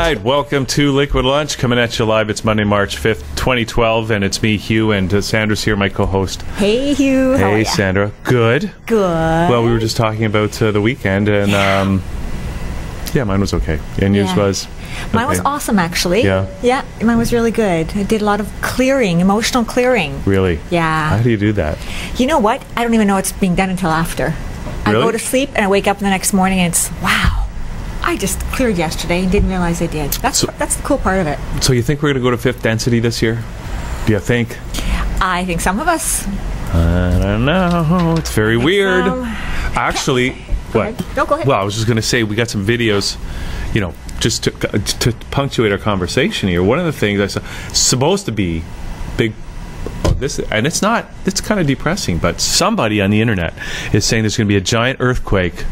right, welcome to Liquid Lunch, coming at you live. It's Monday, March 5th, 2012, and it's me, Hugh, and Sandra's here, my co-host. Hey, Hugh. How are Hey, ya? Sandra. Good. Good. Well, we were just talking about the weekend, and yeah, mine was okay. And yours was? Mine was awesome, actually. Yeah? Yeah, mine was really good. I did a lot of clearing, emotional clearing. Really? Yeah. How do you do that? You know what? I don't even know it's being done until after. I Really? go to sleep and I wake up the next morning and it's, wow, I just cleared yesterday and didn't realize I did. That's the cool part of it. So you think we're going to go to 5th density this year? Do you think? I think some of us. I don't know. It's very weird. Actually, what? ahead. No, go ahead. Well, I was just going to say, we got some videos, you know, just to punctuate our conversation here. One of the things I saw, supposed to be big, and it's not, it's kind of depressing, but somebody on the internet is saying there's going to be a giant earthquake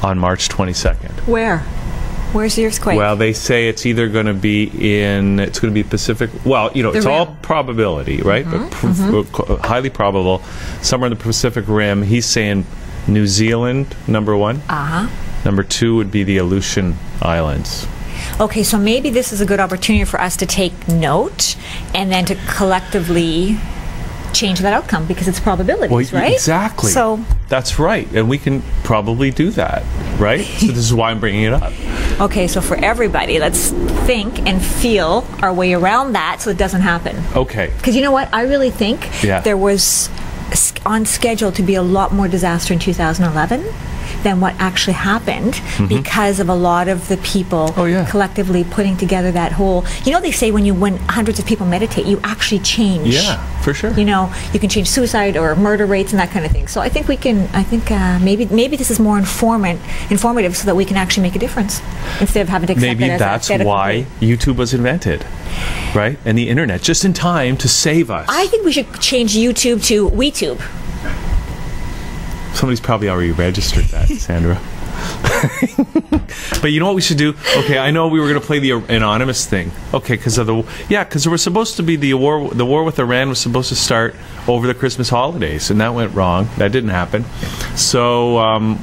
on March 22nd. Where? Where's the earthquake? Well, they say it's either going to be it's going to be Pacific. Well, you know, it's all probability, right? But highly probable. Somewhere in the Pacific Rim. He's saying New Zealand, number one. Number two would be the Aleutian Islands. Okay, so maybe this is a good opportunity for us to take note and then to collectively change that outcome because it's probabilities, right? Exactly. So that's right, and we can probably do that, right? So this is why I'm bringing it up. okay, so for everybody, let's think and feel our way around that so it doesn't happen. Okay. Because you know what? I really think there was on schedule to be a lot more disaster in 2011 than what actually happened because of a lot of the people collectively putting together that whole, you know, they say when hundreds of people meditate, you actually change. Yeah, for sure. You know, you can change suicide or murder rates and that kind of thing. So I think we can, maybe this is more informative so that we can actually make a difference instead of having to accept Maybe it as that's why YouTube was invented, right? And the internet, just in time to save us. I think we should change YouTube to WeTube. Somebody's probably already registered that, Sandra. But you know what we should do? Okay, I know we were going to play the anonymous thing. Okay, because there was supposed to be the war with Iran was supposed to start over the Christmas holidays, and that went wrong. That didn't happen. So,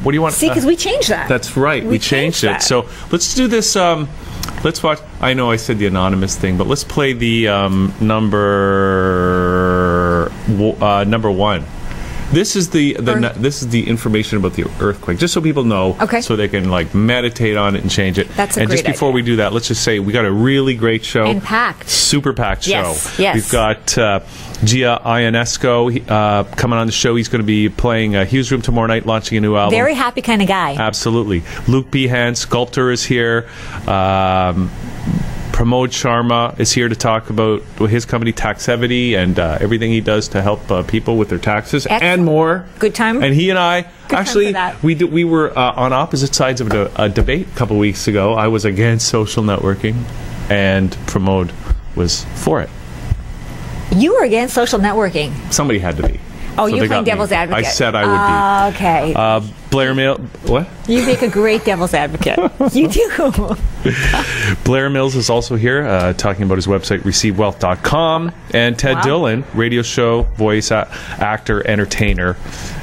what do you want? See, because we changed that. That's right. We changed it. So let's do this. Let's watch. I know I said the anonymous thing, but let's play the number one. This is the information about the earthquake, just so people know, so they can like meditate on it and change it. That's a great just before we do that, let's just say we got a really great show, and packed, super packed show. Yes. We've got Gia Ionesco coming on the show. He's going to be playing Hughes Room tomorrow night, launching a new album. Very happy kind of guy. Absolutely. Luc Bihan, sculptor, is here. Promote Charma is here to talk about his company Taxevity and everything he does to help people with their taxes and more. Good time. And he and I we were on opposite sides of a debate a couple weeks ago. I was against social networking, and Promote was for it. You were against social networking. Somebody had to be. Oh, so you're playing devil's advocate. I said I would be. Okay. Blair Mills. What? You make a great devil's advocate. You do. Blair Mills is also here talking about his website, receivewealth.com. And Ted Dillon, radio show, voice actor, entertainer.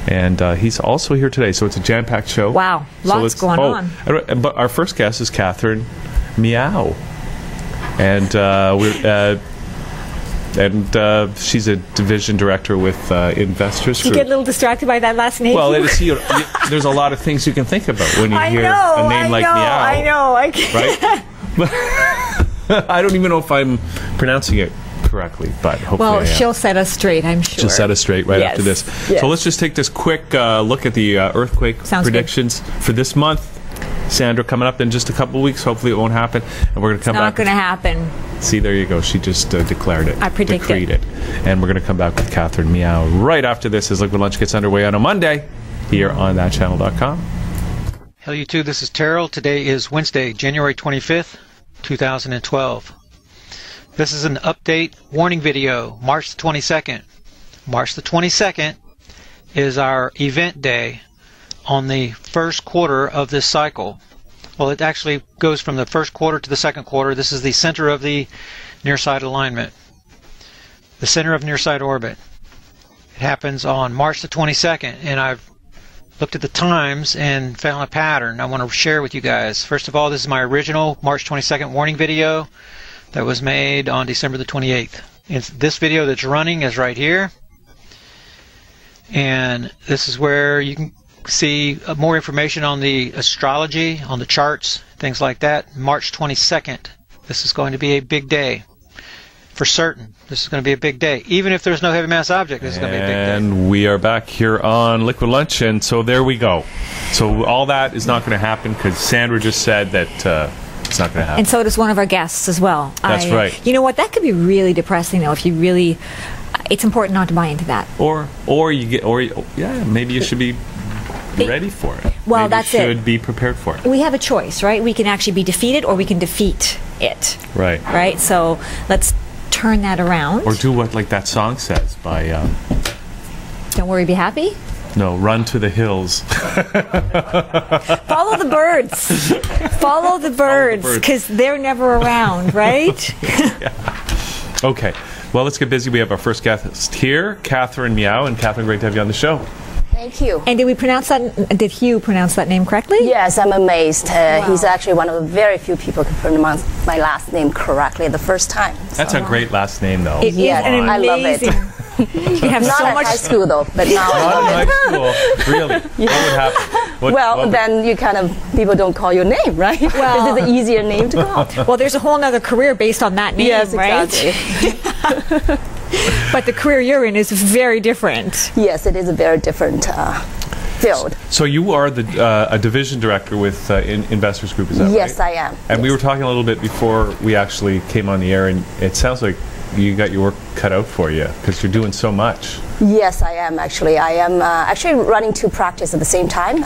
And he's also here today. So it's a jam-packed show. Wow. Lots going on. But our first guest is Katherine Meow. And she's a division director with Investors. You get a little distracted by that last name. Well, there's a lot of things you can think about when you hear a name like Miao. I know. I can't. Right? I don't even know if I'm pronouncing it correctly, but hopefully well, she'll set us straight, I'm sure. She'll set us straight after this. Yes. So let's just take this quick look at the earthquake predictions for this month. Sandra, coming up in just a couple of weeks. Hopefully it won't happen. And we're going to come back. It's not going to happen. See, there you go. She just declared it. I predicted it. And we're going to come back with Katherine Meow right after this as Liquid Lunch gets underway on a Monday here on thatchannel.com. Hello, YouTube. This is Terrell. Today is Wednesday, January 25th, 2012. This is an update warning video, March the 22nd. March the 22nd is our event day on the first quarter of this cycle. Well, it actually goes from the first quarter to the second quarter. This is the center of the near-side alignment, the center of near-side orbit. It happens on March the 22nd, and I've looked at the times and found a pattern I want to share with you guys. First of all, this is my original March 22nd warning video that was made on December the 28th. This video that's running is right here, and this is where you can see more information on the astrology, on the charts, things like that. March 22nd. This is going to be a big day. For certain, this is going to be a big day. Even if there's no heavy mass object, this is going to be a big day. And we are back here on Liquid Lunch, and so there we go. So all that is not going to happen because Sandra just said that it's not going to happen. And so does one of our guests as well. That's right. You know what? That could be really depressing, though, if you really... It's important not to buy into that. Maybe you should be ready for it. Well, maybe that's you should be prepared for it. We have a choice, right? We can actually be defeated or we can defeat it. Right. Right? So let's turn that around. Or do what like that song says by... Don't worry, be happy? No, run to the hills. Follow the birds. Follow the birds, because they're never around, right? Yeah. Okay. Well, let's get busy. We have our first guest here, Katherine Meow. And Katherine, great to have you on the show. Thank you. And did Hugh pronounce that name correctly? Yes, I'm amazed. Wow. He's actually one of the very few people who can pronounce my last name correctly the first time. That's a great last name, though. It is an amazing. I love it. You have Not so at much high school, though, but now I Not love in it. high school. Really? What would happen? Then you kind of, people don't call your name, right? Well, this is an easier name to call. Well, there's a whole other career based on that name, Yes, right? exactly. But the career you're in is very different. Yes, it is a very different field. So you are a division director with Investors Group, is that right? Yes, I am. And we were talking a little bit before we actually came on the air, and it sounds like you got your work cut out for you because you're doing so much. Yes, I am actually. I am actually running two practices at the same time.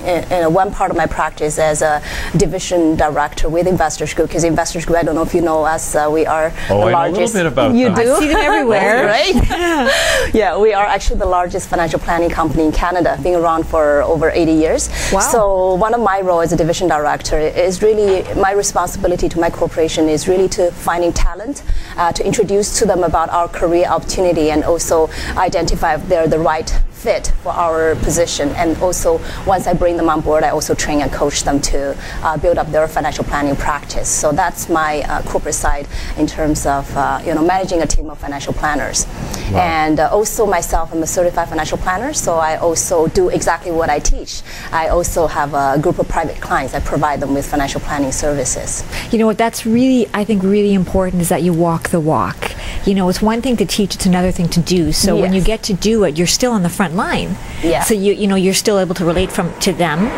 In one part of my practice as a division director with Investors Group, because Investors Group, I don't know if you know us, we are the largest. I know a little bit about you them. do? I see them everywhere. Right? Yeah, we are actually the largest financial planning company in Canada, being around for over 80 years. Wow. So one of my roles as a division director is really, my responsibility to my corporation is really to finding talent, to introduce to them about our career opportunity, and also identify if they're the right fit for our position. And also, once I bring them on board, I also train and coach them to build up their financial planning practice. So that's my corporate side in terms of managing a team of financial planners. Wow. And also myself, I'm a certified financial planner, so I also do exactly what I teach. I also have a group of private clients. I provide them with financial planning services. You know what, that's really, I think, really important is that you walk the walk. You know, it's one thing to teach, it's another thing to do. So Yes. when you get to do it, you're still on the front line. Yeah. So you're still able to relate to them,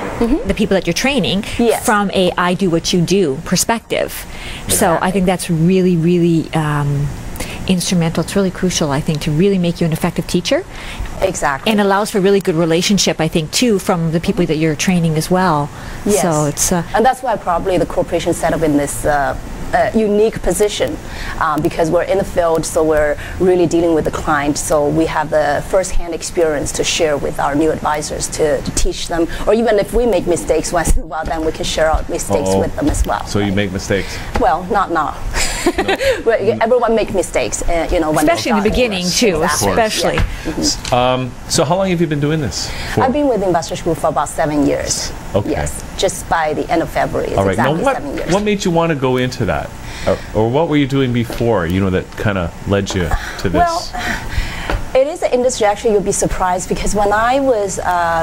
the people that you're training, Yes. from a I do what you do perspective. So I think that's really, really instrumental. It's really crucial, I think, to really make you an effective teacher. Exactly. And allows for really good relationship, I think, too, from the people that you're training as well. Yes. So it's and that's why probably the corporation set up in this unique position, because we're in the field, so we're really dealing with the client, so we have the first-hand experience to share with our new advisors to teach them, or even if we make mistakes once in a while, then we can share our mistakes with them as well. So you make mistakes? Well, not now. No. Everyone makes mistakes, when especially in the beginning too, Exactly. especially. Yeah. So how long have you been doing this for? I've been with Investors Group for about 7 years. Okay. Yes, just by the end of February. It's All right. exactly Now, 7 years. what made you want to go into that, or what were you doing before? That kind of led you to this. Well, it is an industry, actually, you'll be surprised, because when I was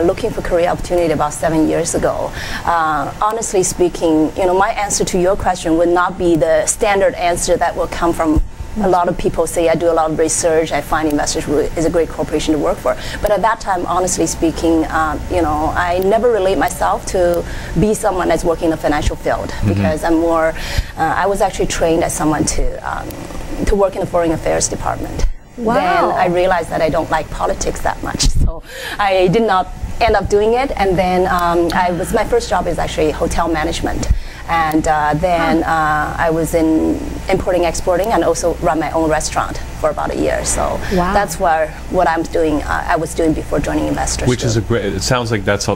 looking for career opportunity about 7 years ago, honestly speaking, my answer to your question would not be the standard answer that will come from a lot of people say. I do a lot of research, I find Investors Group is a great corporation to work for. But at that time, honestly speaking, I never relate myself to be someone that's working in the financial field, because I'm more, I was actually trained as someone to work in the foreign affairs department. Wow. Then I realized that I don't like politics that much, so I did not end up doing it. And then my first job is actually hotel management, and then I was in importing, exporting, and also run my own restaurant for about a year. So that's what I'm doing. I was doing before joining Investors. Which is a great. It sounds like that's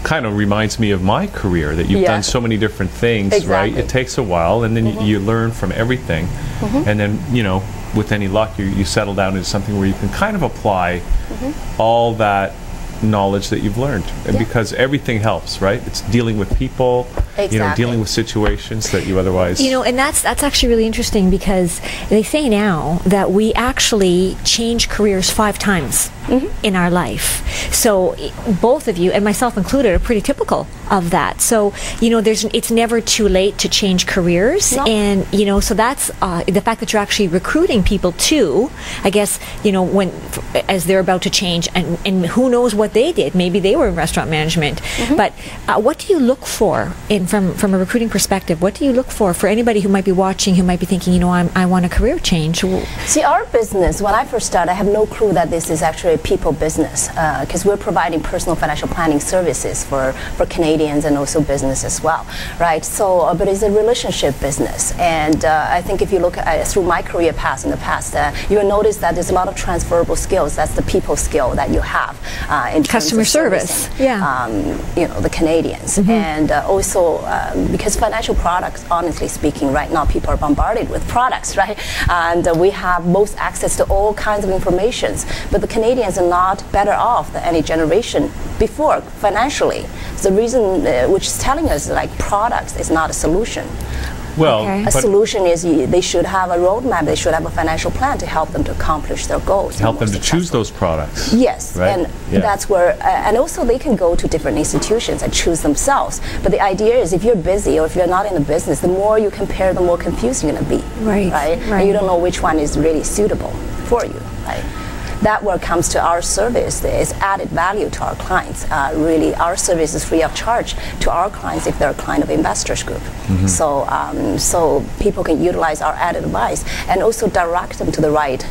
kind of reminds me of my career, that you've done so many different things. Exactly. Right? It takes a while, and then you learn from everything, and then with any luck, you settle down into something where you can kind of apply all that knowledge that you've learned, and because everything helps, right? It's dealing with people, dealing with situations that you otherwise and that's actually really interesting, because they say now that we actually change careers 5 times in our life. So both of you, and myself included, are pretty typical of that. So it's never too late to change careers. And so that's the fact that you're actually recruiting people too, I guess, when as they're about to change, and who knows what they did. Maybe they were in restaurant management. But what do you look for from a recruiting perspective? What do you look for anybody who might be watching, who might be thinking, I want a career change? See, our business, when I first started, I have no clue that this is actually a people business, because we're providing personal financial planning services for Canadians and also business as well, right? So, but it's a relationship business, and I think if you look at through my career path in the past, you will notice that there's a lot of transferable skills. That's the people skill that you have in customer service. The Canadians, and also because financial products, honestly speaking, right now people are bombarded with products, right? And we have most access to all kinds of informations, but the Canadians are not better off than any generation before financially. The reason which is telling us like products is not a solution. Well, a solution is they should have a roadmap, they should have a financial plan to help them to accomplish their goals. Help them to choose those products. Yes, right? and that's where, and also they can go to different institutions and choose themselves. But the idea is if you're busy or if you're not in the business, the more you compare, the more confused you're going to be. Right. And you don't know which one is really suitable for you, right? That where comes to our service is added value to our clients. Really, our service is free of charge to our clients if they're a client of Investors Group. So people can utilize our added advice and also direct them to the right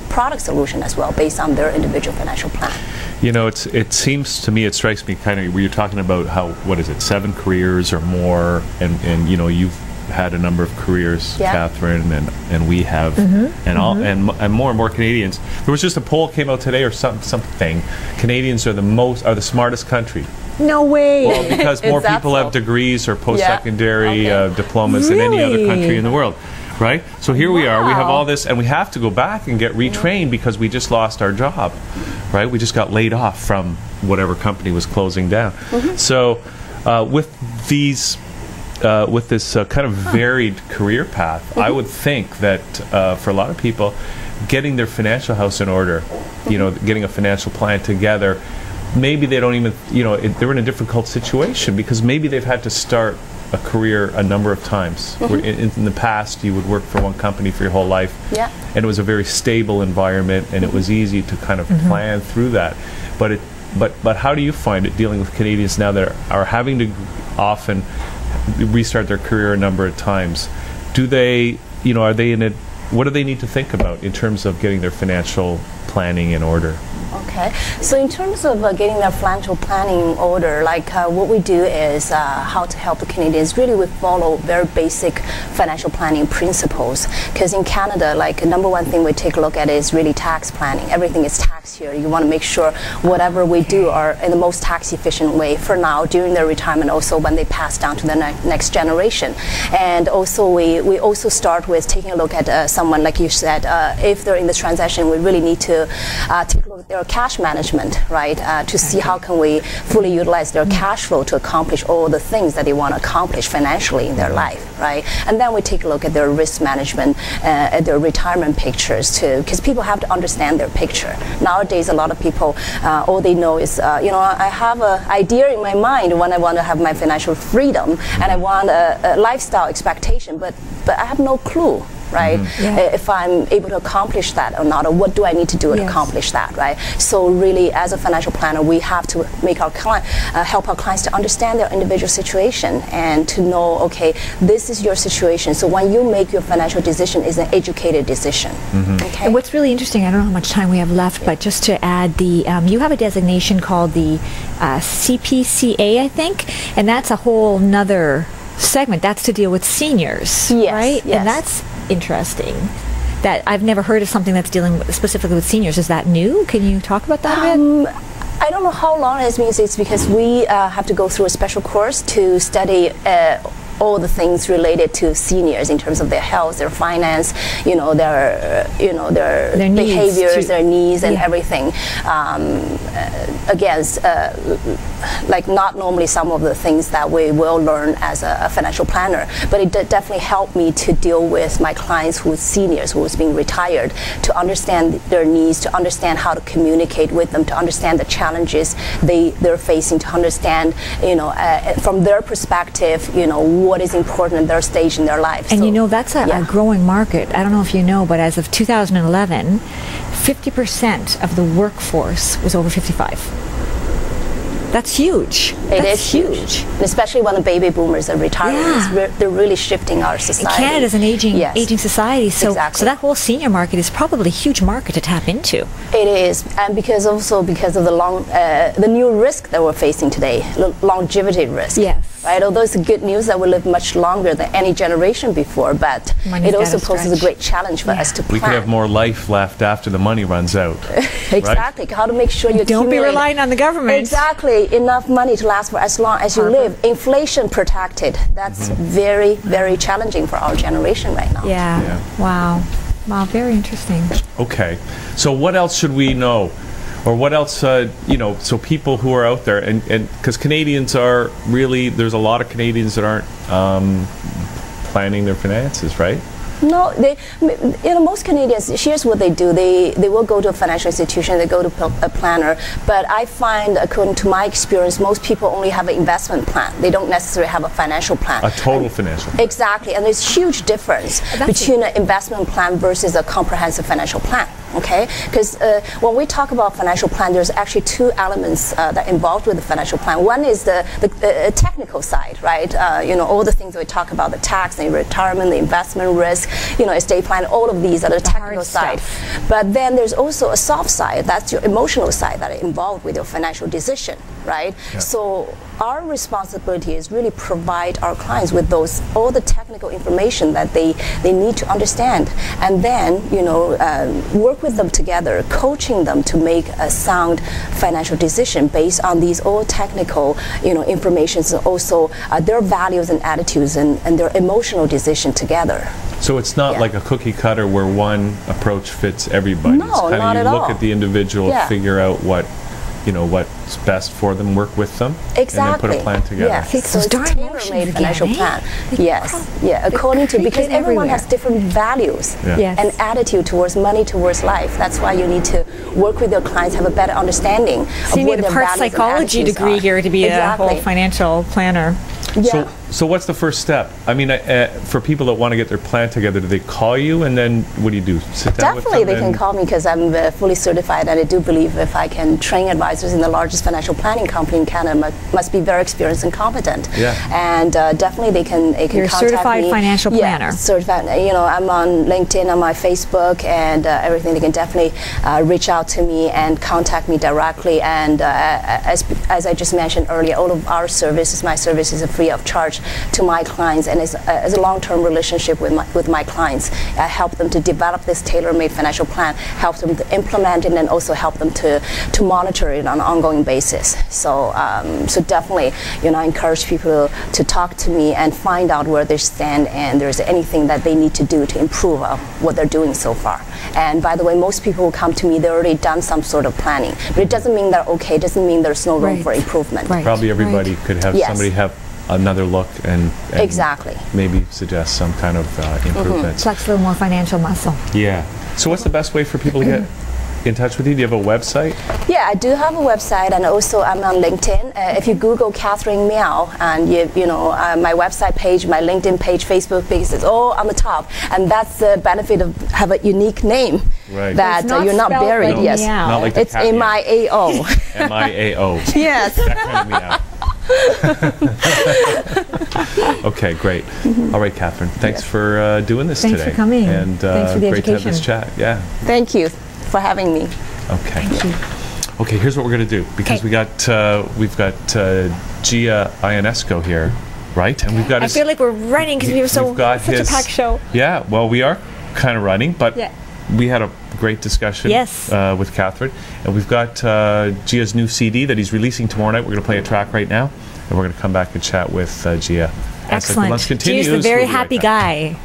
product solution as well based on their individual financial plan. It seems to me, it strikes me kind of where you're talking about how, 7 careers or more, and you've had a number of careers, Katherine, and we have, and more Canadians. There was just a poll came out today, or something. Canadians are the smartest country. No way. Well, because more people have degrees or post-secondary diplomas than any other country in the world. Right? So here we are, we have all this, and we have to go back and get retrained because we just lost our job. Right? We just got laid off from whatever company was closing down. So with these with this kind of varied career path, I would think that for a lot of people, getting their financial house in order, getting a financial plan together, maybe they don't even, they're in a difficult situation because maybe they've had to start a career a number of times. In the past, you would work for one company for your whole life, and it was a very stable environment, and it was easy to kind of plan through that. But how do you find it dealing with Canadians now that are having to often restart their career a number of times? Do they, are they in a, what do they need to think about in terms of getting their financial planning in order? Okay, so in terms of getting their financial planning order, like what we do is how to help the Canadians. Really, we follow very basic financial planning principles. Because in Canada, like number one thing we take a look at is really tax planning. Everything is taxed here. You want to make sure whatever we do are in the most tax efficient way for now, during their retirement, also when they pass down to the next generation. And also we also start with taking a look at someone, like you said, if they're in this transaction, we really need to take a look at their cash management, right? To see how can we fully utilize their cash flow to accomplish all the things that they want to accomplish financially in their life, right? And then we take a look at their risk management, at their retirement pictures too, because people have to understand their picture. Nowadays, a lot of people, all they know is, I have an idea in my mind when I want to have my financial freedom, and I want a lifestyle expectation, but I have no clue. Right? If I'm able to accomplish that or not, or what do I need to do to accomplish that, right? So really, as a financial planner, we have to make our client, help our clients to understand their individual situation and to know, okay, this is your situation. So when you make your financial decision, it's an educated decision. Okay. And what's really interesting, I don't know how much time we have left, but just to add, the you have a designation called the CPCA, I think, and that's a whole nother segment. That's to deal with seniors, right? Yes. And that's interesting. That I've never heard of something that's dealing specifically with seniors. Is that new? Can you talk about that a bit? I don't know how long it has been. It's because we have to go through a special course to study all the things related to seniors in terms of their health, their finance, their needs behaviors, their needs, and everything. again, like not normally some of the things that we will learn as a financial planner, but it definitely helped me to deal with my clients who are seniors, who was being retired, to understand their needs, to understand how to communicate with them, to understand the challenges they're facing, to understand, from their perspective, what is important in their stage in their life. And that's a growing market. I don't know if you know, but as of 2011, 50% of the workforce was over 55. That's huge. It is huge. And especially when the baby boomers are retiring. They're really shifting our society. And Canada's an aging society, so that whole senior market is probably a huge market to tap into. It is, and because of the new risk that we're facing today, longevity risk. Yes. Right? Although it's good news that we live much longer than any generation before, but it also poses a great challenge for us to plan. We could have more life left after the money runs out. Exactly. Right? How to make sure you don't be relying on the government. Exactly. Enough money to last for as long as you live. Inflation protected. That's very, very challenging for our generation right now. Yeah. Wow. Wow. Very interesting. Okay. So what else should we know? Or what else, so people who are out there, and because Canadians are really, there's a lot of Canadians that aren't planning their finances, right? No, most Canadians, here's what they do. They will go to a financial institution, they go to a planner, but I find, according to my experience, most people only have an investment plan. They don't necessarily have a financial plan. A total financial plan. Exactly, and there's huge difference between an investment plan versus a comprehensive financial plan. Okay, because when we talk about financial plan, there's actually two elements that are involved with the financial plan. One is the technical side, right? All the things that we talk about, the tax, the retirement, the investment risk, estate plan, all of these are the technical side. But then there's also a soft side, that's your emotional side that are involved with your financial decision, right? Yeah. So our responsibility is really provide our clients with all the technical information that they need to understand, and then work with them together, coaching them to make a sound financial decision based on these all technical information, and also their values and attitudes and their emotional decision together. So it's not like a cookie cutter where one approach fits everybody. No, it's kind not of at all. You look at the individual, figure out what's best for them, work with them, exactly. and then put a plan together. Yes, so it's tailor-made financial plan. According to, because everyone has different values and attitude towards money, towards life. That's why you need to work with your clients, have a better understanding of what their values and attitudes are. You need a part psychology degree here to be a whole financial planner. Yeah. So what's the first step? I mean, for people that want to get their plan together, do they call you, and then what do you do? Sit down Definitely, with them they can call me because I'm fully certified, and I do believe if I can train advisors in the largest financial planning company in Canada, must be very experienced and competent. Yeah. And definitely they can You're contact me. certified financial planner. Yeah, certified. I'm on LinkedIn, on my Facebook, and everything. They can definitely reach out to me and contact me directly. And as I just mentioned earlier, all of our services, my services, are free of charge to my clients, and as a long-term relationship with my clients. I help them to develop this tailor-made financial plan, help them to implement it, and also help them to monitor it on an ongoing basis. So definitely, I encourage people to talk to me and find out where they stand, and there's anything that they need to do to improve what they're doing so far. And by the way, most people who come to me, they've already done some sort of planning, but it doesn't mean they're okay. It doesn't mean there's no room for improvement. Right. Probably everybody could have somebody have another look and exactly, maybe suggest some kind of improvements. Flex a little more financial muscle. Yeah. So what's the best way for people to get in touch with you? Do you have a website? Yeah, I do have a website, and also I'm on LinkedIn. If you Google Katherine Meow, and my website page, my LinkedIn page, Facebook page, it's all on the top, and that's the benefit of have a unique name. Right. That you're not buried. Yes. Not like it's M-I-A-O. M-I-A-O. Yes. That kind of meow. Okay, great. All right, Katherine, thanks for doing this today. Thanks for coming. And thanks for the great education. to have this chat. Yeah. Thank you for having me. Okay. Thank you. Okay, here's what we're going to do, because we've got Gia Ionesco here, right? And we've got. I feel like we're running because we have such a packed show. Yeah, well, we are kind of running, but we had a great discussion with Katherine, and we've got Gia's new CD that he's releasing tomorrow night. We're going to play a track right now, and we're going to come back and chat with Gia. Excellent. Let's continue. Gia's a very happy guy.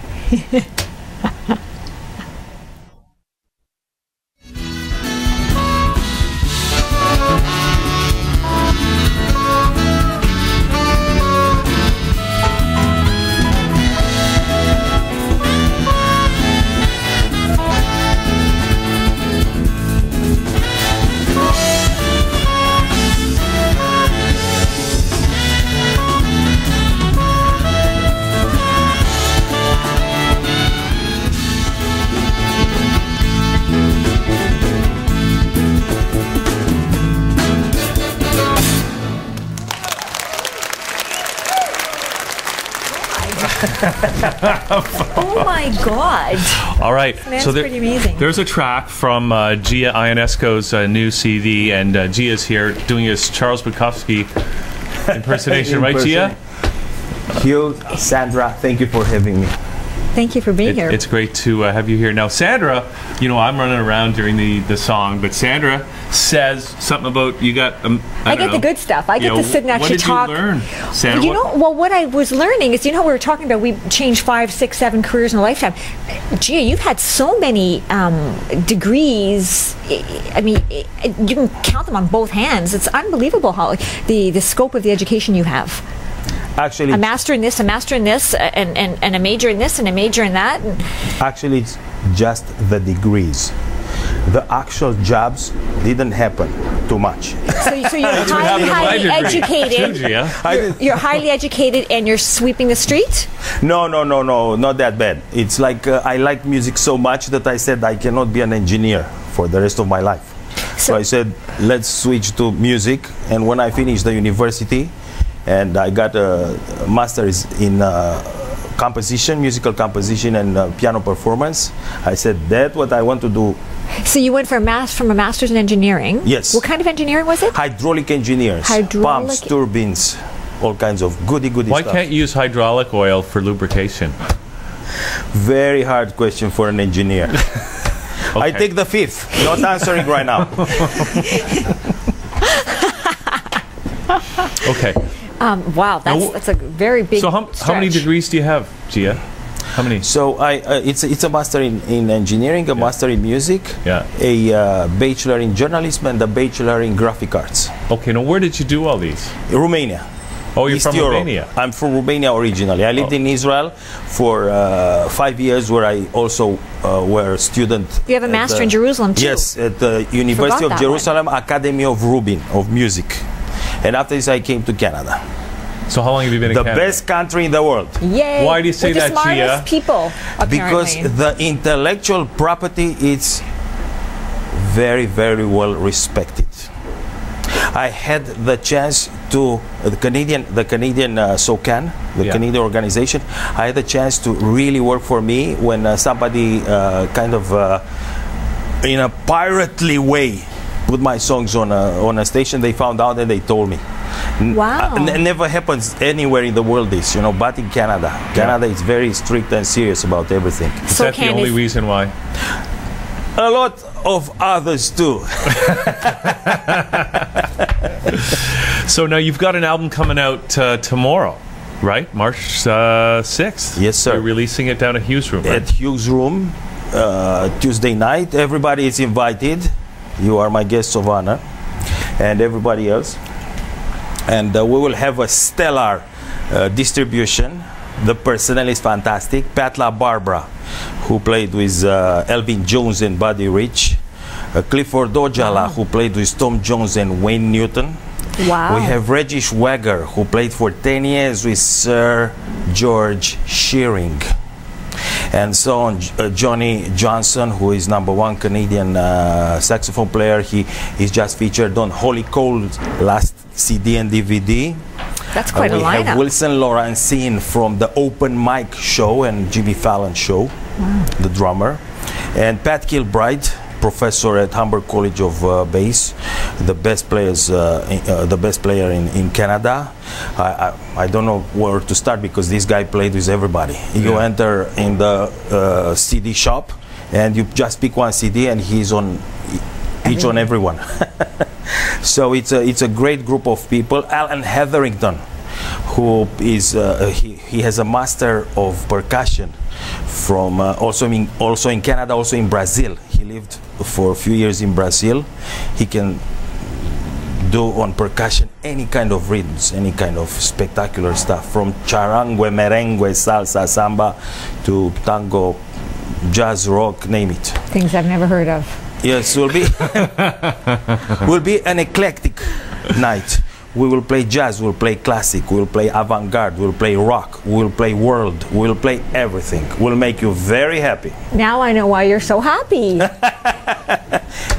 Oh my God. All right. That's pretty amazing. There's a track from Gia Ionesco's new CD, and Gia's here doing his Charles Bukowski impersonation, right, Gia? Hugh, Sandra, thank you for having me. Thank you for being here. It's great to have you here. Now, Sandra, you know, I'm running around during the song, but Sandra says something about you got. I get the good stuff. I get to sit and actually talk. What did you learn, Sandra? You know, well, what I was learning is, you know, we were talking about we changed 5, 6, 7 careers in a lifetime. Gia, you've had so many degrees. I mean, you can count them on both hands. It's unbelievable how the scope of the education you have. Actually, a master in this, a master in this, and a major in this, and a major in that. Actually, it's just the degrees. The actual jobs didn't happen too much. So you're highly educated. You're highly educated, and you're sweeping the street? No, not that bad. It's like I like music so much that I said I cannot be an engineer for the rest of my life. So I said, let's switch to music. And when I finished the university, and I got a master's in composition, musical composition, and piano performance, I said, that's what I want to do. So you went from a master's in engineering? Yes. What kind of engineering was it? Hydraulic engineers. Pumps, turbines, all kinds of goody stuff. Why can't you use hydraulic oil for lubrication? Very hard question for an engineer. Okay. I take the fifth. Not answering right now. Okay. Wow, that's a very big. So how many degrees do you have, Gia? How many? So it's a master in engineering, a master in music, a bachelor in journalism, and a bachelor in graphic arts. Okay, now where did you do all these? Romania. Oh, you're from Romania. I'm from Romania originally. I lived in Israel for 5 years, where I also were a student. You have a master in Jerusalem too. Yes, at the University of Jerusalem, Academy of Rubin of Music. And after this, I came to Canada. So how long have you been in Canada? The best country in the world. Yay! Why do you say that, Gia? The smartest people, apparently. Because the intellectual property is very, very well respected. I had the chance to the Canadian SOCAN, the Canadian organization. I had the chance to really work for me when somebody kind of in a pirately way put my songs on a station. They found out and they told me. Wow. It never happens anywhere in the world, this, you know, but in Canada. Canada is very strict and serious about everything. Is that the only reason why? A lot of others too. So now you've got an album coming out tomorrow, right? March 6th. Yes, sir. You're releasing it down at Hugh's Room, right? At Hugh's Room, Tuesday night. Everybody is invited. You are my guests of honor, and everybody else. And we will have a stellar distribution. The personnel is fantastic. Pat LaBarbera, who played with Elvin Jones and Buddy Rich. Clifford Ojala, who played with Tom Jones and Wayne Newton. Wow. We have Reggie Schwager, who played for 10 years with Sir George Shearing. And so on, Johnny Johnson, who is #1 Canadian saxophone player. He's just featured on Holy Cold's last CD and DVD. That's quite a lineup. We have Wilson Laurencin from the Open Mic Show and Jimmy Fallon Show, the drummer. And Pat Kilbride, professor at Humber College of Bass, the best player in Canada. I don't know where to start because this guy played with everybody. You enter in the CD shop and you just pick one CD and he's on each on everyone. So it's a great group of people. Alan Hetherington, who is he has a master of percussion from also in Canada, also in Brazil. He lived for a few years in Brazil. He can do on percussion any kind of rhythms, any kind of spectacular stuff, from charangue, merengue, salsa, samba to tango, jazz, rock, name it. Things I've never heard of. Yes, will be an eclectic night. We will play jazz, we'll play classic, we'll play avant-garde, we'll play rock, we'll play world, we'll play everything. We'll make you very happy. Now I know why you're so happy.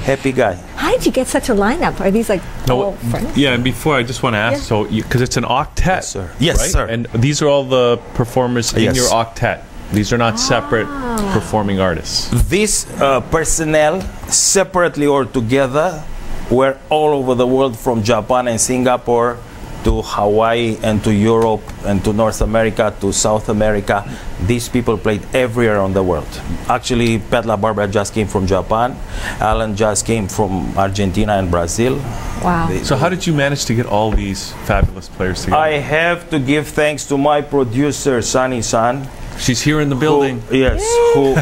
Happy guy. how did you get such a lineup? Are these like all friends? Yeah, and before I just want to ask, so because it's an octet, yes, sir. Yes, right? sir. And these are all the performers in your octet. These are not separate performing artists. These personnel, separately or together, were all over the world, from Japan and Singapore to Hawaii and to Europe and to North America to South America. These people played everywhere on the world. Actually, Pat LaBarbera just came from Japan. Alan just came from Argentina and Brazil. Wow. So how did you manage to get all these fabulous players together? I have to give thanks to my producer, Sunny San. She's here in the building. Who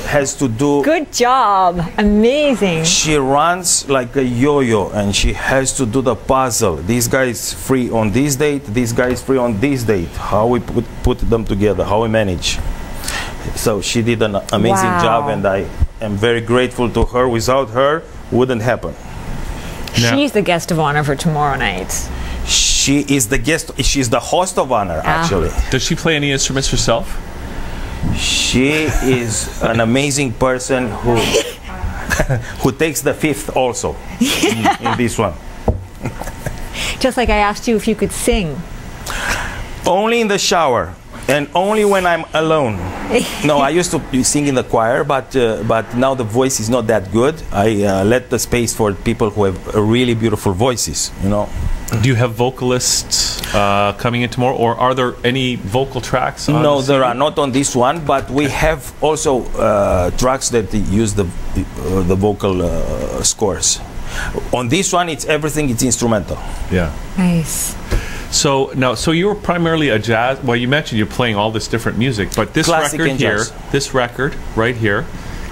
has to do... Good job. Amazing. She runs like a yo-yo, and she has to do the puzzle. This guy is free on this date, this guy is free on this date. How we put them together, how we manage. So she did an amazing job, and I am very grateful to her. Without her, wouldn't happen. She's the guest of honor for tomorrow night. She is the guest. She's the host of honor, actually. Does she play any instruments herself? She is an amazing person who takes the fifth also in this one. Just like I asked you if you could sing. Only in the shower. And only when I'm alone. No, I used to sing in the choir, but now the voice is not that good. I let the space for people who have really beautiful voices, you know. Do you have vocalists coming in tomorrow, or are there any vocal tracks on No, the there CD? are not on this one, but we have also tracks that use the vocal scores. On this one, it's everything, it's instrumental. Yeah. Nice. So now, so you were primarily a jazz. Well, you mentioned you're playing all this different music, but this Classic record and here, jazz. this record right here,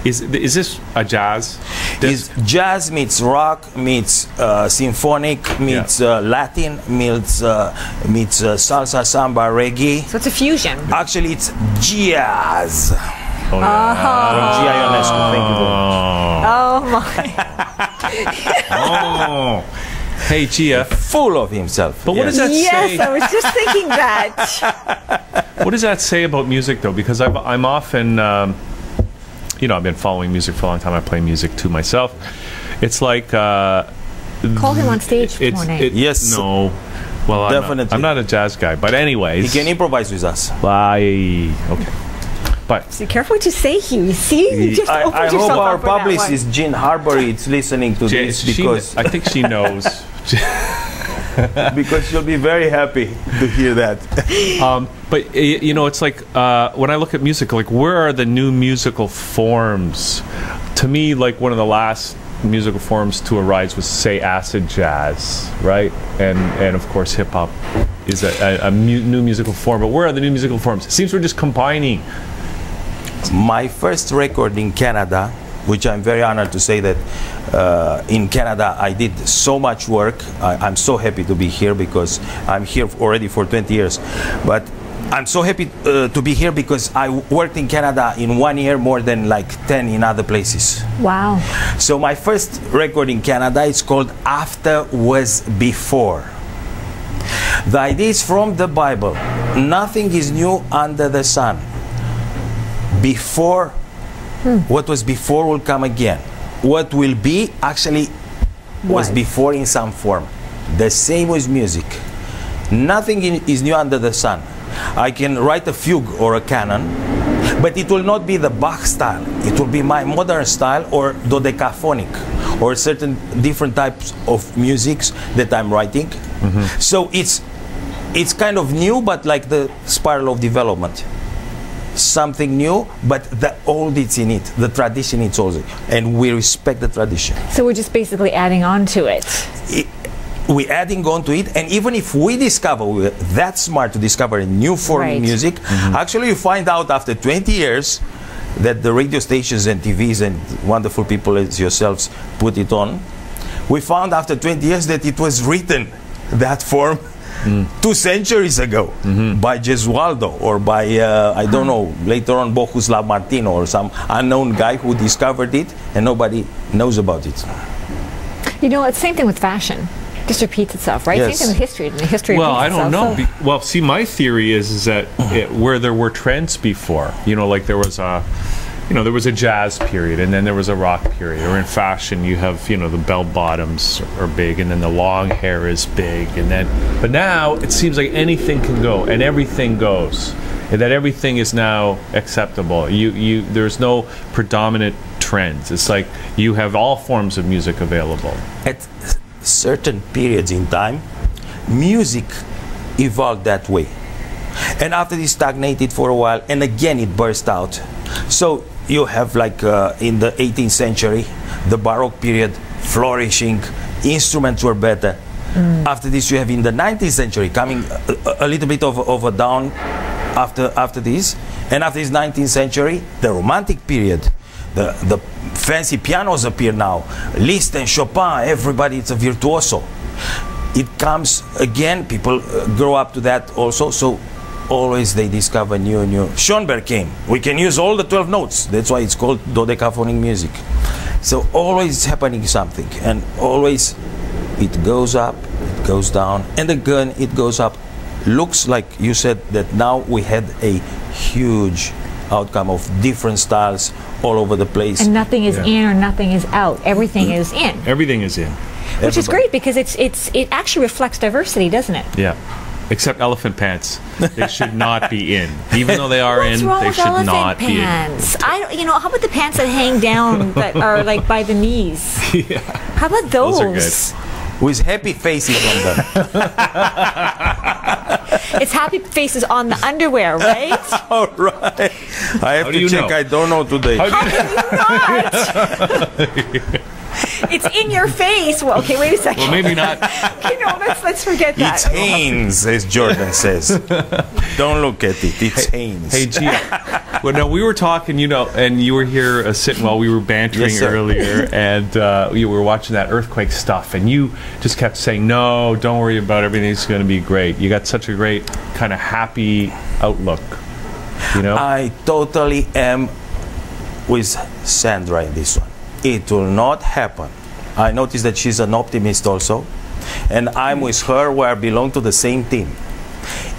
is this a jazz? It's jazz meets rock meets symphonic meets Latin meets salsa, samba, reggae. So it's a fusion. Actually, it's jazz. Oh, yeah. From Gia Ionesco. Thank you very much. Oh. Hey, Gia. Full of himself. But what does that say? Yes, I was just thinking that. What does that say about music, though? Because I'm often, you know, I've been following music for a long time. I play music too myself. It's like... Call him on stage tomorrow night. Yes. No. Well, definitely. I'm not a jazz guy. But anyways... He can improvise with us. Okay. But so careful what you say, Hugh. You see? You just I opened hope yourself our up for that publicist, Jean Harbury, is listening to this, because... I think she knows. Because she'll be very happy to hear that. But you know, it's like when I look at music, like where are the new musical forms? To me, like one of the last musical forms to arise was, say, acid jazz, right? And of course, hip hop is a new musical form. But where are the new musical forms? It seems we're just combining. My first record in Canada, which I'm very honored to say that in Canada I did so much work. I'm so happy to be here because I'm here already for 20 years. But I'm so happy to be here because I worked in Canada in 1 year more than like 10 in other places. Wow. So my first record in Canada is called After Was Before. The idea is from the Bible. Nothing is new under the sun. Before, what was before will come again. What will be actually was before in some form. The same with music. Nothing is new under the sun. I can write a fugue or a canon, but it will not be the Bach style. It will be my modern style or dodecaphonic or certain different types of musics that I'm writing. So it's kind of new, but like the spiral of development. Something new, but the old it's in it. The tradition it's also, and we respect the tradition. So we're just basically adding on to it. We're adding on to it, and even if we discover, we're that smart to discover a new form of music, actually you find out after 20 years that the radio stations and TVs and wonderful people as yourselves put it on. We found after 20 years that it was written, that form, 2 centuries ago by Gesualdo or by, I don't know, later on Bohuslav Martino or some unknown guy who discovered it and nobody knows about it. You know, it's the same thing with fashion. Just repeats itself, right? Yes. Same thing with history. The history Well, repeats I don't itself, know. so. Well, see, my theory is that where there were trends before, you know, like there was there was a jazz period, and then there was a rock period. Or in fashion, you have, the bell bottoms are big, and then the long hair is big, but now it seems like anything can go, and everything goes, and that everything is now acceptable. There's no predominant trends. It's like you have all forms of music available. At certain periods in time, music evolved that way. And after this stagnated for a while, and again it burst out. So you have like in the 18th century, the Baroque period, flourishing, instruments were better. After this you have in the 19th century, coming a little bit of a down after this. And after this 19th century, the Romantic period. The fancy pianos appear now. Liszt and Chopin, everybody, it's a virtuoso. It comes again, people grow up to that also, so always they discover new. Schoenberg came. We can use all the 12 notes. That's why it's called dodecaphonic music. So always happening something, and always it goes up, it goes down, and again it goes up. Looks like you said that now we had a huge outcome of different styles all over the place. And nothing is in or nothing is out. Everything is in. Everything is in. Which is great because it actually reflects diversity, doesn't it? Yeah. Except elephant pants. They should not be in. Even though they are What's in, wrong they with should elephant not pants? be in. How about the pants that hang down that are like by the knees? Yeah. How about those? Those are good. With happy faces on them. It's happy faces on the underwear, right? All right. I have to check. I don't know today. How can you not? It's in your face. Well, okay, wait a second. Well, maybe not. Okay, no, let's forget that. It's Hanes, as Jordan says. Don't look at it. It's Hanes. Hey, Gia. Well, no, we were talking, and you were here sitting while we were bantering earlier, and you were watching that earthquake stuff, and you just kept saying, no, don't worry about it. Everything's going to be great. You got such a great kind of happy outlook, I totally am with Sandra in this one. It will not happen. I noticed that she's an optimist also, and I'm with her where I belong to the same team.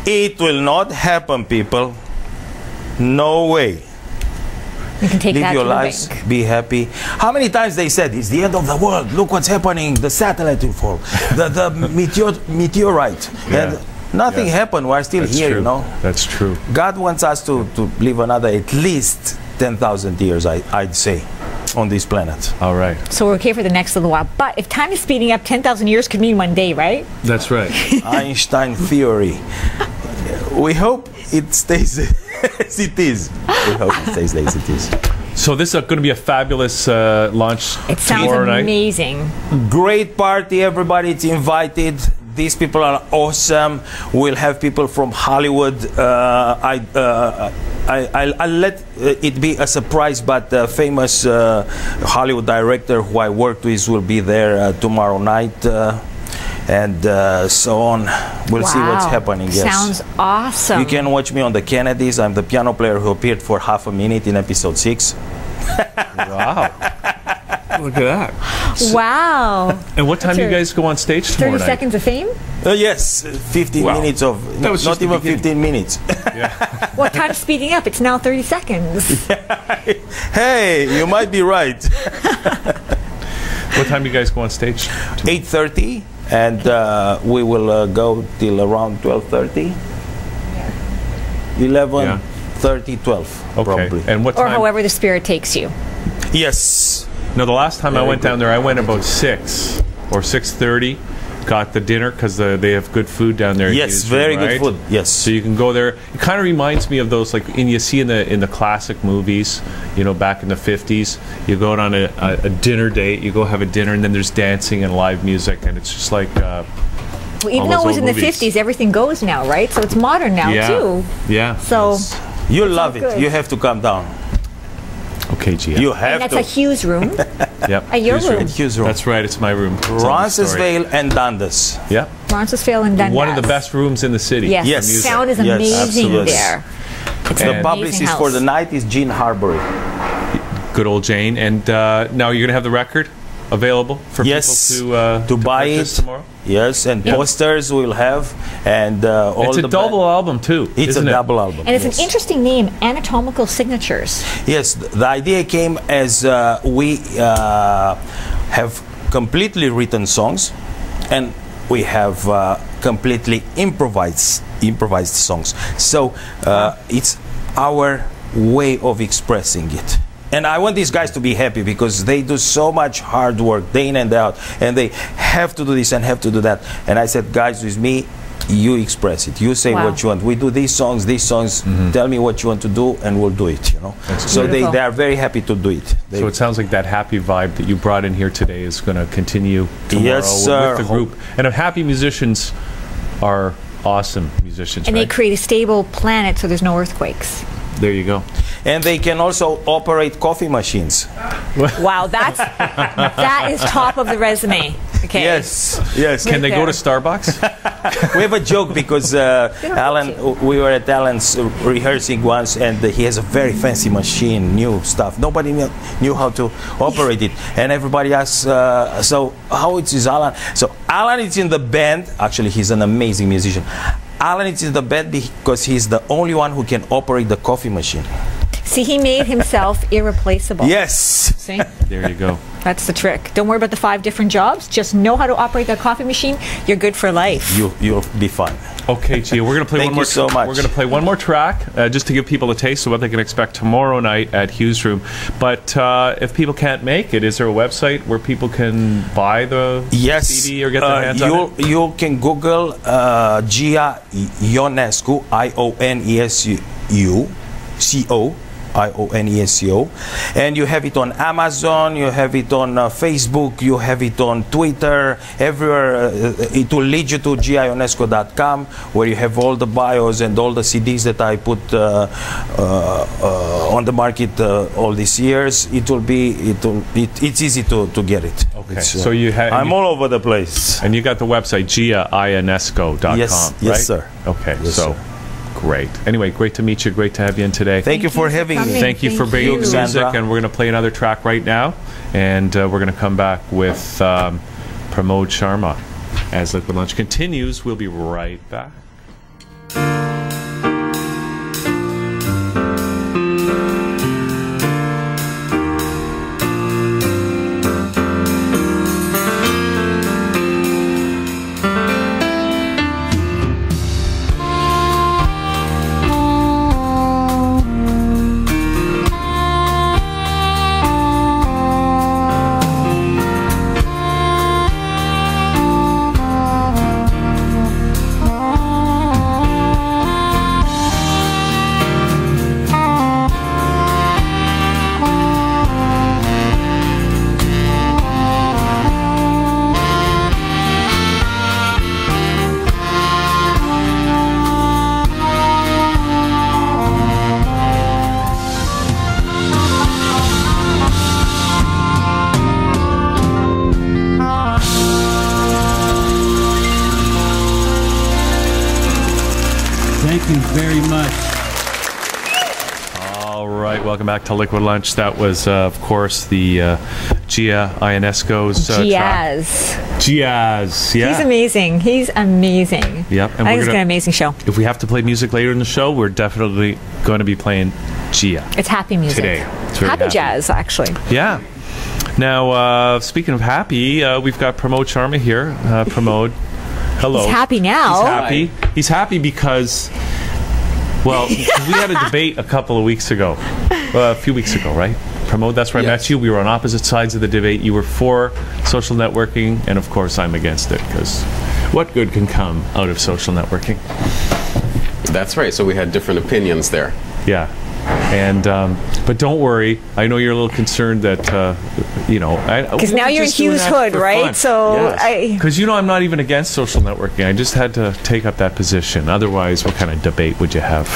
It will not happen, people. No way. You can take Live that your to the lives, bank. be happy. How many times they said, it's the end of the world, look what's happening, the satellite will fall, the meteorite. Yeah. And nothing happened, we're still That's here, true. That's true. God wants us to live another at least 10,000 years, I'd say, on this planet. All right. So we're okay for the next little while. But if time is speeding up, 10,000 years could mean one day, right? That's right. Einstein theory. We hope it stays as it is. We hope it stays as it is. So this is going to be a fabulous launch It sounds tomorrow night. amazing. Great party, everybody. It's invited. These people are awesome. We'll have people from Hollywood. I'll let it be a surprise, but the famous Hollywood director who I worked with will be there tomorrow night, and so on. We'll see what's happening. Yes. Sounds awesome. You can watch me on the Kennedys. I'm the piano player who appeared for half a minute in episode 6. Wow. Look at that. Wow. And what time do you guys go on stage tomorrow 30 night? seconds of fame? Yes, 15 minutes of, not even 15 minutes. Yeah. What time's speeding up? It's now 30 seconds. Hey, you might be right. What time do you guys go on stage? 8:30, and we will go till around 12:30. 11:30, 12, Okay. probably. And what time? Or however the spirit takes you. Yes. No, the last time I went down there, I went about 6 or 6:30. Got the dinner because they have good food down there. Yes, very good food. Yes. So you can go there. It kind of reminds me of those you see in the classic movies, back in the 50s. You go out on a dinner date. You go have a dinner, and then there's dancing and live music, and it's just like. Well, even though it was in the 50s, everything goes now, right? So it's modern now too. Yeah. So. You'll love it. Good. You have to come down. Okay, Gia. You have And that's to. a Hughes room. Yep. At your room. Hughes room. That's right. It's my room. It's on the story. Roncesvalles and Dundas. Yep. Roncesvalles and Dundas. One of the best rooms in the city. Yes. Yes. Sound is Yes, amazing absolutely. there. It's And an The amazing publicist for house. the night is Gene Harbury. Good old Jane. And now you're going to have the record? available for people to buy it tomorrow? Yes, and posters we'll have, and all it's a double album too. It's a double album, and it's an interesting name, Anatomical Signatures. Yes, the idea came as we have completely written songs, and we have completely improvised songs. So it's our way of expressing it. And I want these guys to be happy because they do so much hard work day in and out, and they have to do this and have to do that. And I said, guys, with me, you express it. You say what you want. We do these songs. Tell me what you want to do, and we'll do it. You know. So they are very happy to do it. So it sounds like that happy vibe that you brought in here today is going to continue tomorrow with the group. And happy musicians are awesome musicians. And they create a stable planet, so there's no earthquakes. There you go. And they can also operate coffee machines. Wow, that is top of the resume. Okay. Yes. Can they go to Starbucks? We have a joke because we were at Alan's rehearsing once, and he has a very fancy machine, new stuff. Nobody knew how to operate it, and everybody asks, "So how is Alan?" So Alan is in the band. Actually, he's an amazing musician. Alan is in the band because he's the only one who can operate the coffee machine. See, he made himself irreplaceable. Yes. See? There you go. That's the trick. Don't worry about the 5 different jobs. Just know how to operate that coffee machine. You're good for life. You'll be fine. Okay, Gia, we're going to play one more. Thank you so much. We're going to play one more track just to give people a taste of what they can expect tomorrow night at Hughes Room. But if people can't make it, is there a website where people can buy the CD or get their hands on it? You can Google Gia Ionesco, Ionesco, and you have it on Amazon, you have it on Facebook, you have it on Twitter, everywhere. It will lead you to giaionesco.com, where you have all the bios and all the CDs that I put on the market all these years. It's easy to get it. Okay, so I'm all over the place. And you got the website giaionesco.com, yes, right? Yes, sir. Okay, yes, so. Sir. Great. Anyway, great to meet you. Great to have you in today. Thank you for having me. Thank you for bringing the music. And we're going to play another track right now. And we're going to come back with Promote Charma. As Liquid Lunch continues, we'll be right back. Thank you very much. All right, welcome back to Liquid Lunch. That was, of course, the Gia Ionesco's track. Giaz, yeah. He's amazing. He's amazing. Yep. And I think it's an amazing show. If we have to play music later in the show, we're definitely going to be playing Gia. It's happy music. Today. It's very happy jazz, actually. Yeah. Now, speaking of happy, we've got Promote Charma here. Promote. Hello. He's happy now. He's happy. Hi. He's happy because, well, we had a debate a couple of weeks ago. A few weeks ago, right? Promote, that's where I met you. We were on opposite sides of the debate. You were for social networking, and of course I'm against it, because what good can come out of social networking? That's right. So we had different opinions there. Yeah. And but don't worry, I know you're a little concerned that because now you're in Hughes Hood, right? Fun. So because I'm not even against social networking. I just had to take up that position. Otherwise, what kind of debate would you have?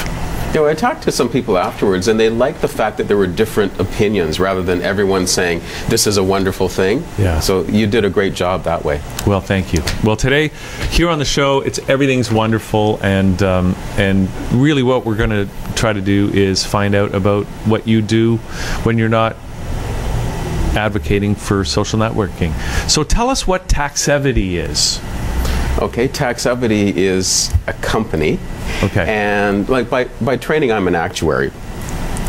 I talked to some people afterwards, and they liked the fact that there were different opinions rather than everyone saying this is a wonderful thing. Yeah. So you did a great job that way. Well, thank you. Well, today here on the show, it's everything's wonderful, and really what we're going to try to do is find out about what you do when you're not advocating for social networking. So tell us what Taxevity is. Okay, Taxevity is a company. Okay. And like by training, I'm an actuary.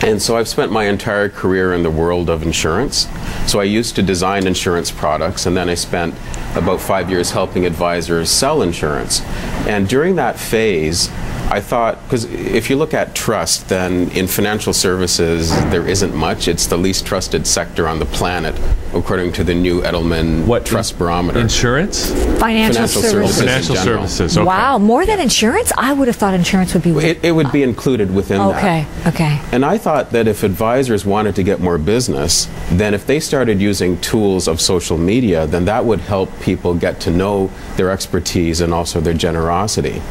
And so I've spent my entire career in the world of insurance. So I used to design insurance products, and then I spent about 5 years helping advisors sell insurance. And during that phase, I thought, because if you look at trust, then in financial services, there isn't much. It's the least trusted sector on the planet, according to the new Edelman Trust Barometer. Insurance? Financial services. Financial services. Okay. Wow, more than insurance? I would have thought insurance would be... It would be included within that. Okay. And I thought that if advisors wanted to get more business, then if they started using tools of social media, then that would help people get to know their expertise and also their generosity.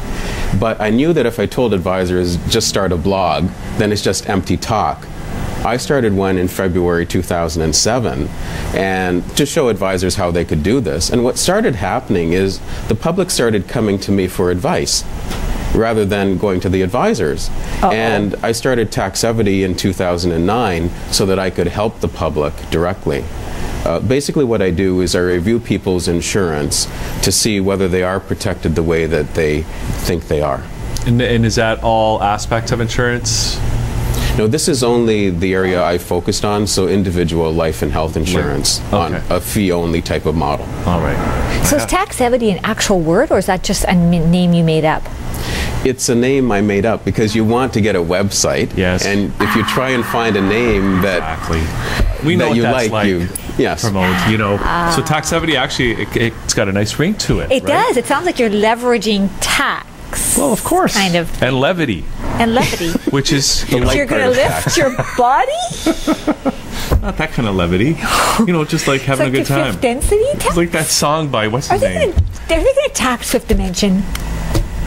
But I knew that if I told advisors just start a blog, then it's just empty talk. I started one in February 2007 and to show advisors how they could do this. And what started happening is the public started coming to me for advice rather than going to the advisors. And I started Taxevity in 2009 so that I could help the public directly. Basically what I do is I review people's insurance to see whether they are protected the way that they think they are. And is that all aspects of insurance? No, this is only the area I focused on, so individual life and health insurance on a fee-only type of model. All right. So is Taxevity an actual word, or is that just a name you made up? It's a name I made up because you want to get a website. Yes. And if you try and find a name that we know that what you that's like. Yes. Promote, you know. So Taxevity actually, it's got a nice ring to it. It does. It sounds like you're leveraging tax. Well, of course. Kind of. And levity. And levity. Which is, you're going to lift your body? Not that kind of levity. You know, just like having a good time. Fifth density tax? It's like that song by, what's his name? Are they going to tax Fifth Dimension?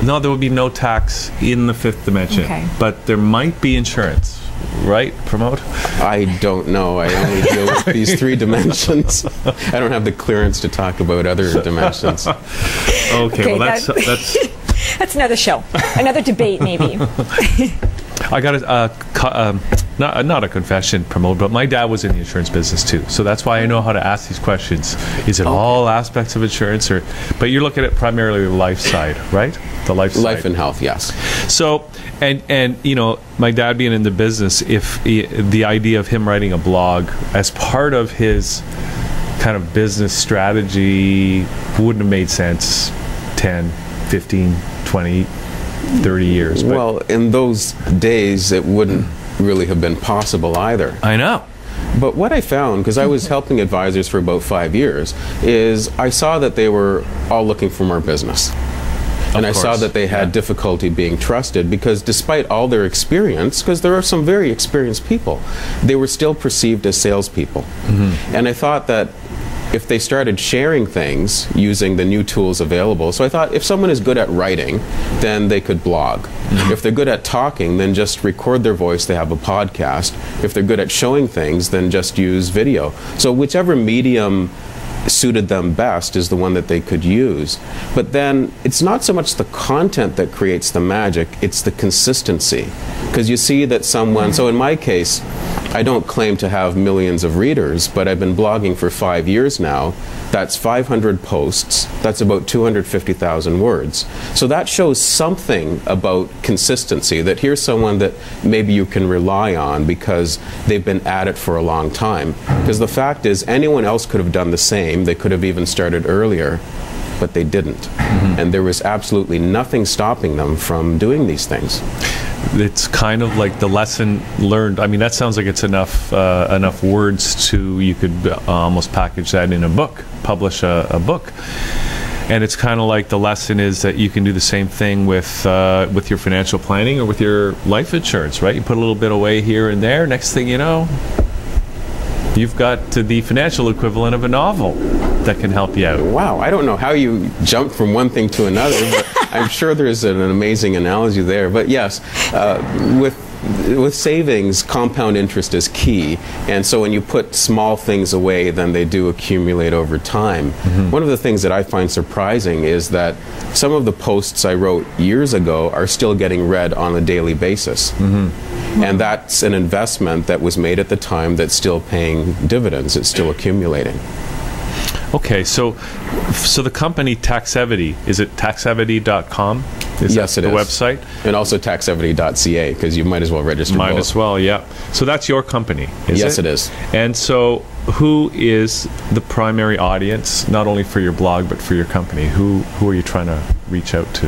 No, there would be no tax in the Fifth Dimension. Okay. But there might be insurance. Right, Promote? I don't know. I only deal with these 3 dimensions. I don't have the clearance to talk about other dimensions. Okay, well that's another show, another debate, maybe. I got not a confession, Promote, but my dad was in the insurance business too, so that's why I know how to ask these questions. Is it all aspects of insurance, or? But you're looking at primarily the life side, right? The life side. Life and health, yes. So, and you know, my dad being in the business, if the idea of him writing a blog as part of his kind of business strategy wouldn't have made sense 10, 15, 20, 30 years. But well, in those days, it wouldn't really have been possible either. I know. But what I found, because I was helping advisors for about 5 years, is I saw that they were all looking for more business. And I saw that they had difficulty being trusted because despite all their experience, because there are some very experienced people, they were still perceived as salespeople. And I thought that if they started sharing things using the new tools available, so I thought if someone is good at writing, then they could blog. If they're good at talking, then just record their voice, they have a podcast. If they're good at showing things, then just use video. So whichever medium suited them best is the one that they could use. But then it's not so much the content that creates the magic, it's the consistency. Because you see that someone, so in my case, I don't claim to have millions of readers, but I've been blogging for 5 years now. That's 500 posts. That's about 250,000 words. So that shows something about consistency, that here's someone that maybe you can rely on because they've been at it for a long time. Because the fact is, anyone else could have done the same. They could have even started earlier, but they didn't. And there was absolutely nothing stopping them from doing these things. It's kind of like the lesson learned. I mean, that sounds like it's enough words to, you could almost package that in a book, publish a book. And it's kind of like the lesson is that you can do the same thing with your financial planning or with your life insurance, right? You put a little bit away here and there. Next thing you know, you've got the financial equivalent of a novel that can help you out. Wow, I don't know how you jumped from one thing to another, but I'm sure there's an amazing analogy there. But yes, with savings, compound interest is key. And so when you put small things away, then they do accumulate over time. One of the things that I find surprising is that some of the posts I wrote years ago are still getting read on a daily basis. And that's an investment that was made at the time that's still paying dividends. It's still accumulating. Okay, so the company Taxevity, is it taxevity.com? Yes, it is. The website? And also taxevity.ca, because you might as well register Might both. as well, yeah. So that's your company, is it? Yes, it is. And so who is the primary audience, not only for your blog, but for your company? Who are you trying to reach out to?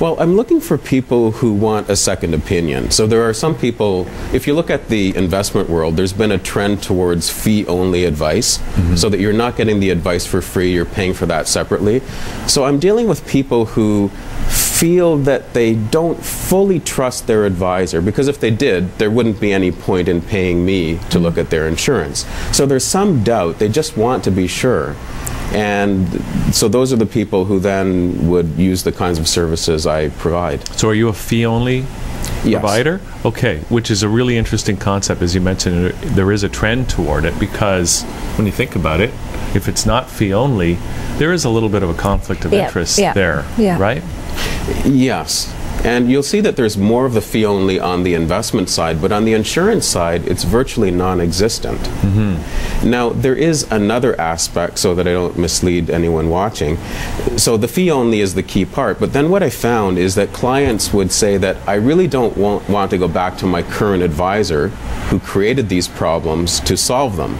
Well, I'm looking for people who want a second opinion. So there are some people, if you look at the investment world, there's been a trend towards fee-only advice, so that you're not getting the advice for free, you're paying for that separately. So I'm dealing with people who feel that they don't fully trust their advisor, because if they did, there wouldn't be any point in paying me to look at their insurance. So there's some doubt, they just want to be sure. And so those are the people who then would use the kinds of services I provide. So are you a fee-only provider? Okay, which is a really interesting concept. As you mentioned, there is a trend toward it, because when you think about it, if it's not fee-only, there is a little bit of a conflict of interest there, right? Yes. And you'll see that there's more of the fee only on the investment side, but on the insurance side, it's virtually non-existent. Now, there is another aspect, so that I don't mislead anyone watching. So the fee only is the key part, but then what I found is that clients would say that I really don't want to go back to my current advisor who created these problems to solve them.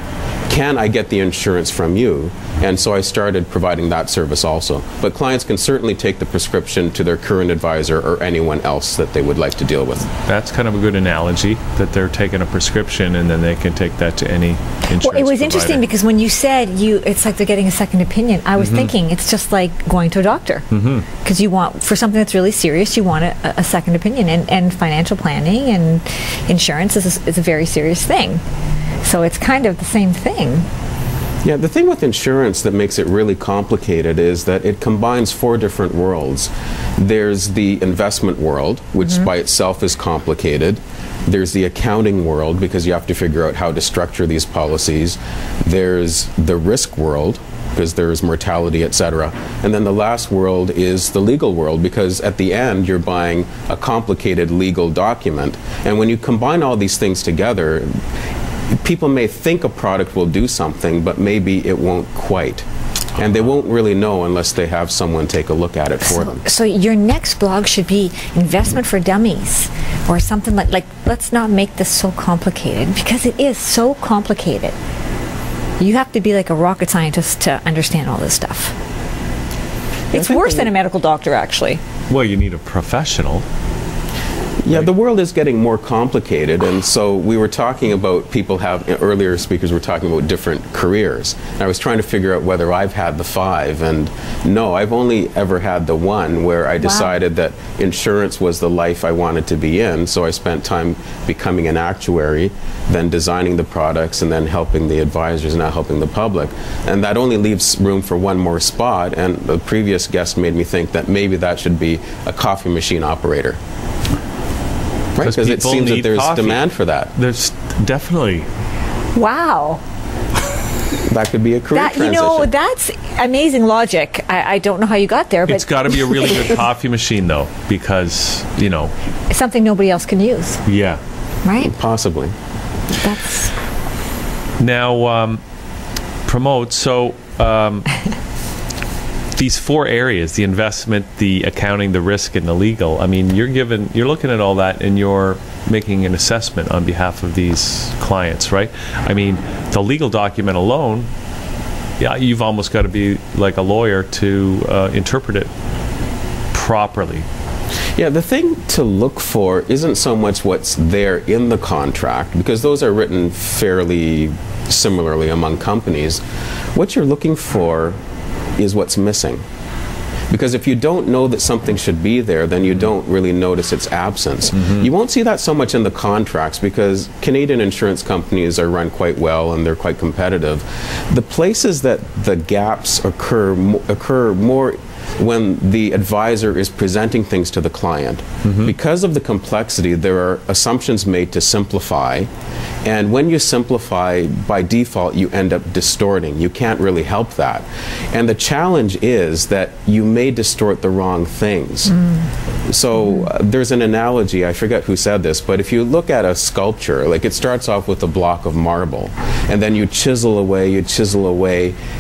Can I get the insurance from you? And so I started providing that service also. But clients can certainly take the prescription to their current advisor or anyone else that they would like to deal with. That's kind of a good analogy, that they're taking a prescription and then they can take that to any insurance Well, it was provider. interesting because when you said it's like they're getting a second opinion, I was thinking it's just like going to a doctor. Because you want, for something that's really serious, you want a second opinion. And financial planning and insurance is a very serious thing. So it's kind of the same thing. Yeah, the thing with insurance that makes it really complicated is that it combines 4 different worlds. There's the investment world, which by itself is complicated. There's the accounting world, because you have to figure out how to structure these policies. There's the risk world, because there's mortality, etc. And then the last world is the legal world, because at the end you're buying a complicated legal document. And when you combine all these things together, people may think a product will do something, but maybe it won't quite. And they won't really know unless they have someone take a look at it for them. So your next blog should be Investment for Dummies, or something like let's not make this so complicated, because it is so complicated. You have to be like a rocket scientist to understand all this stuff. It's worse than a medical doctor, actually. Well, you need a professional. Yeah, the world is getting more complicated, and so we were talking about earlier speakers were talking about different careers. And I was trying to figure out whether I've had the 5, and no, I've only ever had the 1 where I decided that insurance was the life I wanted to be in, so I spent time becoming an actuary, then designing the products, and then helping the advisors, now helping the public. And that only leaves room for 1 more spot, and the previous guest made me think that maybe that should be a coffee machine operator. Right, because it seems that there's demand for that. There's definitely. Wow. That could be a career transition. You know, that's amazing logic. I don't know how you got there, but It's got to be a really good coffee machine, though, because, you know. It's something nobody else can use. Yeah. Right? Possibly. That's. Now, Promote, so these 4 areas, the investment, the accounting, the risk, and the legal, I mean, you're looking at all that and you're making an assessment on behalf of these clients, right? I mean, the legal document alone, yeah, you've almost got to be like a lawyer to interpret it properly. Yeah, the thing to look for isn't so much what's there in the contract, because those are written fairly similarly among companies. What you're looking for is what's missing. Because if you don't know that something should be there, then you don't really notice its absence. You won't see that so much in the contracts, because Canadian insurance companies are run quite well and they're quite competitive. The places that the gaps occur more when the advisor is presenting things to the client, because of the complexity, there are assumptions made to simplify. And when you simplify, by default, you end up distorting. You can't really help that. And the challenge is that you may distort the wrong things. So there's an analogy, I forget who said this, but if you look at a sculpture, like it starts off with a block of marble, and then you chisel away,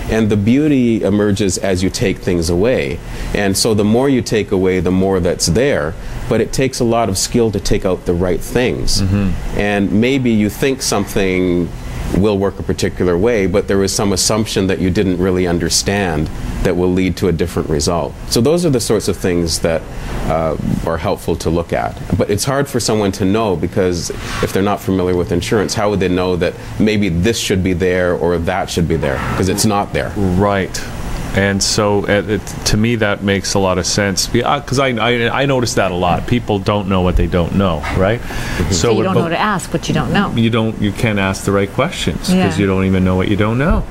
and the beauty emerges as you take things away. And so the more you take away, the more that's there. But it takes a lot of skill to take out the right things. And maybe you think something will work a particular way, but there was some assumption that you didn't really understand that will lead to a different result. So those are the sorts of things that are helpful to look at. But it's hard for someone to know, because if they're not familiar with insurance, how would they know that maybe this should be there or that should be there? Because it's not there. Right. And so, to me, that makes a lot of sense, because I notice that a lot. People don't know what they don't know, right? So you don't know to ask what you don't know. You can't ask the right questions because you don't even know what you don't know.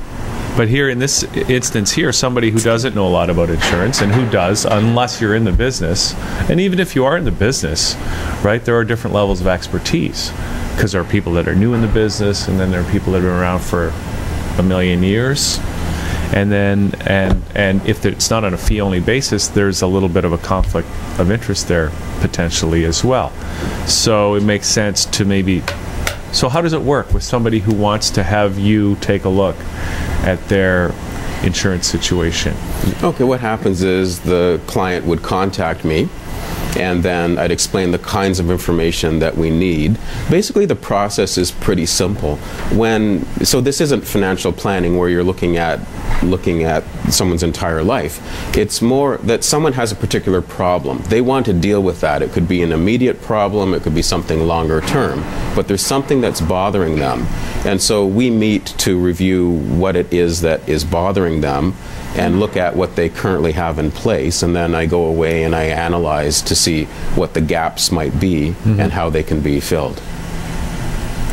But here, in this instance here, somebody who doesn't know a lot about insurance, and who does, unless you're in the business, and even if you are in the business, right, there are different levels of expertise, because there are people that are new in the business, and then there are people that have been around for a million years. And then, and if it's not on a fee-only basis, there's a little bit of a conflict of interest there potentially as well. So it makes sense to maybe. So how does it work with somebody who wants to have you take a look at their insurance situation? Okay, what happens is the client would contact me, and then I'd explain the kinds of information that we need. Basically, the process is pretty simple. So this isn't financial planning where you're looking at someone's entire life. It's more that someone has a particular problem. They want to deal with that. It could be an immediate problem, it could be something longer term, but there's something that's bothering them. And so we meet to review what it is that is bothering them and look at what they currently have in place, and then I go away and I analyze to see what the gaps might be and how they can be filled.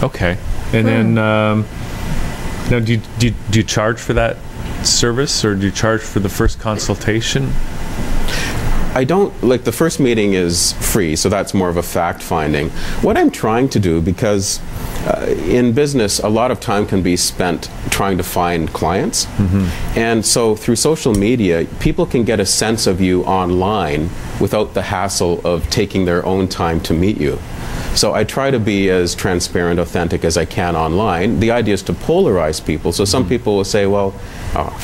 Okay. And then now, do you charge for that service, or do you charge for the first consultation? I don't, like, the first meeting is free, so that's more of a fact finding. What I'm trying to do, because in business a lot of time can be spent trying to find clients, and so through social media people can get a sense of you online without the hassle of taking their own time to meet you. So I try to be as transparent, authentic as I can online. The idea is to polarize people. So some people will say, well,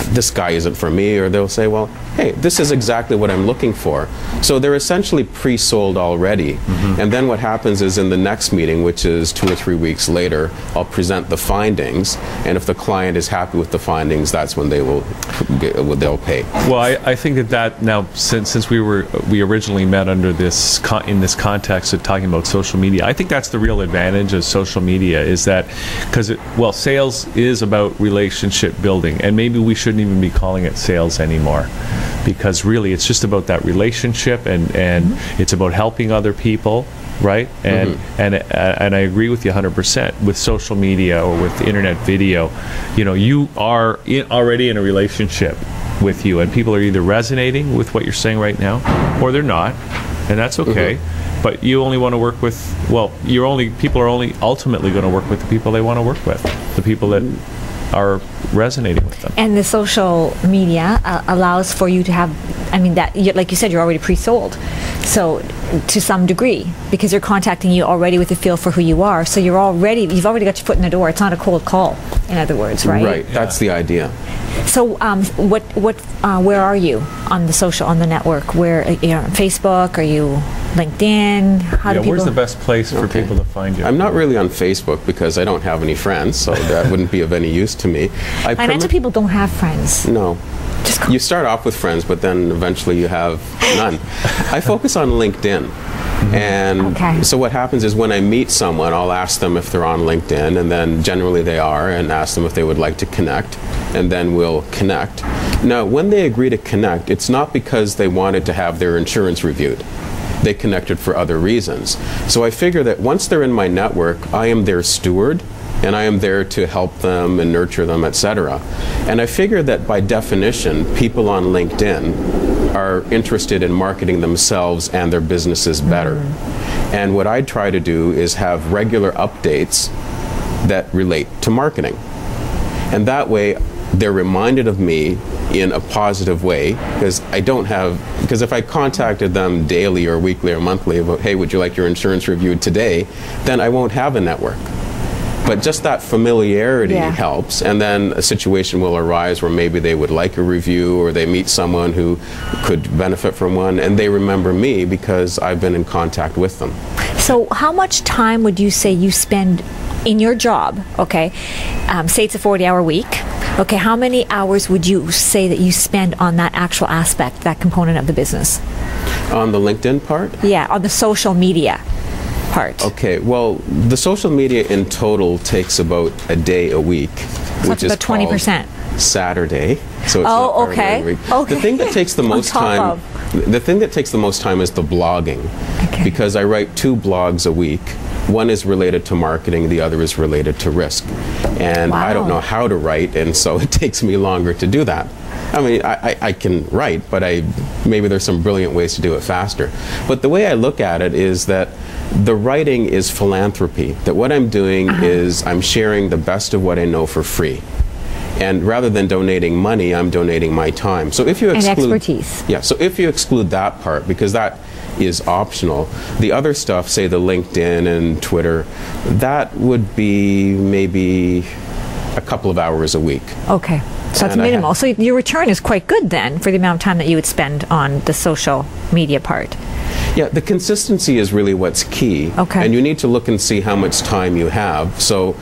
this guy isn't for me, or they'll say, well, hey, this is exactly what I'm looking for. So they're essentially pre-sold already. And then what happens is in the next meeting, which is 2 or 3 weeks later, I'll present the findings, and if the client is happy with the findings, that's when they'll pay. Well, I think that now, since we originally met under this in this context of talking about social media, I think that's the real advantage of social media, is that because sales is about relationship building, and maybe we shouldn't even be calling it sales anymore, because really it's just about that relationship, and it's about helping other people, right? And I agree with you 100%. With social media or with internet video, you are already in a relationship with you, and people are either resonating with what you're saying right now, or they're not, and that's okay. But you only want to work with, people are only ultimately going to work with the people they want to work with, the people that are resonating with them. And the social media allows for you to have, like you said, you're already pre-sold. So to some degree, because they're contacting you already with a feel for who you are, so you've already got your foot in the door. It's not a cold call, in other words, right? Right, that's the idea. So where are you on the network? Where, Facebook? Are you LinkedIn? How do people? Where's the best place for people to find you? I'm not really on Facebook because I don't have any friends, so that wouldn't be of any use to me. Financial people don't have friends. No. You start off with friends, but then eventually you have none. I focus on LinkedIn. And so what happens is when I meet someone, I'll ask them if they're on LinkedIn, and then generally they are, and ask them if they would like to connect, and then we'll connect. Now, when they agree to connect, it's not because they wanted to have their insurance reviewed. They connected for other reasons. So I figure that once they're in my network, I am their steward, and I am there to help them and nurture them, etc. And I figure that by definition, people on LinkedIn are interested in marketing themselves and their businesses better. And what I try to do is have regular updates that relate to marketing. And that way, they're reminded of me in a positive way, because if I contacted them daily or weekly or monthly about, hey, would you like your insurance reviewed today, then I won't have a network. But just that familiarity helps, and then a situation will arise where maybe they would like a review, or they meet someone who could benefit from one, and they remember me because I've been in contact with them. So how much time would you say you spend in your job, okay? Say it's a 40-hour week. Okay, how many hours would you say that you spend on that actual aspect, that component of the business? On the LinkedIn part? Yeah, on the social media part. Okay, well, the social media in total takes about a day a week, So which is about 20%. Saturday. So it's not okay. Week. Okay. The thing that takes the most time, the thing that takes the most time is the blogging, because I write 2 blogs a week. One is related to marketing, the other is related to risk. And I don't know how to write, and so it takes me longer to do that. I mean, I can write, but maybe there's some brilliant ways to do it faster. But the way I look at it is that the writing is philanthropy, that what I'm doing is I'm sharing the best of what I know for free. And rather than donating money, I'm donating my time. So if you exclude, and expertise. Yeah, so if you exclude that part, because that is optional, the other stuff, say the LinkedIn and Twitter, that would be maybe a couple of hours a week. Okay, so that's minimal. So your return is quite good then for the amount of time that you would spend on the social media part. Yeah, the consistency is really what's key. Okay. And you need to look and see how much time you have. So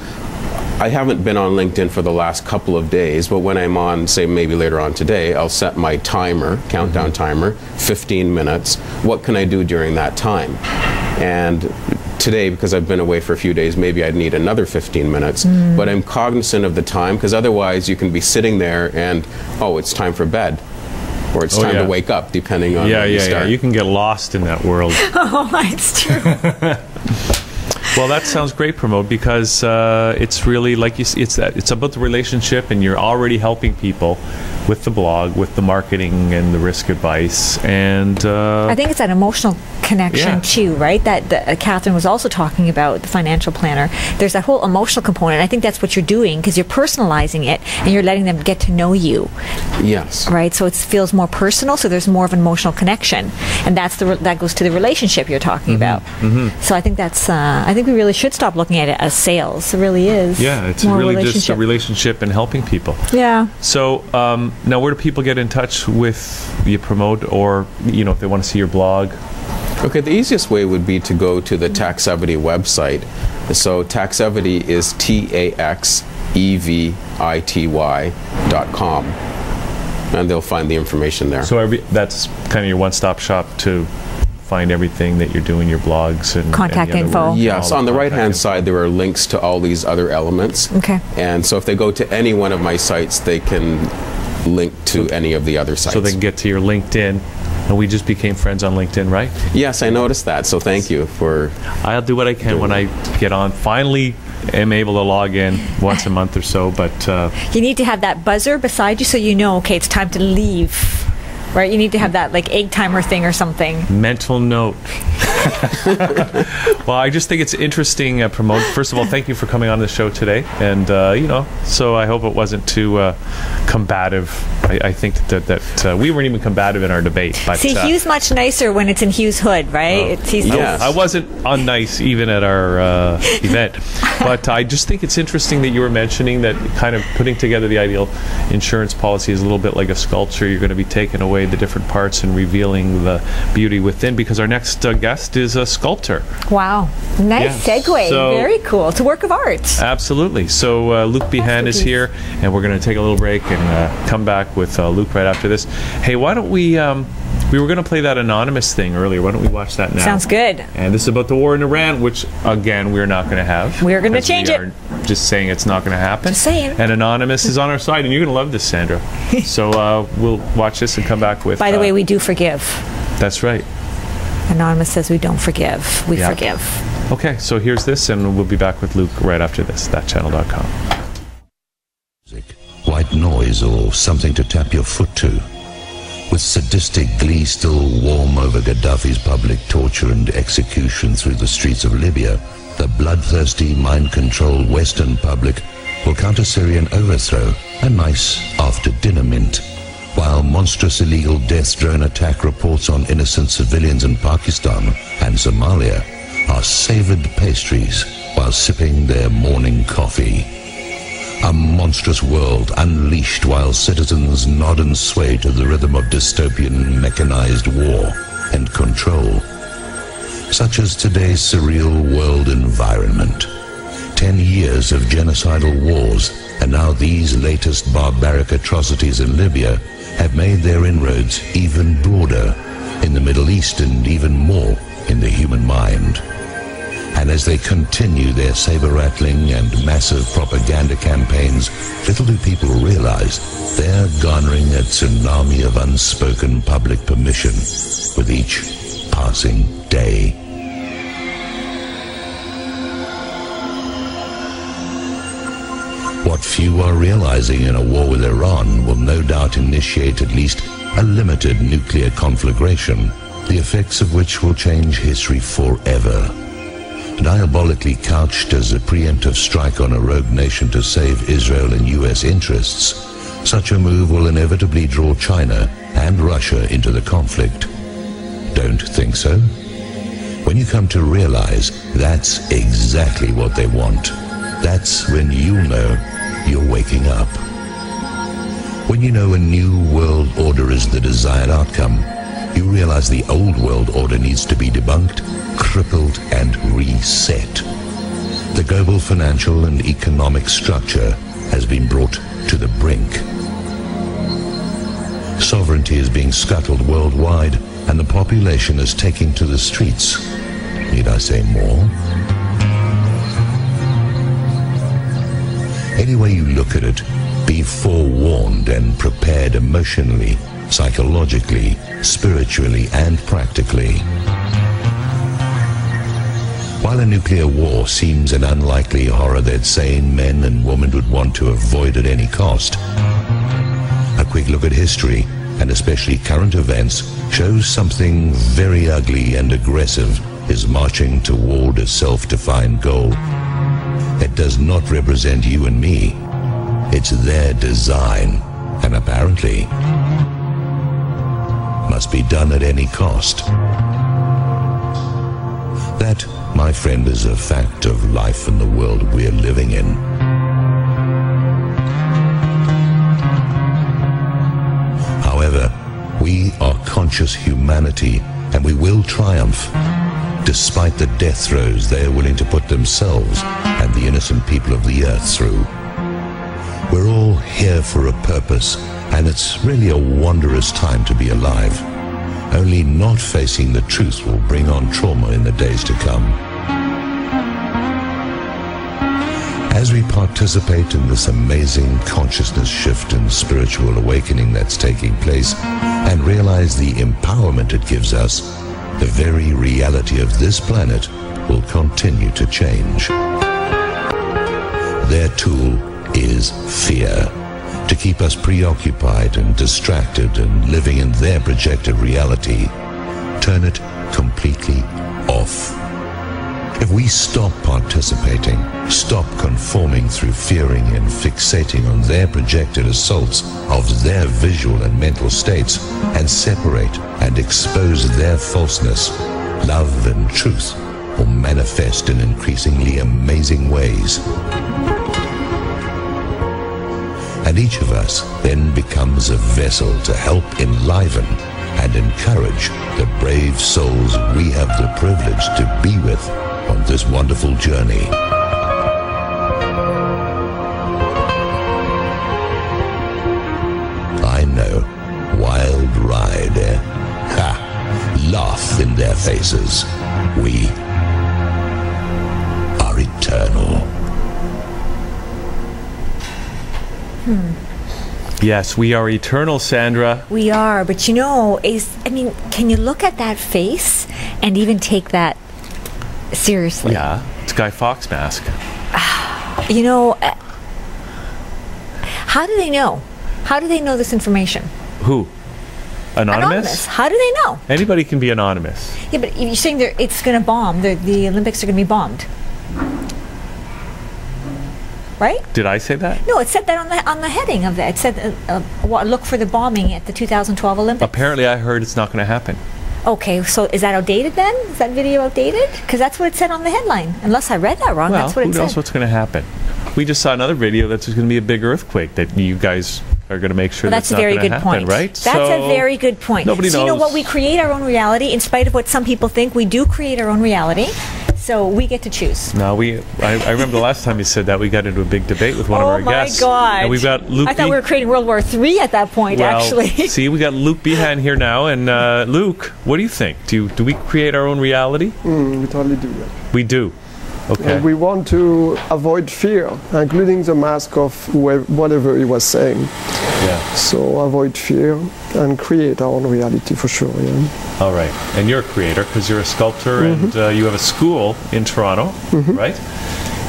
I haven't been on LinkedIn for the last couple of days, but when I'm on, say maybe later on today, I'll set my timer, countdown timer, 15 minutes. What can I do during that time? And today, because I've been away for a few days, maybe I'd need another 15 minutes. But I'm cognizant of the time, because otherwise you can be sitting there and, oh, it's time for bed. Or it's time to wake up, depending on when you start. Yeah, you can get lost in that world. Oh, it's true. Well, that sounds great, Promote, because it's really like it's about the relationship, and you're already helping people with the blog, with the marketing and the risk advice, and I think it's that emotional connection too, right? That Katherine was also talking about, the financial planner. There's that whole emotional component. I think that's what you're doing, because you're personalizing it and you're letting them get to know you. Yes. Right. So it feels more personal. So there's more of an emotional connection, and that goes to the relationship you're talking about. So I think that's. I think we really should stop looking at it as sales. It really is. Yeah, it's really just a relationship and helping people. Yeah. So now, where do people get in touch with you, Promote, or if they want to see your blog? Okay, the easiest way would be to go to the Taxevity website. So Taxevity is TAXEVITY.com, and they'll find the information there. So that's kind of your one-stop shop to find everything that you're doing, your blogs and contact info. Yes, on the right-hand side there are links to all these other elements. Okay. And so if they go to any one of my sites, they can link to any of the other sites. So they can get to your LinkedIn. And we just became friends on LinkedIn, right? Yes, I noticed that. So thank you for... I'll do what I can when I get on. Finally am able to log in once a month or so, but... you need to have that buzzer beside you so you know, okay, it's time to leave. Right? You need to have that like egg timer thing or something. Mental note. Well, I just think it's interesting, Promote. First of all, thank you for coming on the show today. And, so I hope it wasn't too combative. I think that we weren't even combative in our debate. But, see, Hugh's much nicer when it's in Hugh's hood, right? Yes. I wasn't unnice even at our event. But I just think it's interesting that you were mentioning that kind of putting together the ideal insurance policy is a little bit like a sculpture. You're going to be taking away the different parts and revealing the beauty within, because our next guest is a sculptor. Wow. Nice segue. So, very cool. It's a work of art. Absolutely. So Luc Bihan is here, and we're going to take a little break and come back with Luc right after this. Hey, why don't we were going to play that anonymous thing earlier. Why don't we watch that now? Sounds good. And this is about the war in Iran, which, again, we're not going to have. We're going to change it. Just saying it's not going to happen. Just saying. And Anonymous is on our side, and you're going to love this, Sandra. So we'll watch this and come back with... By the way, we do forgive. That's right. Anonymous says we don't forgive. We forgive. Okay, so here's this, and we'll be back with Luc right after this. Thatchannel.com. White noise or something to tap your foot to. With sadistic glee still warm over Gaddafi's public torture and execution through the streets of Libya, the bloodthirsty, mind-controlled Western public will counter Syrian overthrow a nice after-dinner mint, while monstrous illegal death drone attack reports on innocent civilians in Pakistan and Somalia are savored pastries while sipping their morning coffee. A monstrous world unleashed while citizens nod and sway to the rhythm of dystopian mechanized war and control. Such as today's surreal world environment. 10 years of genocidal wars, and now these latest barbaric atrocities in Libya have made their inroads even broader in the Middle East and even more in the human mind. And as they continue their saber-rattling and massive propaganda campaigns, little do people realize they're garnering a tsunami of unspoken public permission with each passing day. What few are realizing in a war with Iran will no doubt initiate at least a limited nuclear conflagration, the effects of which will change history forever. Diabolically couched as a preemptive strike on a rogue nation to save Israel and US interests, such a move will inevitably draw China and Russia into the conflict. Don't think so? When you come to realize that's exactly what they want, that's when you'll know you're waking up. When you know a new world order is the desired outcome, you realize the old world order needs to be debunked, crippled, and reset. The global financial and economic structure has been brought to the brink. Sovereignty is being scuttled worldwide, and the population is taking to the streets. Need I say more? Any way you look at it, be forewarned and prepared emotionally, psychologically, spiritually, and practically. While a nuclear war seems an unlikely horror that sane men and women would want to avoid at any cost, a quick look at history, and especially current events, shows something very ugly and aggressive is marching toward a self-defined goal. It does not represent you and me. It's their design, and apparently must be done at any cost. That, my friend, is a fact of life in the world we're living in. However, we are conscious humanity, and we will triumph, despite the death throes they are willing to put themselves and the innocent people of the earth through. We're all here for a purpose, and it's really a wondrous time to be alive. Only not facing the truth will bring on trauma in the days to come. As we participate in this amazing consciousness shift and spiritual awakening that's taking place, and realize the empowerment it gives us, the very reality of this planet will continue to change. Their tool is fear, to keep us preoccupied and distracted and living in their projected reality. Turn it completely off. If we stop participating, stop conforming through fearing and fixating on their projected assaults of their visual and mental states, and separate and expose their falseness, love and truth will manifest in increasingly amazing ways. And each of us then becomes a vessel to help enliven and encourage the brave souls we have the privilege to be with on this wonderful journey. I know, wild ride, eh? Ha! Laugh in their faces. We are eternal. Yes, we are eternal, Sandra. We are, but you know, can you look at that face and even take that seriously? Yeah, it's Guy Fawkes mask. You know, how do they know? How do they know this information? Who? Anonymous? How do they know? Anybody can be anonymous. Yeah, but you're saying it's going to bomb. The Olympics are going to be bombed. Right? Did I say that? No, it said that on the heading of that. It said, look for the bombing at the 2012 Olympics. Apparently, I heard it's not going to happen. Okay, so is that outdated then? Is that video outdated? Because that's what it said on the headline. Unless I read that wrong, well, that's what it said. Who knows what's going to happen? We just saw another video that's going to be a big earthquake that you guys are going to make sure that's not going to happen, point. Right? That's a very good point. Nobody knows. You know what? We create our own reality. In spite of what some people think, we do create our own reality. So we get to choose. No, I remember the last time you said that, we got into a big debate with one of our guests. Oh my God. And we've got Luc. I thought we were creating World War III at that point, actually. See, we got Luc Bihan here now. And Luc, what do you think? Do we create our own reality? We totally do that. We do. Okay. We want to avoid fear, including the mask of whatever he was saying. Yeah. So avoid fear and create our own reality for sure. Yeah. All right. And you're a creator because you're a sculptor and you have a school in Toronto, right?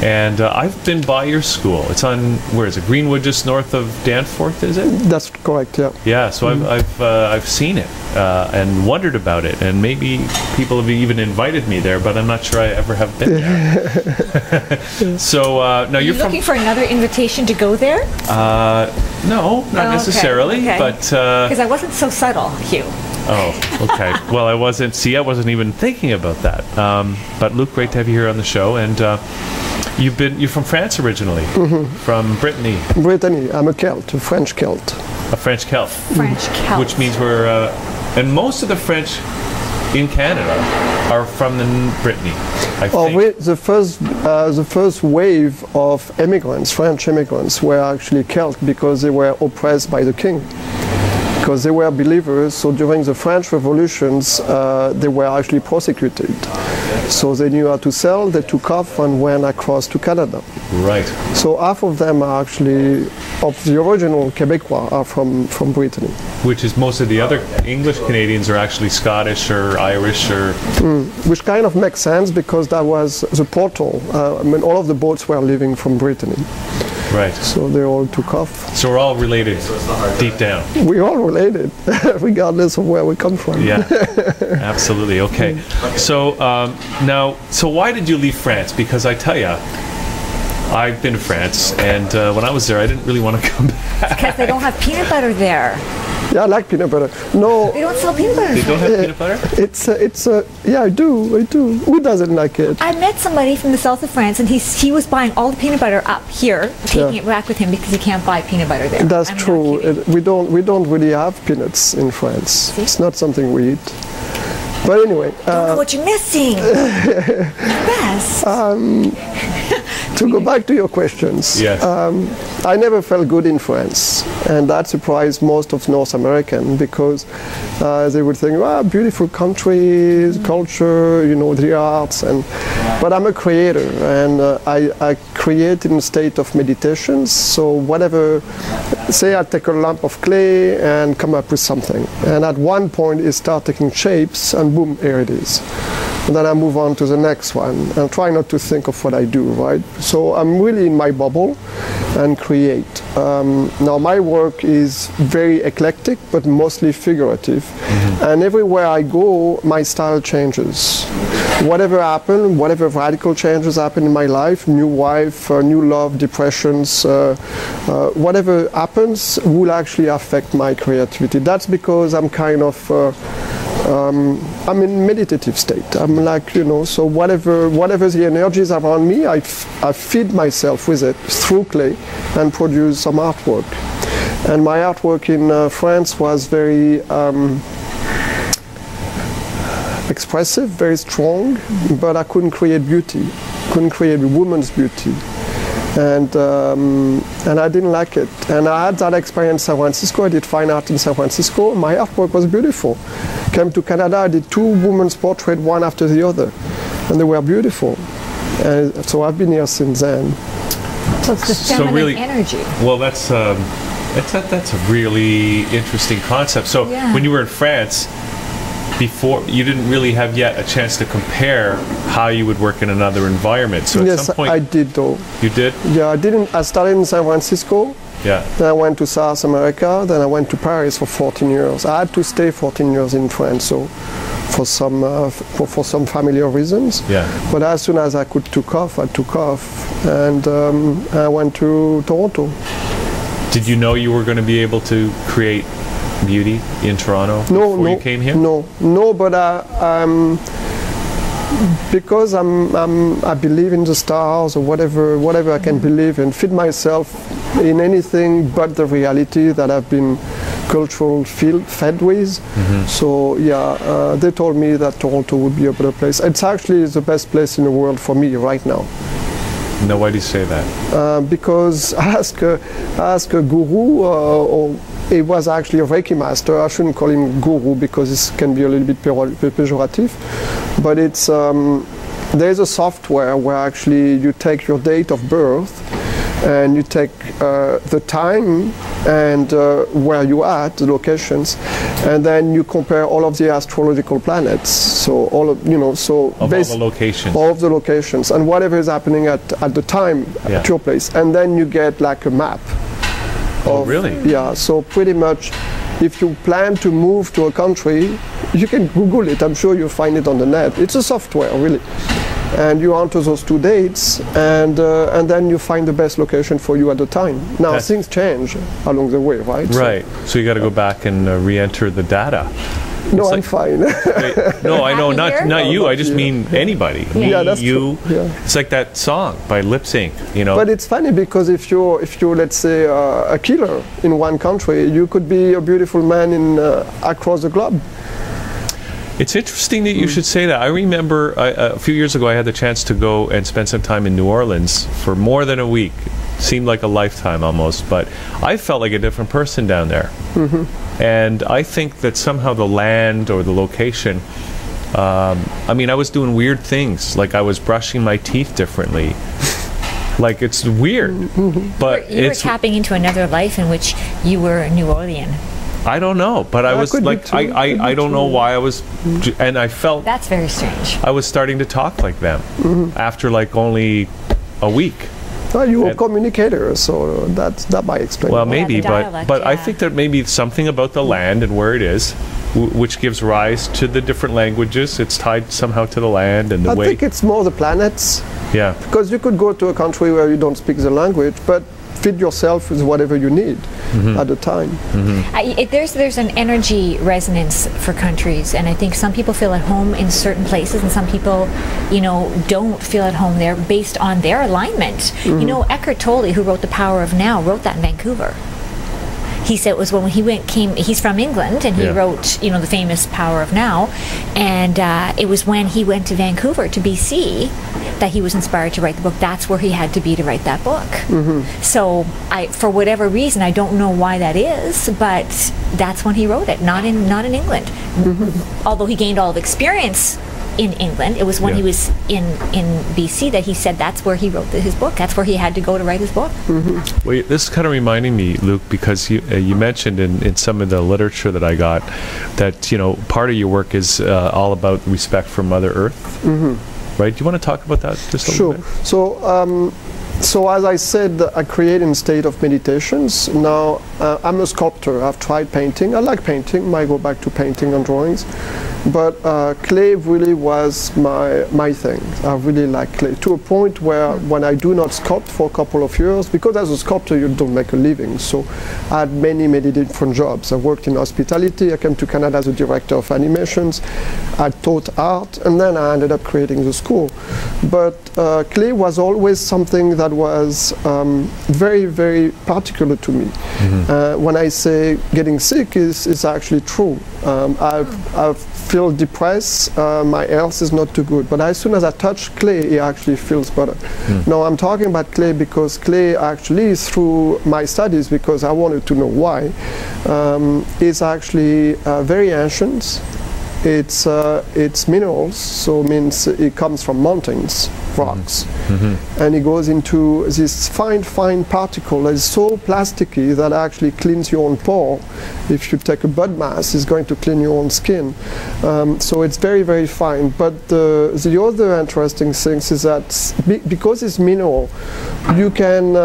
And I've been by your school. It's on, where is it? Greenwood, just north of Danforth, is it? That's correct, yeah. Yeah, so I've seen it and wondered about it. And maybe people have even invited me there, but I'm not sure I ever have been there. So now you're looking for another invitation to go there? No, not necessarily. Okay. But because I wasn't so subtle, Hugh. Oh, okay. Well, I wasn't even thinking about that. But Luc, great to have you here on the show. And you're from France originally, from Brittany. Brittany. I'm a Celt, a French Celt. A French Celt. French Celt. Which means we're, and most of the French in Canada are from Brittany. I think. The first wave of immigrants, French immigrants, were actually Celt because they were oppressed by the king. Because they were believers, so during the French revolutions, they were actually prosecuted. So they knew how to sell, they took off and went across to Canada. Right. So half of them are actually, of the original Quebecois, are from Brittany. Which is most of the other English Canadians are actually Scottish or Irish or... Which kind of makes sense because that was the portal. I mean, all of the boats were leaving from Brittany. Right. So they all took off. So we're all related deep down. We're all related, regardless of where we come from. Yeah, absolutely. Okay. So now, why did you leave France? Because I tell you, I've been to France, and when I was there, I didn't really want to come back. Because they don't have peanut butter there. Yeah, I like peanut butter. No, they don't sell peanut butter. They don't have peanut butter? Yeah, I do. Who doesn't like it? I met somebody from the south of France, and he was buying all the peanut butter up here, taking it back with him because he can't buy peanut butter there. That's true. We don't really have peanuts in France. See? It's not something we eat. But anyway, don't know what you're missing. Yes. To go back to your questions, yes. I never felt good in France, and that surprised most of North American because they would think, beautiful country, culture, the arts, but I'm a creator, and I create in a state of meditation. So whatever, say I take a lump of clay and come up with something, and at one point it starts taking shapes, and boom, here it is. And then I move on to the next one and try not to think of what I do, right? So I'm really in my bubble and create. Now my work is very eclectic, but mostly figurative. And everywhere I go, my style changes. Whatever happens, whatever radical changes happen in my life, new wife, new love, depressions, whatever happens will actually affect my creativity. That's because I'm kind of I'm in meditative state. I'm like, so whatever the energies around me, I feed myself with it through clay and produce some artwork. And my artwork in France was very expressive, very strong, but I couldn't create beauty, couldn't create a woman's beauty. And I didn't like it. And I had that experience in San Francisco. I did fine art in San Francisco. My artwork was beautiful. Came to Canada, I did 2 women's portraits, one after the other. And they were beautiful. And so I've been here since then. So it's the feminine energy. Well, that's a really interesting concept. So when you were in France, before, you didn't really have yet a chance to compare how you would work in another environment. So at some point, I did though. You did? Yeah, I started in San Francisco, Yeah. Then I went to South America. Then I went to Paris for 14 years. I had to stay 14 years in France, so for some familiar reasons. Yeah. But as soon as I took off, and I went to Toronto. Did you know you were going to be able to create beauty in Toronto before you came here? No, but because I believe in the stars or whatever I can believe in, feed myself in anything but the reality that I've been cultural fed with. So yeah, they told me that Toronto would be a better place. It's actually the best place in the world for me right now. No, why do you say that? Because I asked a guru, or he was actually a Reiki master. I shouldn't call him guru because it can be a little bit pejorative. But it's there's a software where actually you take your date of birth and you take the time and where you are at, the locations, and then you compare all of the astrological planets. So all of all the locations, and whatever is happening at the time at your place, and then you get like a map. Oh, really? Yeah. So pretty much, if you plan to move to a country, you can Google it. I'm sure you'll find it on the net. It's a software, really. And you enter those 2 dates, and then you find the best location for you at the time. Now things change along the way, right? Right. So you got to go back and re-enter the data. No, I'm fine. No, I know, not you. I just mean anybody. Yeah, that's you. True. Yeah. It's like that song by Lip Sync, But it's funny because if you're let's say a killer in one country, you could be a beautiful man across the globe. It's interesting that you should say that. I remember a few years ago I had the chance to go and spend some time in New Orleans for more than a week. Seemed like a lifetime almost, but I felt like a different person down there. And I think that somehow the land or the location, I mean, I was doing weird things, like I was brushing my teeth differently. Like, it's weird. But you were tapping into another life in which you were a New Orleans. I don't know, but I was like, I don't know why I was, and I felt... That's very strange. I was starting to talk like them after like only a week. Well, you were a communicator, so that might explain. Well, maybe, but I think that maybe something about the land and where it is, which gives rise to the different languages. It's tied somehow to the land and the way... I think it's more the planets. Yeah. Because you could go to a country where you don't speak the language, but feed yourself with whatever you need at the time. There's an energy resonance for countries, and I think some people feel at home in certain places, and some people, don't feel at home there based on their alignment. Eckhart Tolle, who wrote The Power of Now, wrote that in Vancouver. He said it was when he's from England, and he wrote, the famous Power of Now, and it was when he went to Vancouver, to BC, that he was inspired to write the book. That's where he had to be to write that book. So, for whatever reason, I don't know why that is, but that's when he wrote it, not in England. Although he gained all of experience in England, it was when he was in BC that he said that's where he wrote his book. That's where he had to go to write his book. Well, this is kind of reminding me, Luc, because you mentioned in some of the literature that I got that part of your work is all about respect for Mother Earth. Right? Do you want to talk about that just a little bit? Sure. So as I said, I create in state of meditations. Now, I'm a sculptor. I've tried painting. I like painting. I go back to painting and drawings. But clay really was my thing. I really like clay, to a point where when I do not sculpt for a couple of years, because as a sculptor you don't make a living, so I had many different jobs. I worked in hospitality. I came to Canada as a director of animations. I taught art, and then I ended up creating the school. But clay was always something that was very, very particular to me. When I say getting sick is actually true. I feel depressed, my health is not too good, but as soon as I touch clay, it actually feels better. Now I'm talking about clay because clay actually, through my studies, because I wanted to know why, is actually very ancient. It's minerals, so means it comes from mountains. rocks. And it goes into this fine particle that is so plasticky that actually cleans your own pore. If you take a bud mask, it's going to clean your own skin. So it's very, very fine. But the other interesting thing is that because it's mineral, you can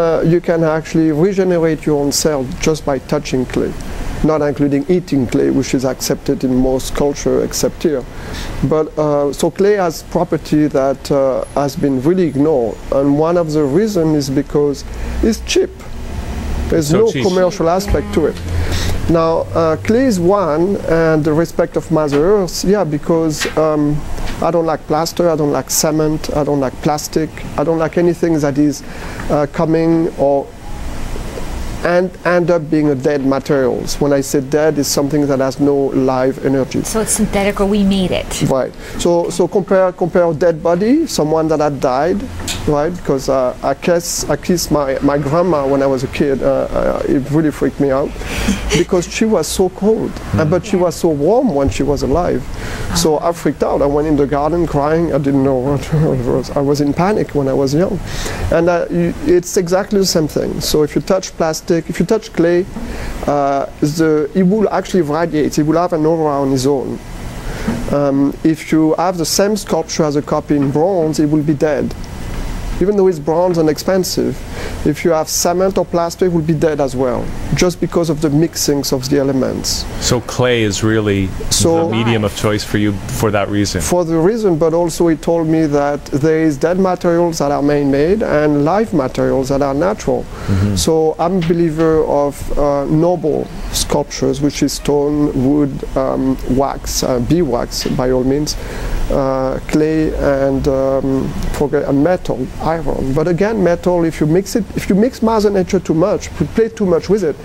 actually regenerate your own cell just by touching clay. Not including eating clay, which is accepted in most cultures except here. But so clay has property that has been really ignored, and one of the reasons is because it's cheap. There's no commercial aspect to it. Now, clay is one, and the respect of Mother Earth, yeah, because I don't like plaster, I don't like cement, I don't like plastic, I don't like anything that is coming or and end up being a dead materials. When I say dead, it's something that has no live energy. So it's synthetic, or we made it. Right. So compare a dead body, someone that had died, right? Because I kissed my grandma when I was a kid. It really freaked me out because she was so cold, but she was so warm when she was alive. So I freaked out. I went in the garden crying. I didn't know what it was. I was in panic when I was young. And it's exactly the same thing. So if you touch plastic, if you touch clay, it will actually radiate. It will have an aura on its own. If you have the same sculpture as a copy in bronze, it will be dead. Even though it's bronze and expensive, if you have cement or plaster, it will be dead as well, just because of the mixings of the elements. So clay is really the medium of choice for you for that reason? For the reason, but also he told me that there is dead materials that are man-made and live materials that are natural. So I'm a believer of noble sculptures, which is stone, wood, wax, beeswax by all means, clay and metal, iron. But again, metal, if you mix Mother Nature too much, play too much with it,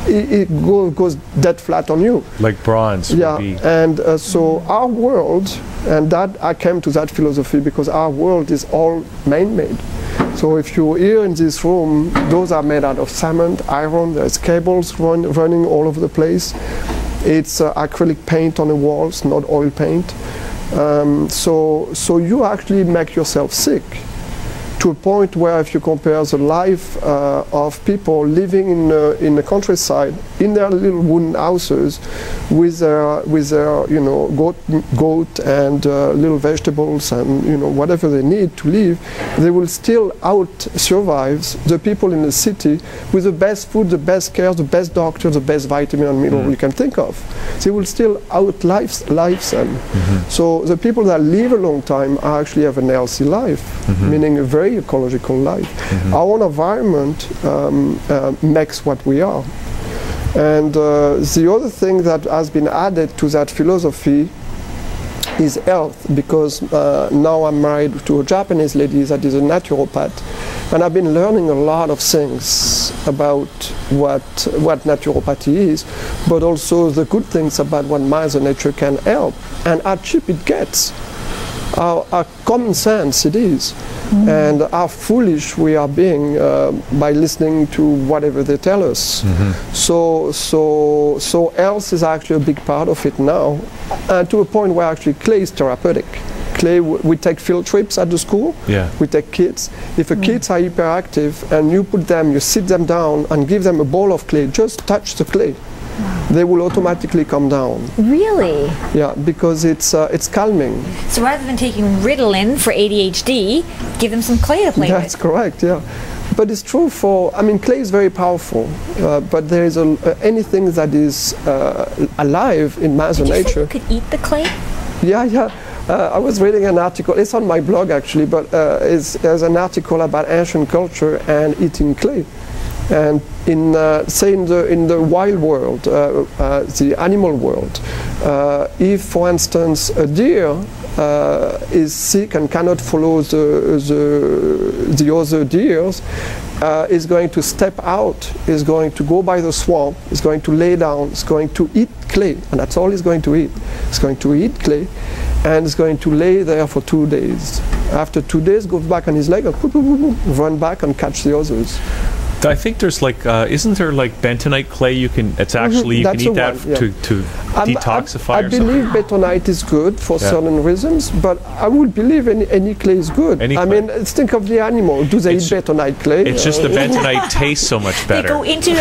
it goes dead flat on you. Like bronze. Yeah, and so our world, and that I came to that philosophy because our world is all man-made. So if you're here in this room, those are made out of cement, iron, there's cables running all over the place. It's acrylic paint on the walls, not oil paint. So you actually make yourself sick to a point where if you compare the life of people living in the countryside in their little wooden houses with their goat and little vegetables and whatever they need to live, they will still survive the people in the city with the best food, the best care, the best doctor, the best vitamin and mineral you can think of. They will still outlive them. So the people that live a long time actually have a healthy life, meaning a very ecological life. Our own environment makes what we are. And the other thing that has been added to that philosophy is health, because now I'm married to a Japanese lady that is a naturopath, and I've been learning a lot of things about what naturopathy is, but also the good things about what Mother Nature can help, and how cheap it gets. How common sense it is, and how foolish we are being by listening to whatever they tell us. So health is actually a big part of it now, to a point where actually clay is therapeutic. Clay, we take field trips at the school. We take kids. If the kids are hyperactive and you sit them down and give them a bowl of clay, just touch the clay. They will automatically come down. Really? Yeah, because it's calming. So rather than taking Ritalin for ADHD, give them some clay to play with. That's correct, yeah. But it's true clay is very powerful, but there is anything that is alive in Mother Nature. Did you say you could eat the clay? Yeah. I was reading an article, it's on my blog actually, but there's an article about ancient culture and eating clay. And in the wild world, the animal world, if for instance a deer is sick and cannot follow the other deers, is going to step out, is going to go by the swamp, is going to lay down, is going to eat clay, and that's all he's going to eat. He's going to eat clay, and is going to lay there for 2 days. After 2 days, goes back on his leg, and run back and catch the others. I think there's isn't there like bentonite clay you can, it's actually, you can eat that to detoxify? I believe bentonite is good for certain reasons, but I would believe any clay is good. I mean, think of the animal. Do they eat bentonite clay? It's just the bentonite tastes so much better. They go into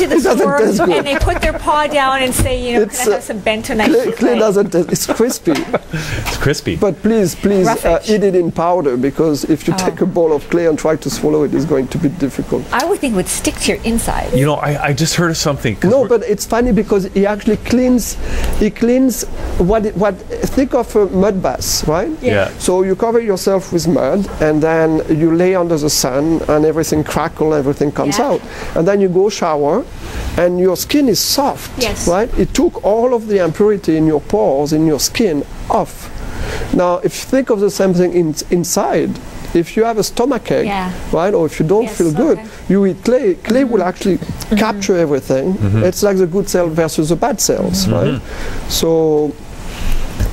the store and they put their paw down and say, you know, can I have some bentonite clay doesn't taste. It's crispy. It's crispy. But please eat it in powder, because if you take a ball of clay and try to swallow it, it's going to be difficult. I would think it would stick to your inside. You know, I just heard of something. No, but it's funny because he actually cleans. He cleans think of a mud bath, right? Yeah. So you cover yourself with mud, and then you lay under the sun, and everything crackles, everything comes out, and then you go shower, and your skin is soft, right? It took all of the impurity in your pores, in your skin, off. Now, if you think of the same thing inside, if you have a stomachache, right, or if you don't feel good, you eat clay. Clay will actually capture everything. It's like the good cell versus the bad cells, right? So.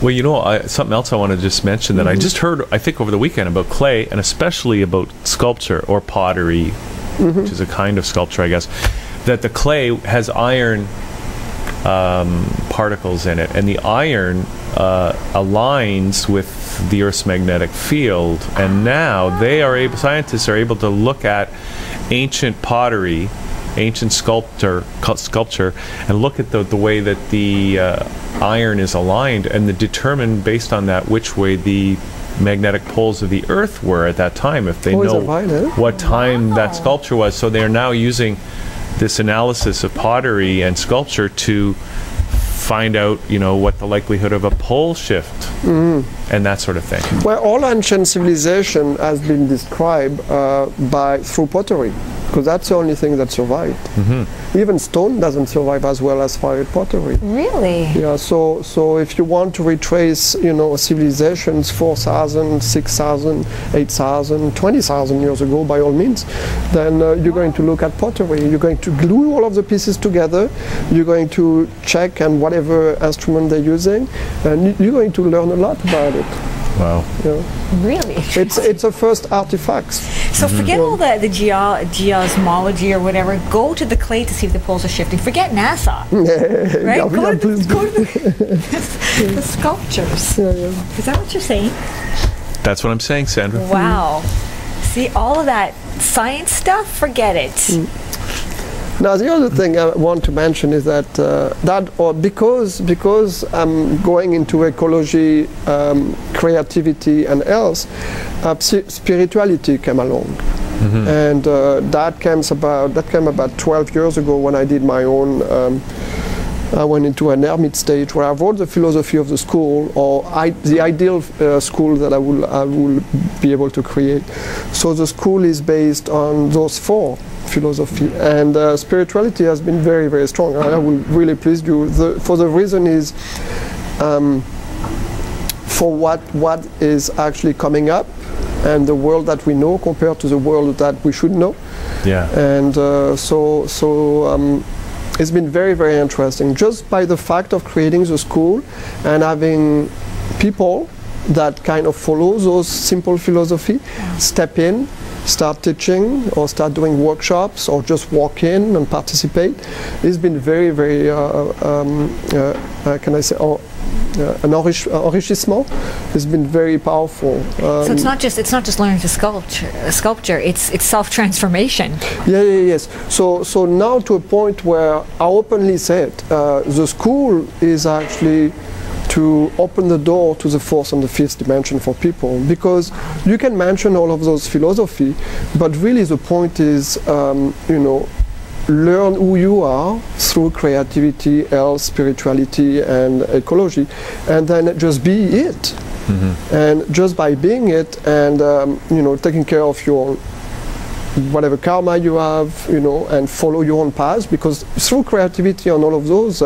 Well, you know, something else I want to just mention that I just heard, I think, over the weekend about clay, and especially about sculpture or pottery, which is a kind of sculpture, I guess, that the clay has iron particles in it, and the iron aligns with the Earth's magnetic field, and now scientists are able to look at ancient pottery, ancient sculpture, and look at the way that the iron is aligned, and determine based on that which way the magnetic poles of the Earth were at that time, if they know what time that sculpture was. So they are now using this analysis of pottery and sculpture to find out, you know, what the likelihood of a pole shift and that sort of thing. Well, all ancient civilization has been described through pottery, because that's the only thing that survived. Even stone doesn't survive as well as fired pottery. Really? Yeah. So if you want to retrace, you know, civilizations 4,000, 6,000, 8,000, 20,000 years ago, by all means, then you're going to look at pottery. You're going to glue all of the pieces together. You're going to check and whatever instrument they're using, and you're going to learn a lot about it. Wow. Yeah. Really? It's a first artifacts. So forget all the geosmology or whatever. Go to the clay to see if the poles are shifting. Forget NASA. Right? Go to the sculptures. Is that what you're saying? That's what I'm saying, Sandra. Wow. See, all of that science stuff, forget it. Now, the other thing I want to mention is that because I'm going into ecology, creativity, and else, spirituality came along, and that came about 12 years ago when I did my own. I went into an hermit stage where I wrote the philosophy of the school, or the ideal school that I will be able to create. So the school is based on those four philosophy, and spirituality has been very, very strong. I will really please you. For the reason is for what is actually coming up, and the world that we know compared to the world that we should know. Yeah. And so it's been very, very interesting, just by the fact of creating the school and having people that kind of follow those simple philosophy, step in, start teaching, or start doing workshops, or just walk in and participate. It's been very, very, can I say, an enrichissement. It's been very powerful. So it's not just learning to sculpture. It's self-transformation. Yes. So now to a point where I openly said the school is actually to open the door to the fourth and the fifth dimension for people, because you can mention all of those philosophy, but really the point is, learn who you are through creativity, health, spirituality, and ecology, and then just be it. And just by being it, and taking care of your whatever karma you have, and follow your own path, because through creativity and all of those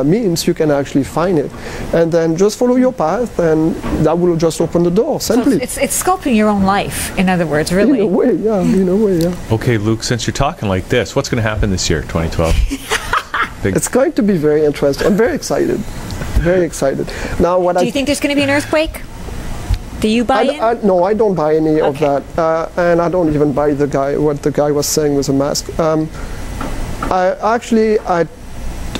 means you can actually find it, and then just follow your path, and that will just open the door simply. So it's sculpting your own life, in other words, really. In a way, yeah. Okay, Luc, since you're talking like this, what's going to happen this year, 2012? It's going to be very interesting. I'm very excited. Very excited. Now, do you think there's going to be an earthquake? Do you buy in? No, I don't buy any of that, and I don't even buy what the guy was saying with the mask.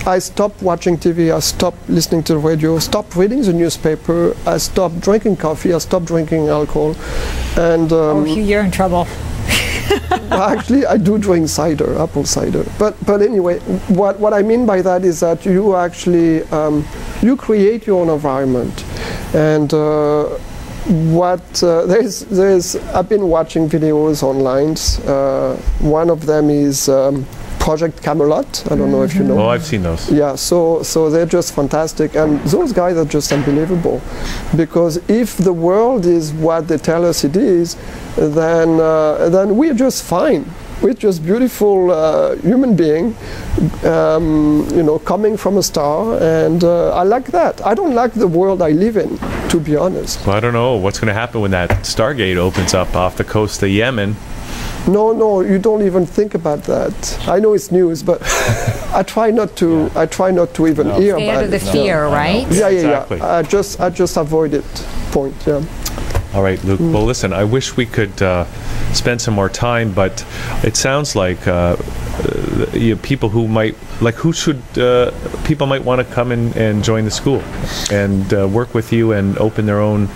I stopped watching TV, I stopped listening to the radio, stopped reading the newspaper, I stopped drinking coffee, I stopped drinking alcohol. And you're in trouble. actually, I do drink cider, apple cider. But anyway, what I mean by that is that you actually you create your own environment, and I've been watching videos online. One of them is Project Camelot. I don't know if you know. Oh, I've seen those. Yeah, so they're just fantastic, and those guys are just unbelievable, because if the world is what they tell us it is, then we're just fine. We're just beautiful human being, coming from a star, and I like that. I don't like the world I live in, to be honest. Well, I don't know what's going to happen when that Stargate opens up off the coast of Yemen. No, you don't even think about that. I know it's news, but I try not to. I try not to even hear Stay about out of the it. fear, right? Yeah. Exactly. I just avoid it. Point. Yeah. All right, Luc. Well, listen, I wish we could spend some more time, but it sounds like people who might, people might want to come and join the school and work with you and open their own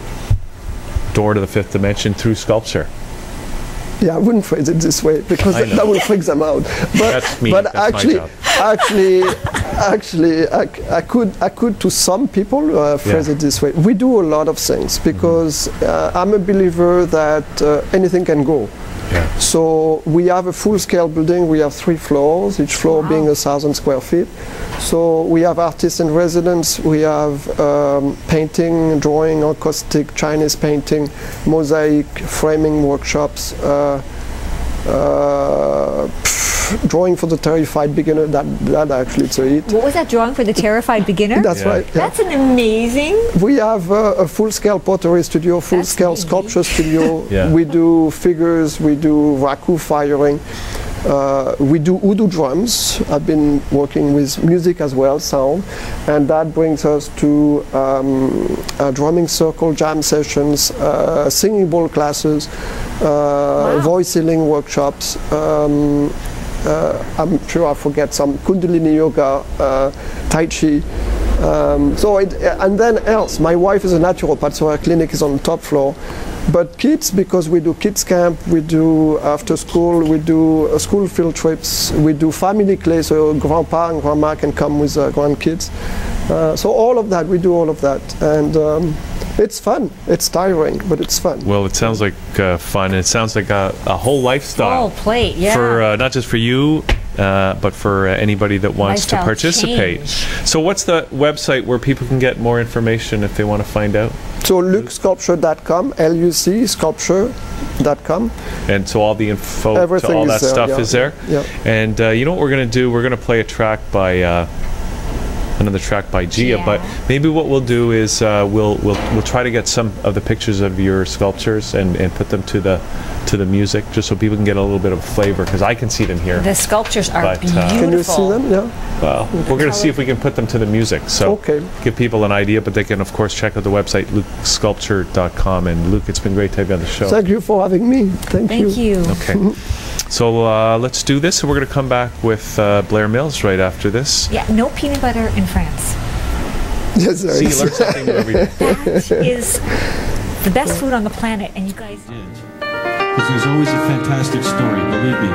door to the fifth dimension through sculpture. Yeah, I wouldn't phrase it this way, because that would freak them out. But, that's me. But that's my job. actually, I could to some people phrase it this way. We do a lot of things, because I'm a believer that anything can go. Yeah. So we have a full-scale building. We have 3 floors, each floor being 1,000 square feet. So we have artists in residence. We have painting, drawing, acoustic, Chinese painting, mosaic, framing workshops, drawing for the terrified beginner. That actually it's a hit. What was that, drawing for the terrified beginner? That's right. Yeah. That's an amazing. We have a full-scale pottery studio, full-scale sculpture studio. Yeah. We do figures. We do raku firing. We do Udu drums. I've been working with music as well, sound, and that brings us to drumming circle, jam sessions, singing bowl classes, voice healing workshops. I'm sure I forget some Kundalini yoga, Tai Chi. And then else. My wife is a naturopath, so her clinic is on the top floor. But kids, because we do kids camp, we do after school, we do school field trips, we do family clay, so grandpa and grandma can come with grandkids. So all of that, we do all of that. And it's fun. It's tiring, but it's fun. Well, it sounds like fun, and it sounds like a whole lifestyle. Full plate, yeah. For not just for you, but for anybody that wants to participate. Change. So what's the website where people can get more information if they want to find out? So lucsculpture.com, L-U-C, sculpture.com. And so all the info, everything all that there, stuff is there? Yeah. And you know what we're going to do? We're going to play a track by... another track by Gia, but maybe what we'll do is we'll try to get some of the pictures of your sculptures and put them to the music, just so people can get a little bit of flavor, because I can see them here. The sculptures are beautiful. Can you see them? Yeah. Well, we're going to see if we can put them to the music. So give people an idea, but they can of course check out the website lucsculpture.com. And Luc, it's been great to have you on the show. Thank you for having me. Thank you. Okay. So let's do this. So we're going to come back with Blair Mills right after this. Yeah, no peanut butter in France. Yes, there See, is. you learn something new every day. That is the best food on the planet, and you guys... Because there's always a fantastic story, believe me.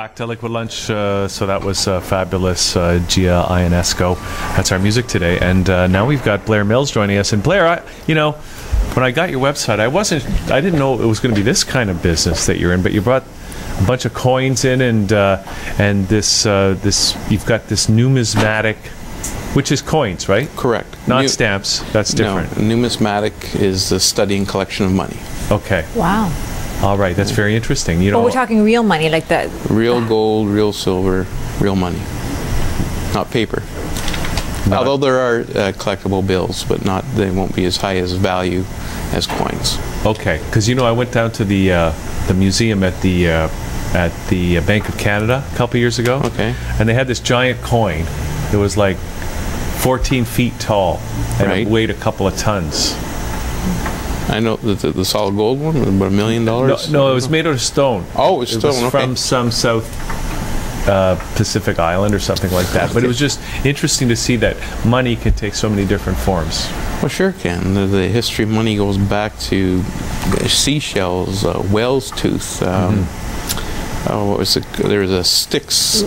back to Liquid Lunch. So that was fabulous, Gia Ionesco. That's our music today. And now we've got Blair Mills joining us. And Blair, when I got your website, I didn't know it was going to be this kind of business that you're in, but you brought a bunch of coins in, and this you've got this numismatic, which is coins, right? Correct. Not stamps. That's different. No, numismatic is the study and collection of money. Okay. Wow. All right, that's very interesting. But we're talking real money, like that. Real gold, real silver, real money, not paper. Although there are collectible bills, but they won't be as high as value as coins. Okay, because I went down to the museum at the Bank of Canada a couple years ago. Okay. And they had this giant coin. It was like 14 feet tall, and it weighed a couple of tons. I know the solid gold one was about $1 million. No, it was made out of stone. Oh, it was stone. It was from some South Pacific island or something like that. But it was just interesting to see that money can take so many different forms. Well, sure it can. The history of money goes back to seashells, whale's tooth. What was it? There was a sticks.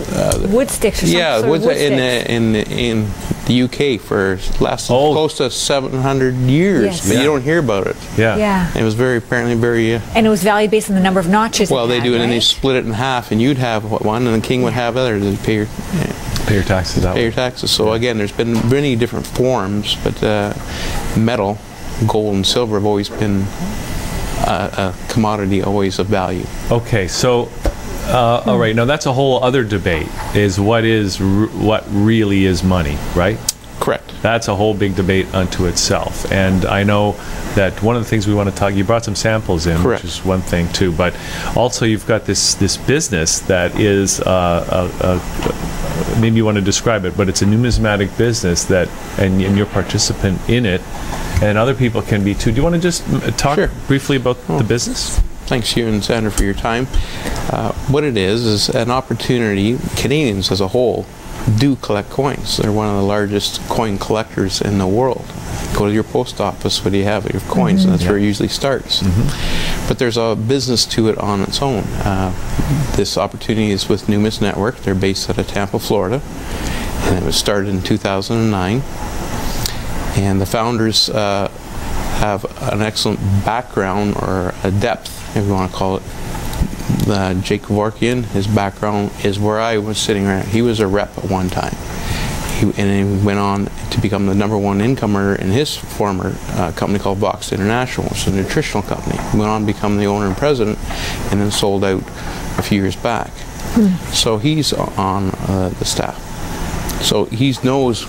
Wood sticks or something. Yeah, wood in the UK for lasted close to 700 years, but you don't hear about it. Yeah. It was apparently very. And it was valued based on the number of notches. Well, they do it, and they split it in half, and you'd have one, and the king would have others. They'd pay your taxes out. Pay your taxes. So again, there's been many different forms, but metal, gold, and silver have always been a commodity, always of value. Okay, so. All right, now that's a whole other debate, is what really is money, right? Correct. That's a whole big debate unto itself. And I know that one of the things we want to talk, you brought some samples in, Correct. which is one thing too, but also you've got this business that is, maybe you want to describe it, but it's a numismatic business that, and you're a participant in it, and other people can be too. Do you want to just talk briefly about the business? Thanks, you and Sandra, for your time. What it is an opportunity. Canadians as a whole do collect coins. They're one of the largest coin collectors in the world. Go to your post office, what do you have? Your coins, and that's where it usually starts. But there's a business to it on its own. This opportunity is with Numis Network. They're based out of Tampa, Florida, and it was started in 2009. And the founders have an excellent background, or a depth, if you want to call it. Jake Kevorkian, his background is where I was sitting right. He was a rep at one time. And he went on to become the #1 income earner in his former company called Vox International, which is a nutritional company. He went on to become the owner and president, and then sold out a few years back. So he's on the staff. So he knows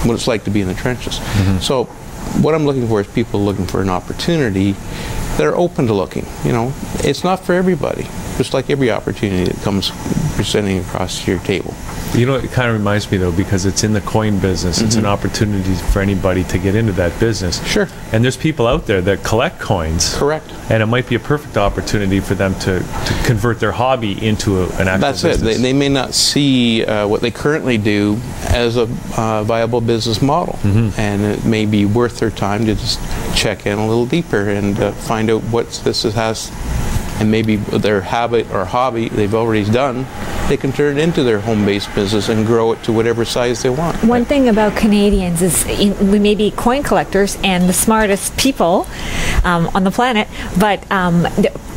what it's like to be in the trenches. So what I'm looking for is people looking for an opportunity that are open to looking. It's not for everybody, just like every opportunity that comes presenting across your table. It kind of reminds me, though, because it's in the coin business. It's an opportunity for anybody to get into that business. Sure. And there's people out there that collect coins. Correct. And it might be a perfect opportunity for them to convert their hobby into an actual business. That's it. They may not see what they currently do as a viable business model. And it may be worth their time to just check in a little deeper and find out what this has. And maybe their habit or hobby they've already done, they can turn it into their home-based business and grow it to whatever size they want. One thing about Canadians is we may be coin collectors and the smartest people on the planet, but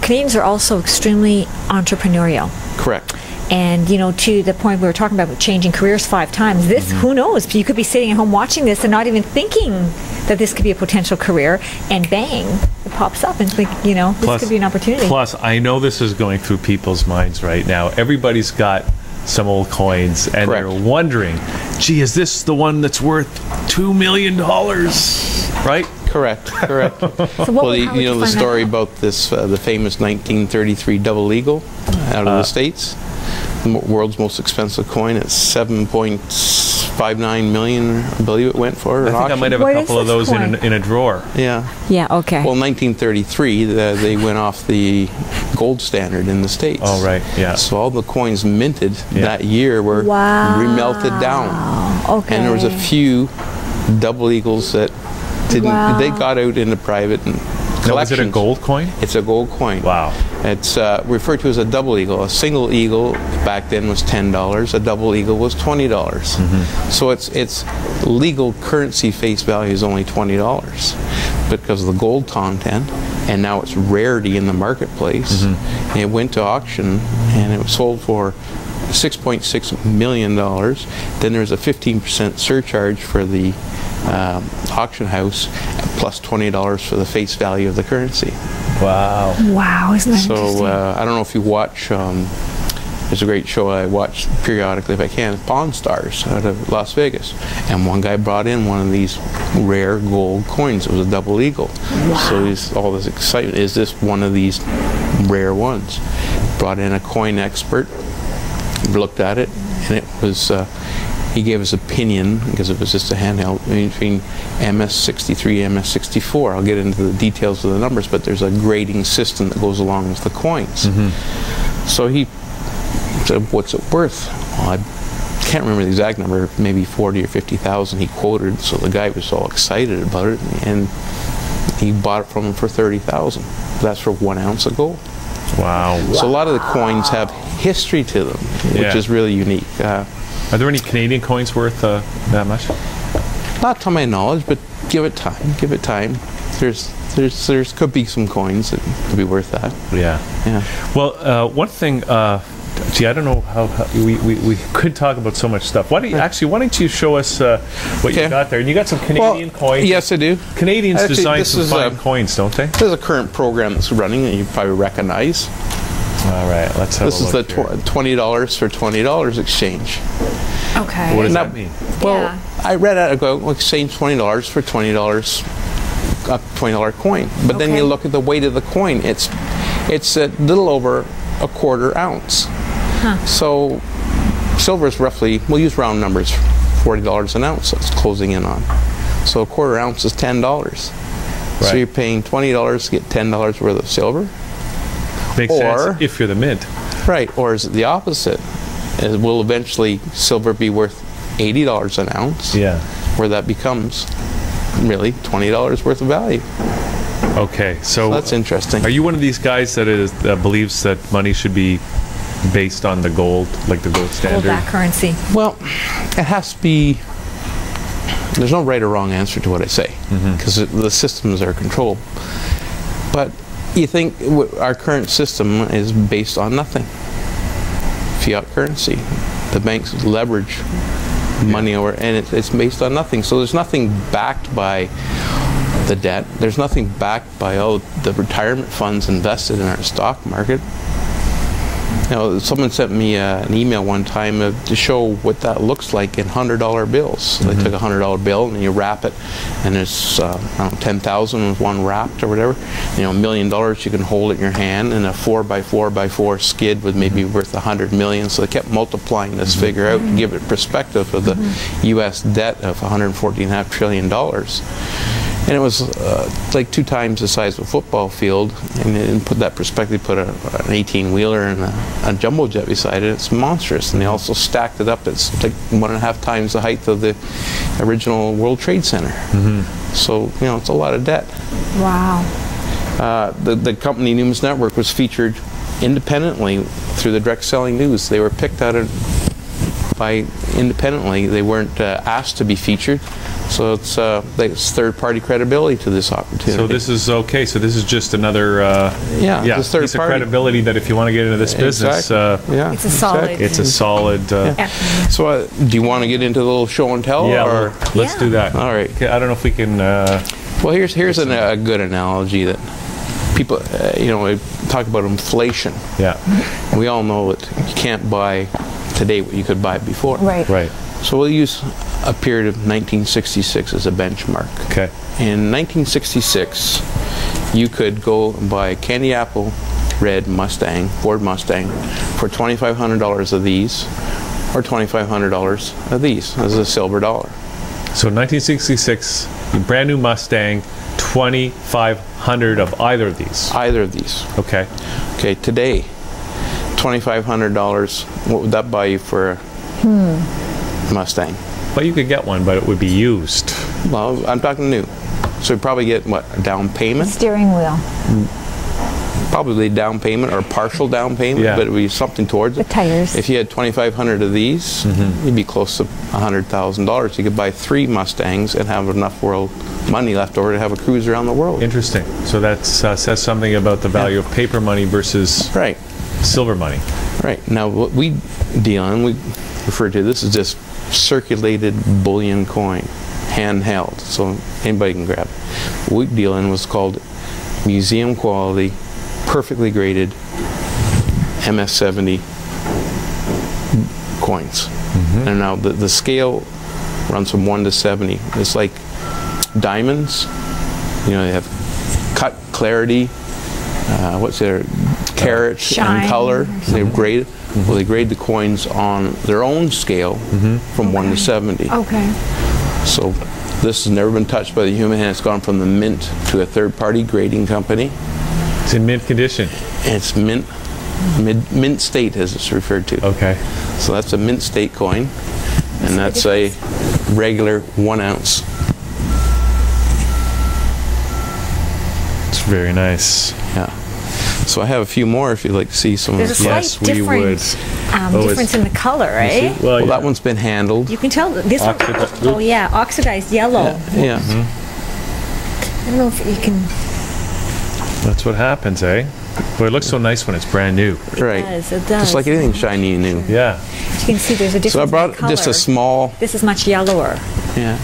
Canadians are also extremely entrepreneurial. Correct. And, to the point we were talking about changing careers 5 times, this, who knows, you could be sitting at home watching this and not even thinking that this could be a potential career, and bang, it pops up and think, this could be an opportunity. Plus, I know this is going through people's minds right now. Everybody's got some old coins, and they're wondering, gee, is this the one that's worth $2 million, right? Correct. So well, the story about this, the famous 1933 double eagle out of the States, the world's most expensive coin. It's $7.59 million, I believe it went for. I think I might have a couple of those in a drawer. Yeah, okay. Well, 1933, they went off the gold standard in the States. Oh, right, yeah. So all the coins minted that year were remelted down. Okay. And there was a few double eagles that didn't. They got out into private and collection. Now, is it a gold coin? It's a gold coin. Wow. It's referred to as a double eagle. A single eagle back then was $10. A double eagle was $20. So its legal currency face value is only $20 because of the gold content, and now it's rarity in the marketplace. And it went to auction, and it was sold for $6.6 million. Then there's a 15% surcharge for the auction house, plus $20 for the face value of the currency. Wow. Wow, isn't that interesting? So I don't know if you watch, there's a great show I watch periodically if I can, Pawn Stars out of Las Vegas. And one guy brought in one of these rare gold coins. It was a double eagle. Wow. So there's all this excitement. Is this one of these rare ones? Brought in a coin expert, looked at it, and it was, he gave his opinion, because it was just a handheld, between MS-63 and MS-64. I'll get into the details of the numbers, but there's a grading system that goes along with the coins. So he said, what's it worth? Well, I can't remember the exact number, maybe 40 or 50,000 he quoted, so the guy was all excited about it, and he bought it from him for 30,000. That's for 1 ounce of gold. Wow. So a lot of the coins have history to them, which is really unique. Are there any Canadian coins worth that much? Not to my knowledge, but give it time. Give it time. There's could be some coins that could be worth that. Yeah. Well, one thing. Gee, I don't know how we could talk about so much stuff. Why don't you show us what you got there? And you got some Canadian coins. Yes, I do. Canadians design some fine coins, don't they? There's a current program that's running that you probably recognize. All right, let's have a look. This is the $20 for $20 exchange. Okay. What does that mean? Well, I read it. I go, well, exchange $20 for $20, a $20 coin. But then you look at the weight of the coin. It's a little over a quarter ounce. So silver is roughly, we'll use round numbers, $40 an ounce. That's closing in on. So a quarter ounce is $10. Right. So you're paying $20 to get $10 worth of silver. Makes sense if you're the mint. Right, or is it the opposite? Will eventually silver be worth $80 an ounce? Yeah. Where that becomes really $20 worth of value. Okay, so that's interesting. Are you one of these guys that believes that money should be based on the gold, like the gold standard? Gold-backed currency. Well, it has to be. There's no right or wrong answer to what I say, because the systems are controlled. But you think our current system is based on nothing. Fiat currency. The banks leverage money over, and it's based on nothing. So there's nothing backed by the debt. There's nothing backed by the retirement funds invested in our stock market. You know, someone sent me an email one time to show what that looks like in $100 bills. So they took a $100 bill and you wrap it, and there's I don't know, 10,000 with one wrapped or whatever. You know, $1 million you can hold it in your hand, and a 4x4x4 skid would maybe be worth 100 million. So they kept multiplying this figure out to give it perspective of the U.S. debt of $114.5 trillion. And it was like 2 times the size of a football field, and in put that perspective, put an 18-wheeler and a jumbo jet beside it. It's monstrous, and they also stacked it up. It's like 1.5 times the height of the original World Trade Center. So you know, it's a lot of debt. Wow. The company Newman's Network was featured independently through the direct selling news. They were picked out by independently. They weren't asked to be featured. So it's third-party credibility to this opportunity. So this is okay. So this is just another piece of credibility that if you want to get into this business, it's a solid. It's a solid. So do you want to get into a little show and tell? Yeah, or let's do that. All right. Okay, I don't know if we can. Well, here's a good analogy that people, we talk about inflation. Yeah. We all know that you can't buy today what you could buy before. Right. Right. So we'll use a period of 1966 as a benchmark. Okay. In 1966, you could go and buy a candy apple red Mustang, Ford Mustang, for $2,500 of these, or $2,500 of these as a silver dollar. So 1966, brand new Mustang, $2,500 of either of these. Either of these. Okay. Okay. Today, $2,500. What would that buy you for a Mustang? Well, you could get one, but it would be used. Well, I'm talking new. So you'd probably get, what, a down payment? Steering wheel. probably down payment or partial down payment, but it would be something towards it. The tires. If you had 2,500 of these, you'd be close to $100,000. You could buy 3 Mustangs and have enough world money left over to have a cruise around the world. Interesting. So that says something about the value of paper money versus silver money. Right. Now, what we deal in, we refer to this as just circulated bullion coin, handheld, so anybody can grab it. What we deal in was called museum quality, perfectly graded MS-70 coins. And now the scale runs from 1 to 70. It's like diamonds. You know, they have cut, clarity, what's their carat and color. They grade. Well, they grade the coins on their own scale from 1 to 70. Okay. So this has never been touched by the human hand. It's gone from the mint to a third-party grading company. It's in mint condition. And it's mint state, as it's referred to. Okay. So that's a mint state coin, and that's a regular 1 ounce. It's very nice. Yeah. So I have a few more if you'd like to see some. There's a slight difference in the color, right? Well, that one's been handled. You can tell this one. Oh yeah, oxidized yellow. Yeah. I don't know if you can. That's what happens, eh? But it looks so nice when it's brand new. Right. It does. Just like anything shiny and new. Yeah. You can see there's a difference. So I brought just a small. This is much yellower. Yeah.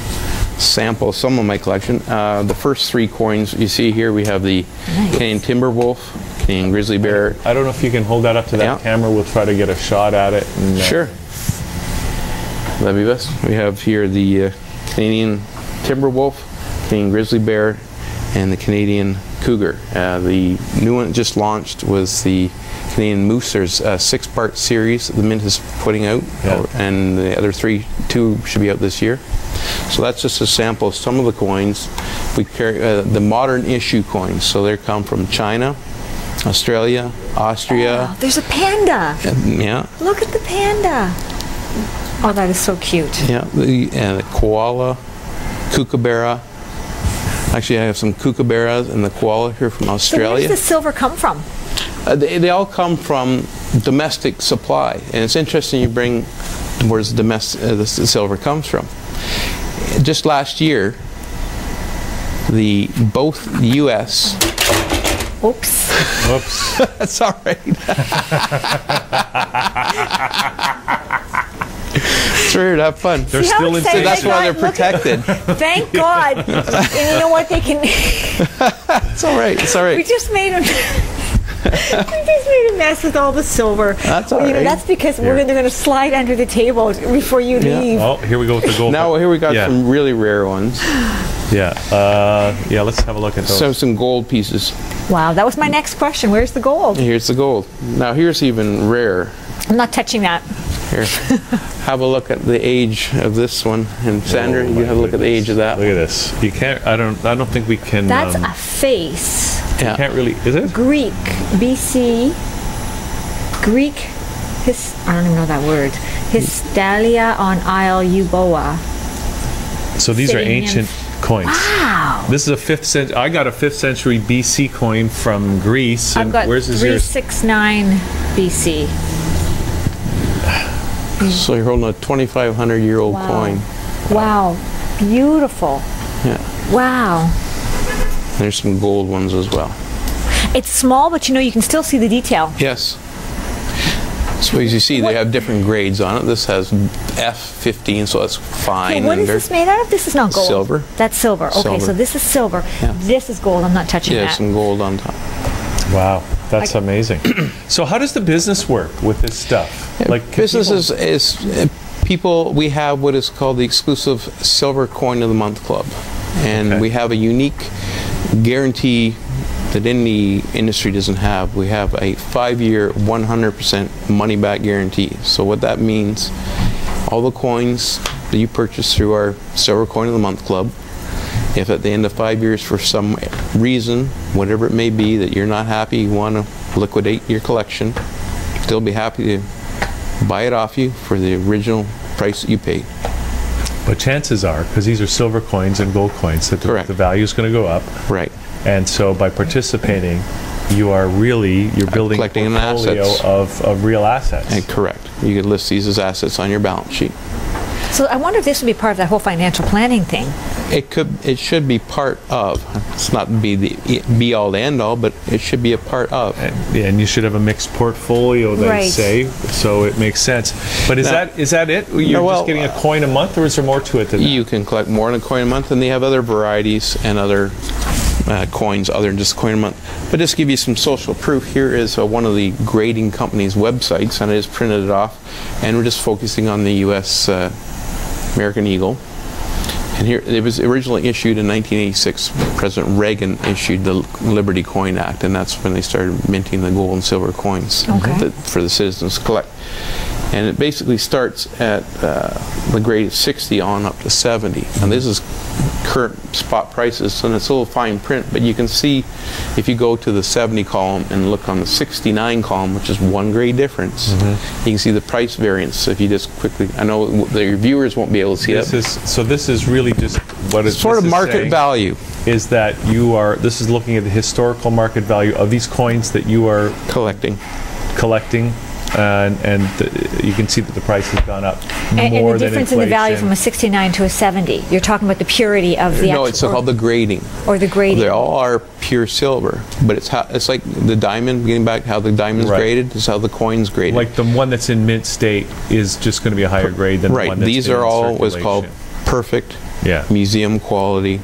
Sample of some of my collection. The first 3 coins you see here, we have the Canadian Timber Wolf, Canadian Grizzly Bear. I don't know if you can hold that up to that camera. We'll try to get a shot at it. And, sure. That'd be best. We have here the Canadian Timber Wolf, Canadian Grizzly Bear, and the Canadian Cougar. The new one just launched was the Canadian Moose. There's a 6-part series the Mint is putting out, and the other 2 should be out this year. So that's just a sample of some of the coins. We carry the modern issue coins. So they come from China, Australia, Austria. Oh, there's a panda. Yeah. Look at the panda. Oh, that is so cute. Yeah, the koala, kookaburra. Actually, I have some kookaburras and the koala here from Australia. So where does the silver come from? They all come from domestic supply. And it's interesting you bring where the silver comes from. Just last year, both the U.S. Oops. Oops. That's all right. It's weird. Have fun. They're still in. That's why they're protected. Thank God. And you know what? They can. It's all right. It's all right. We just made them. We just made a mess with all the silver. That's all right. That's because they're going to slide under the table before you leave. Oh, here we go with the gold. Now here we got some really rare ones. Yeah. Let's have a look at those. So some gold pieces. Wow, that was my next question. Where's the gold? Here's the gold. Now here's even rare. I'm not touching that. Here. Have a look at the age of this one. And Sandra, you have a look at the age of that. Look at this. You can't. I don't think we can. That's a face. You can't really. Is it Greek? BC. Greek. I don't even know that word. Hystalia on Isle Euboea. So these are ancient coins. Wow. This is a 5th century. I got a 5th century BC coin from Greece. I've got where's 369 BC. So you're holding a 2,500-year-old coin. Wow. Beautiful. Yeah. Wow. There's some gold ones as well. It's small, but you can still see the detail. Yes. So as you see, they have different grades on it. This has F15, so that's fine. So what is this made out of? This is not gold. Silver. That's silver. Okay, so this is silver. Yeah. This is gold. I'm not touching that. Yeah, some gold on top. Wow, that's amazing. So how does the business work with this stuff? Yeah, like business is people. We have what is called the exclusive Silver Coin of the Month Club, and we have a unique guarantee that any industry doesn't have. We have a 5-year, 100% money-back guarantee. So what that means, all the coins that you purchase through our Silver Coin of the Month Club, if at the end of 5 years for some reason, whatever it may be, that you're not happy, you want to liquidate your collection, they'll be happy to buy it off you for the original price that you paid. But chances are, because these are silver coins and gold coins, that the value is going to go up. Right. And so by participating, you are really, you're building a portfolio of real assets. And correct. You could list these as assets on your balance sheet. So I wonder if this would be part of that whole financial planning thing. It should be part of. It's not be the be all end all, but it should be a part of. And you should have a mixed portfolio, they say, so it makes sense. But is that it? You're just getting a coin a month, or is there more to it than that? You can collect more than a coin a month, and they have other varieties and other coins other than just a coin a month. But just to give you some social proof, here is one of the grading company's websites, and I just printed it off, and we're just focusing on the U.S. American Eagle. And here, it was originally issued in 1986. President Reagan issued the Liberty Coin Act, and that's when they started minting the gold and silver coins for the citizens to collect. And it basically starts at the grade of 60 on up to 70. And this is current spot prices, and it's a little fine print, but you can see if you go to the 70 column and look on the 69 column, which is 1 grade difference, you can see the price variance. So if you just quickly, I know your viewers won't be able to see it. So this is really just what it's sort of market value. Is that this is looking at the historical market value of these coins that you are collecting. And you can see that the price has gone up more and the than difference in the value from a 69 to a 70. You're talking about the purity of the No, it's called the grading. Or the grading. They all are pure silver, but it's like the diamond, getting back how the diamond's graded, is how the coin's graded. Like the one that's in mint state is just going to be a higher grade than the one that's These are all what's called perfect museum quality.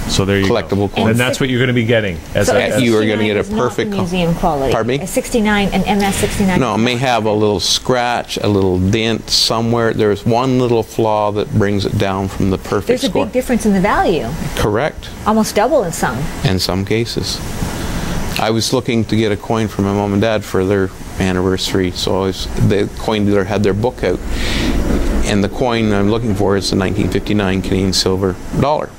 So there you collectible go. And that's what you're going to be getting. You are going to get a perfect museum quality. Pardon me? A 69, an MS 69. No, it may have a little scratch, a little dent somewhere. There's one little flaw that brings it down from the perfect There's score. a big difference in the value. Correct. Almost double in some. In some cases. I was looking to get a coin for my mom and dad for their anniversary, so the coin dealer had their book out. And the coin I'm looking for is the 1959 Canadian silver dollar.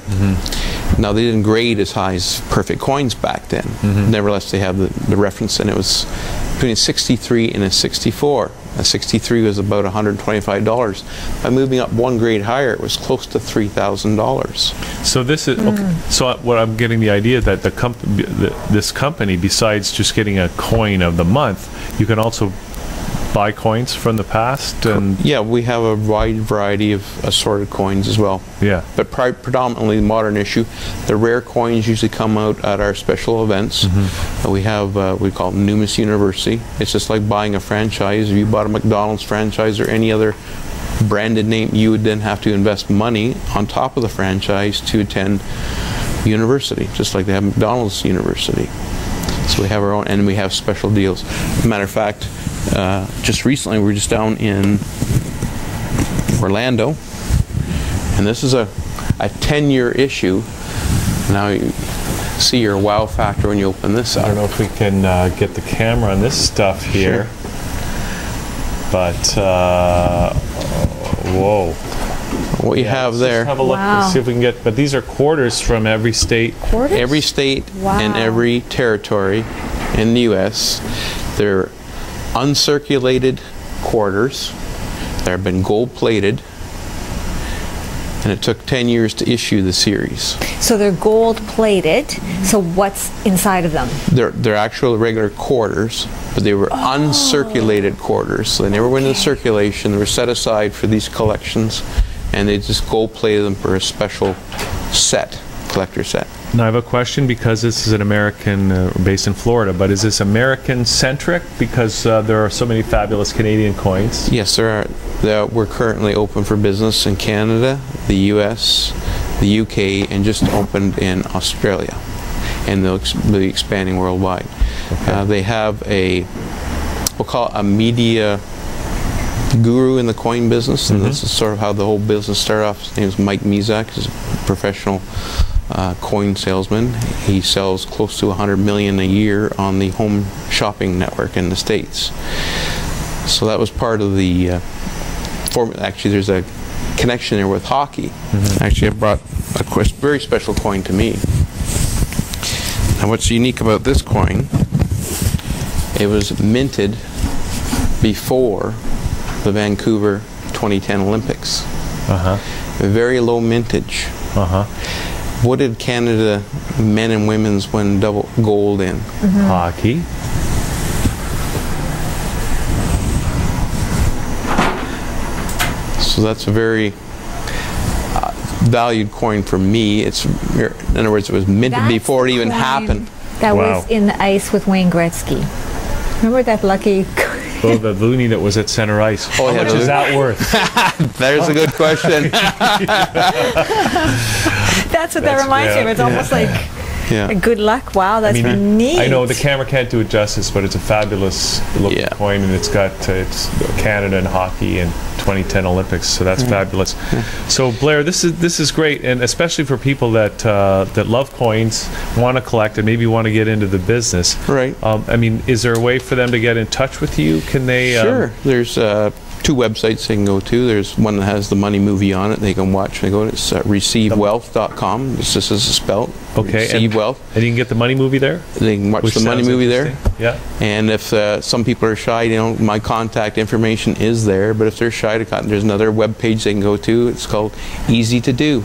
Now, they didn't grade as high as perfect coins back then. Nevertheless, they have the reference, and it was between a 63 and a 64. A 63 was about $125. By moving up 1 grade higher, it was close to $3,000. So this is so what I'm getting the idea that this company, besides just getting a coin of the month, you can also buy coins from the past. And yeah, we have a wide variety of assorted coins as well. Yeah, but predominantly the modern issue. The rare coins usually come out at our special events. We have we call Numis University. It's just like buying a franchise. If you bought a McDonald's franchise or any other branded name, you would then have to invest money on top of the franchise to attend university, just like they have McDonald's University. So we have our own, and we have special deals. As a matter of fact, just recently we were just down in Orlando, and this is a 10-year issue. Now you see your wow factor when you open this up. I don't know if we can get the camera on this stuff here, but whoa. What you have there. Have a look and see if we can get, but these are quarters from every state. Quarters? Every state and every territory in the U.S. They're uncirculated quarters. They've been gold plated, and it took 10 years to issue the series. So they're gold plated. So what's inside of them? They're actual regular quarters, but they were uncirculated quarters. So they never went into circulation. They were set aside for these collections, and they just gold plated them for a special set, collector set. Now I have a question, because this is an American based in Florida, but is this American centric because there are so many fabulous Canadian coins? Yes, there are. We're currently open for business in Canada, the US, the UK, and just opened in Australia, and they'll be expanding worldwide. Okay. They have we'll call it a media guru in the coin business, and this is sort of how the whole business started off. His name is Mike Mizak. He's a professional coin salesman. He sells close to $100 million a year on the home shopping network in the States. So that was part of the formula. Actually, there's a connection there with hockey. Actually, I brought a very special coin to me. And what's unique about this coin, it was minted before the Vancouver 2010 Olympics. Very low mintage. what did Canada men and women's win double gold in? Hockey. So that's a very valued coin for me. It's, in other words, it was minted before it even happened. That was in the ice with Wayne Gretzky. Remember that lucky... Oh, the loonie that was at center ice. Oh, How much is that worth? There's a good question. That's what that reminds me of. It's almost like a good luck. Wow, that's neat. I know the camera can't do it justice, but it's a fabulous looking coin, and it's got it's Canada and hockey and 2010 Olympics, so that's fabulous. So Blair, this is great, and especially for people that that love coins, want to collect, and maybe want to get into the business. Right. I mean, is there a way for them to get in touch with you? Can they? Sure. There's 2 websites they can go to. There's one that has the money movie on it. They can watch. They go to receivewealth.com. This is spelled. Okay. Receive Wealth. And you can get the money movie there. They can watch the money movie there. Yeah. And if some people are shy, my contact information is there. But if they're shy to contact, there's another web page they can go to. It's called Easy to Do.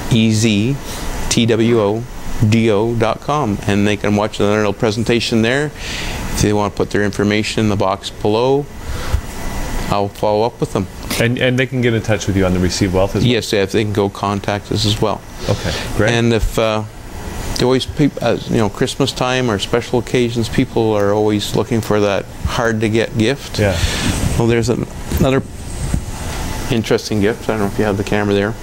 EasyTWODO.com, and they can watch another little presentation there. If they want to put their information in the box below, I'll follow up with them. And they can get in touch with you on the Receive Wealth as well? Yes, they can go contact us as well. Okay, great. And if they always, Christmas time or special occasions, people are always looking for that hard-to-get gift. Yeah. Well, there's another interesting gift. I don't know if you have the camera there.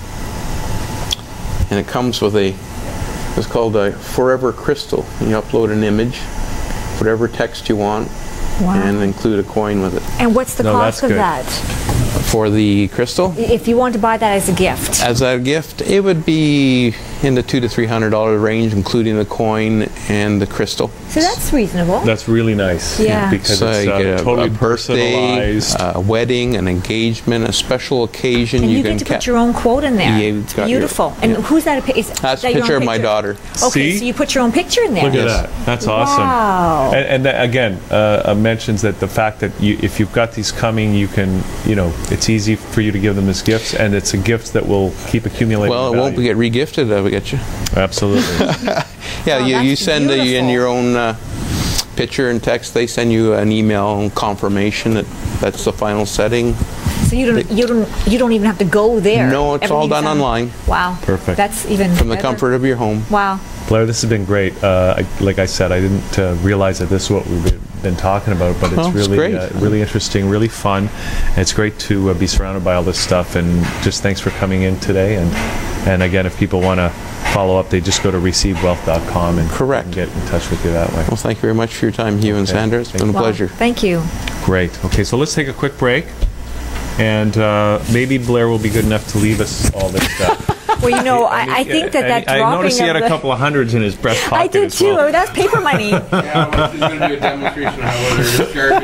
And it comes with it's called a Forever Crystal. You upload an image, whatever text you want, and include a coin with it. And what's the cost of that? For the crystal? If you want to buy that as a gift. As a gift, it would be in the $200 to $300 range, including the coin and the crystal. So that's reasonable. That's really nice. Yeah. Because so it's you get totally a birthday, personalized. a wedding, an engagement, a special occasion. And you get to put your own quote in there. Yeah, beautiful. And who's that? That's a picture of my daughter. Okay, so you put your own picture in there. Look at that. That's awesome. Wow. And that, again, mentions that the fact that if you've got these coming, you can, it's easy for you to give them as gifts, and it's a gift that will keep accumulating. Well, it won't get regifted. I'll get you. Absolutely. Yeah, you send in your own picture and text. They send you an email confirmation that's the final setting. So you don't even have to go there. No, it's all done online. Wow. Perfect. That's even from the comfort of your home. Wow. Blair, this has been great. Like I said, I didn't realize that this is what we've been talking about, but it's really really interesting, really fun. And it's great to be surrounded by all this stuff. And just thanks for coming in today. And again, if people want to follow up, they just go to receivewealth.com and get in touch with you that way. Well, thank you very much for your time, Hugh and Sandra. It's been a pleasure. Thank you. Great. Okay, so let's take a quick break. And maybe Blair will be good enough to leave us all this stuff. Well, I think that dropping I noticed he had a couple of hundreds in his breast pocket. I did too. Well. That's paper money. Yeah, she's going to do a demonstration of how to discharge.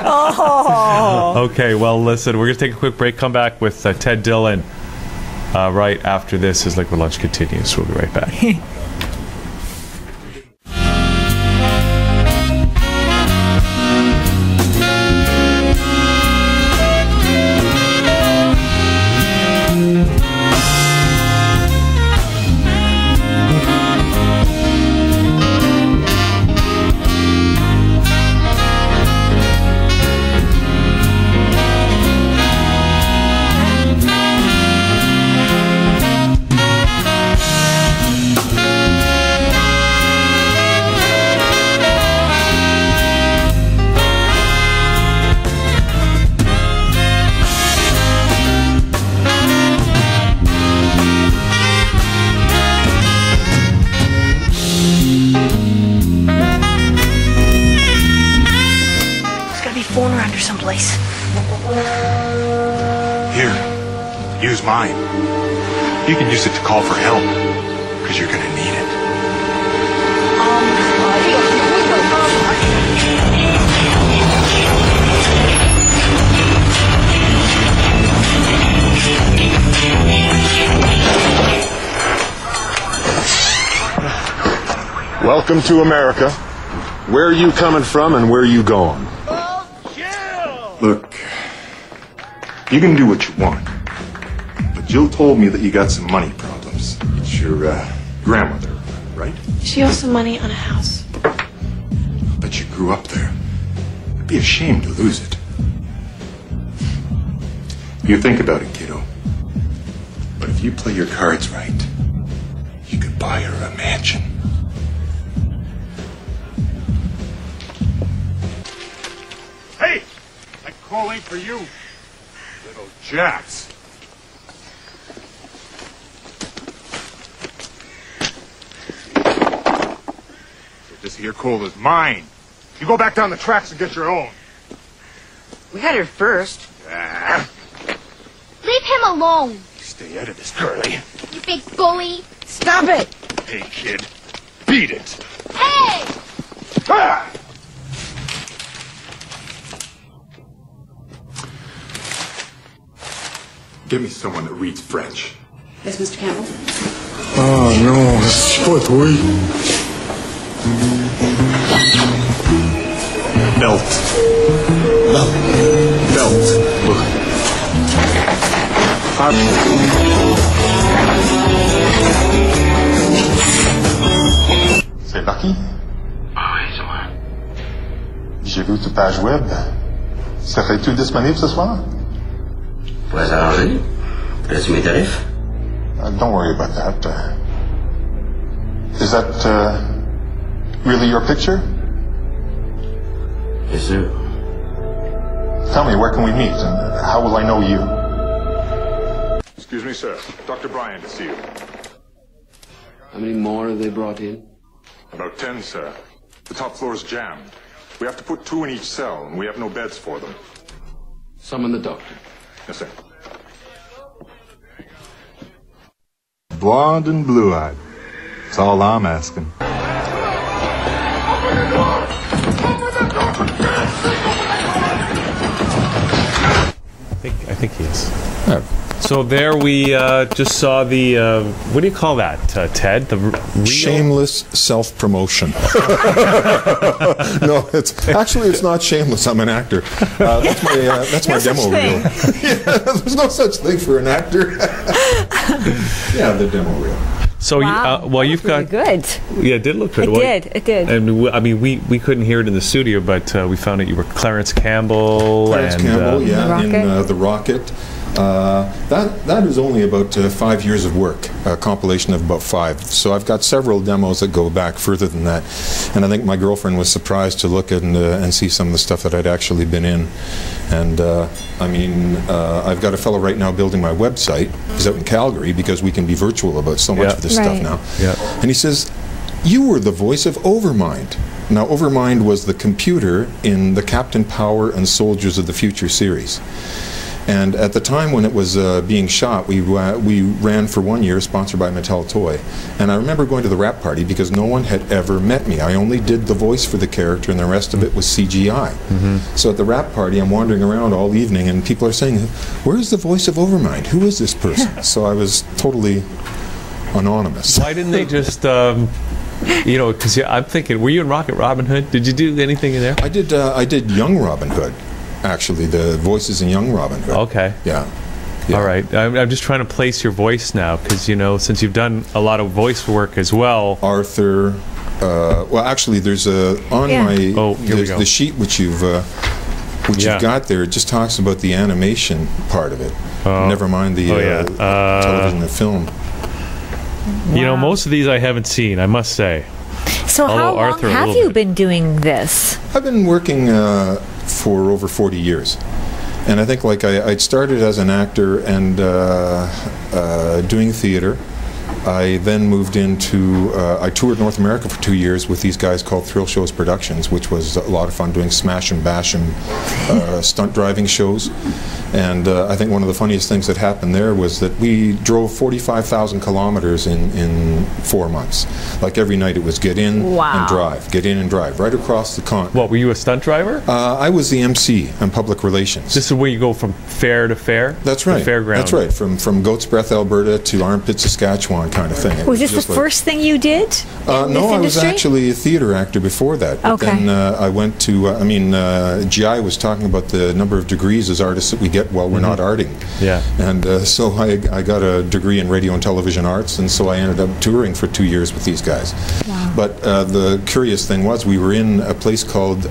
Oh. Okay, well, listen, we're going to take a quick break. Come back with Ted Dillon right after this as Liquid Lunch continues. We'll be right back. Here, use mine. You can use it to call for help, because you're going to need it. Welcome to America. Where are you coming from and where are you going? Look, you can do what you want, but Jill told me that you got some money problems. your grandmother, right? She owes some money on a house. But you grew up there. It'd be a shame to lose it. You think about it, kiddo. But if you play your cards right, you could buy her a mansion. Hey! I'm calling for you, little jacks. This here coal is mine. You go back down the tracks and get your own. We had her first. Leave him alone. Stay out of this, Curly. You big bully. Stop it! Hey, kid. Beat it. Hey! Ah! Give me someone that reads French. Yes, Mr. Campbell? Oh, no. Short way. Belt. Belt. Belt. Look. C'est Lucky? Oui, c'est moi. J'ai vu ta page web. Serais-tu disponible ce soir? Pourrais s'arranger. As-tu mes tarifs? Don't worry about that. Is that really your picture? Yes, sir. Tell me, where can we meet, and how will I know you? Excuse me, sir. Dr. Bryan to see you. How many more have they brought in? About 10, sir. The top floor is jammed. We have to put 2 in each cell, and we have no beds for them. Summon the doctor. Yes, sir. Blonde and blue-eyed. That's all I'm asking. I think he is. So there we just saw the, what do you call that, Ted? The real? Shameless self-promotion. No, it's not shameless. I'm an actor. That's my demo reel. Yeah, there's no such thing for an actor. Yeah, the demo reel. So wow, you've got really good. Yeah, it did look good. It did. And I mean, we couldn't hear it in the studio, but we found out you were Clarence Campbell. Clarence Campbell, yeah, in The Rocket. That is only about 5 years of work, a compilation of about 5. So I've got several demos that go back further than that. And I think my girlfriend was surprised to look at and see some of the stuff that I'd actually been in. And I mean, I've got a fellow right now building my website. He's out in Calgary because we can be virtual about so much of this stuff now. Yeah. And he says, "You were the voice of Overmind." Now, Overmind was the computer in the Captain Power and Soldiers of the Future series. And at the time when it was being shot, we ran for 1 year, sponsored by Mattel Toy. And I remember going to the wrap party because no one had ever met me. I only did the voice for the character, and the rest of it was CGI. So at the wrap party, I'm wandering around all evening, and people are saying, "Where's the voice of Overmind? Who is this person?" So I was totally anonymous. Why didn't they just... you know, because I'm thinking, were you in Rocket Robin Hood? Did you do anything in there? I did Young Robin Hood. Actually, the voices in Young Robin Hood. Okay. Yeah. All right. I'm just trying to place your voice now, because, you know, since you've done a lot of voice work as well. Arthur. Well, actually, there's the sheet which you've got there. It just talks about the animation part of it. Never mind the television and film. Wow. You know, most of these I haven't seen, I must say. So how long have you been doing this? I've been working for over 40 years. And I think I'd started as an actor and doing theater. I then moved into, I toured North America for 2 years with these guys called Thrill Shows Productions, which was a lot of fun doing smash and bash and stunt driving shows. And I think one of the funniest things that happened there was that we drove 45,000 kilometers in 4 months. Like every night it was get in and drive, get in and drive, right across the continent. What, were you a stunt driver? I was the MC and public relations. This is where you go from fair to fair? That's right. The fairground. That's right. From Goat's Breath, Alberta to Armpit, Saskatchewan. kind of thing. Was this the first thing you did? No, I was actually a theater actor before that. But then I went to, Gi was talking about the number of degrees as artists that we get while we're not arting. Yeah. And so I got a degree in radio and television arts, and so I ended up touring for 2 years with these guys. Wow. But the curious thing was we were in a place called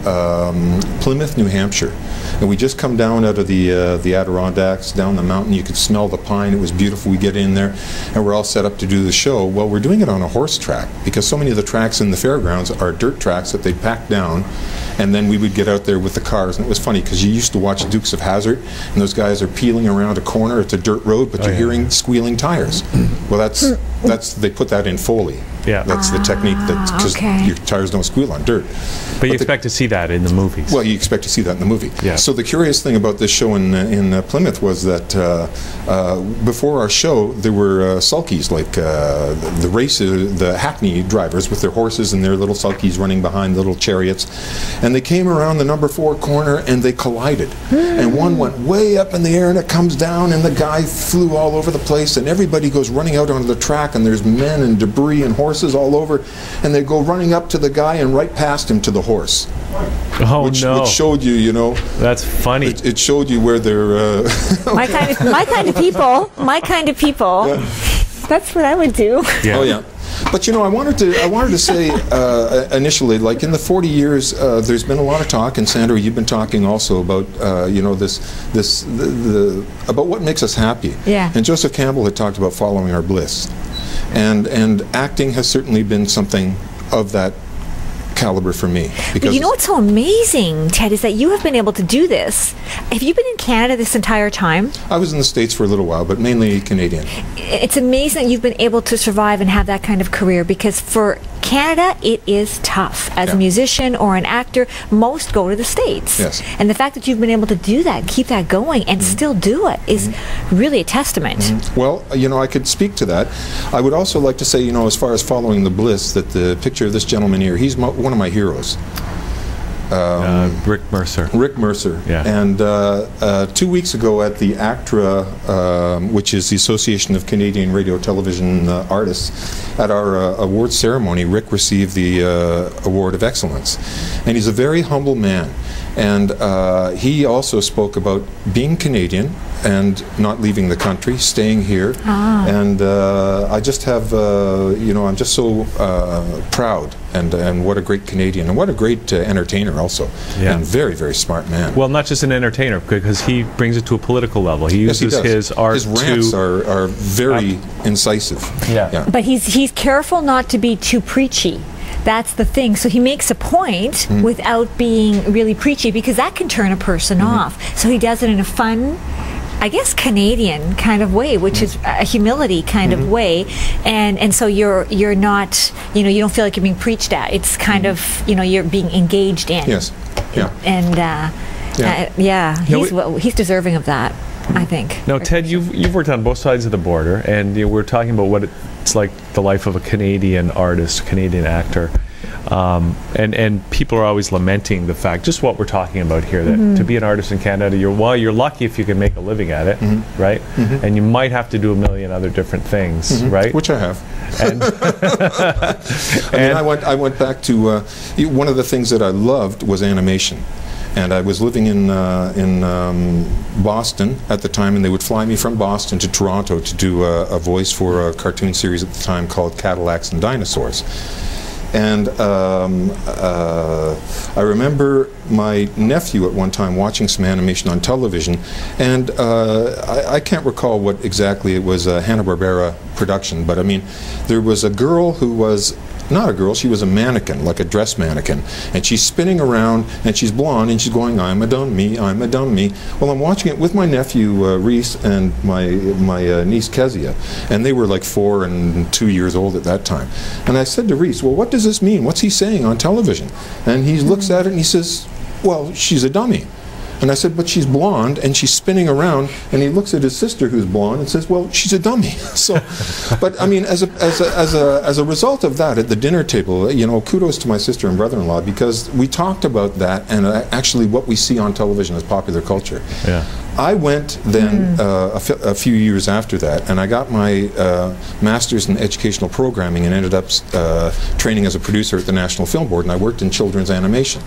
Plymouth, New Hampshire. And we just come down out of the Adirondacks, down the mountain. You could smell the pine. It was beautiful. We get in there, and we're all set up to do the show. Well, we're doing it on a horse track, because so many of the tracks in the fairgrounds are dirt tracks that they pack down, and then we would get out there with the cars. And it was funny, because you used to watch Dukes of Hazzard, and those guys are peeling around a corner. It's a dirt road, but you're hearing squealing tires. Well, that's they put that in Foley. Yeah. That's the technique, because your tires don't squeal on dirt. But you expect to see that in the movies. Well, you expect to see that in the movie. Yeah. So the curious thing about this show in Plymouth was that before our show, there were sulkies, like the hackney drivers with their horses and their little sulkies running behind little chariots. And they came around the number 4 corner and they collided. And one went way up in the air and it comes down, and the guy flew all over the place, and everybody goes running out onto the track, and there's men and debris and horses all over, and they go running up to the guy and right past him to the horse. Oh, which showed you, you know. That's funny. It showed you where they're. My kind of people. My kind of people. Yeah. That's what I would do. Yeah. Oh yeah. But you know, I wanted to say initially, like in the 40 years, there's been a lot of talk, and Sandra, you've been talking also about you know, about what makes us happy. Yeah. And Joseph Campbell had talked about following our bliss, and acting has certainly been something of that caliber for me. But you know what's so amazing, Ted, is that you have been able to do this. Have you been in Canada this entire time? I was in the States for a little while, but mainly Canadian. It's amazing that you've been able to survive and have that kind of career, because for Canada, it is tough. As a musician or an actor, most go to the States. Yes. And the fact that you've been able to do that, keep that going, and still do it is really a testament. Well, you know, I could speak to that. I would also like to say, you know, as far as following the bliss, that the picture of this gentleman here, he's one of my heroes. Rick Mercer. Rick Mercer. Yeah. And 2 weeks ago at the ACTRA, which is the Association of Canadian Radio Television Artists, at our award ceremony, Rick received the Award of Excellence. And he's a very humble man. And he also spoke about being Canadian and not leaving the country, staying here. And I just have, you know, I'm just so proud, and what a great Canadian, and what a great entertainer also, and very, very smart man. Well, not just an entertainer, because he brings it to a political level. He uses his art. His rants are very incisive. Yeah. But he's careful not to be too preachy. That's the thing. So he makes a point without being really preachy, because that can turn a person off. So he does it in a fun, I guess, Canadian kind of way, which is a humility kind of way, and so you're not, you know, you don't feel like you're being preached at. It's kind of, you know, you're being engaged in. Yes. Yeah. And he's deserving of that, I think. Now, Ted, you've worked on both sides of the border, and we're talking about what it's like, the life of a Canadian artist, Canadian actor. And people are always lamenting the fact, just what we're talking about here, that to be an artist in Canada, you're lucky if you can make a living at it, right? And you might have to do a million other different things, right? Which I have. And I mean, I went back to one of the things that I loved was animation. And I was living in Boston at the time, and they would fly me from Boston to Toronto to do a voice for a cartoon series at the time called Cadillacs and Dinosaurs. And I remember my nephew at one time watching some animation on television, and I can't recall what exactly it was, a Hanna-Barbera production, but I mean, there was a girl who was not a girl, she was a mannequin, like a dress mannequin, and she's spinning around, and she's blonde, and she's going, I'm a dumb me, I'm a dumb me. Well, I'm watching it with my nephew Reese and my niece Kezia, and they were like 4 and 2 years old at that time. And I said to Reese, well, what does this mean? What's he saying on television? And he looks at it and he says, well, she's a dummy. And I said, but she's blonde and she's spinning around. And he looks at his sister who's blonde and says, well, she's a dummy. So, but I mean, as a result of that at the dinner table, you know, kudos to my sister and brother-in-law, because we talked about that and actually what we see on television as popular culture. Yeah. I went then a few years after that, and I got my master's in educational programming and ended up training as a producer at the National Film Board, and I worked in children's animation.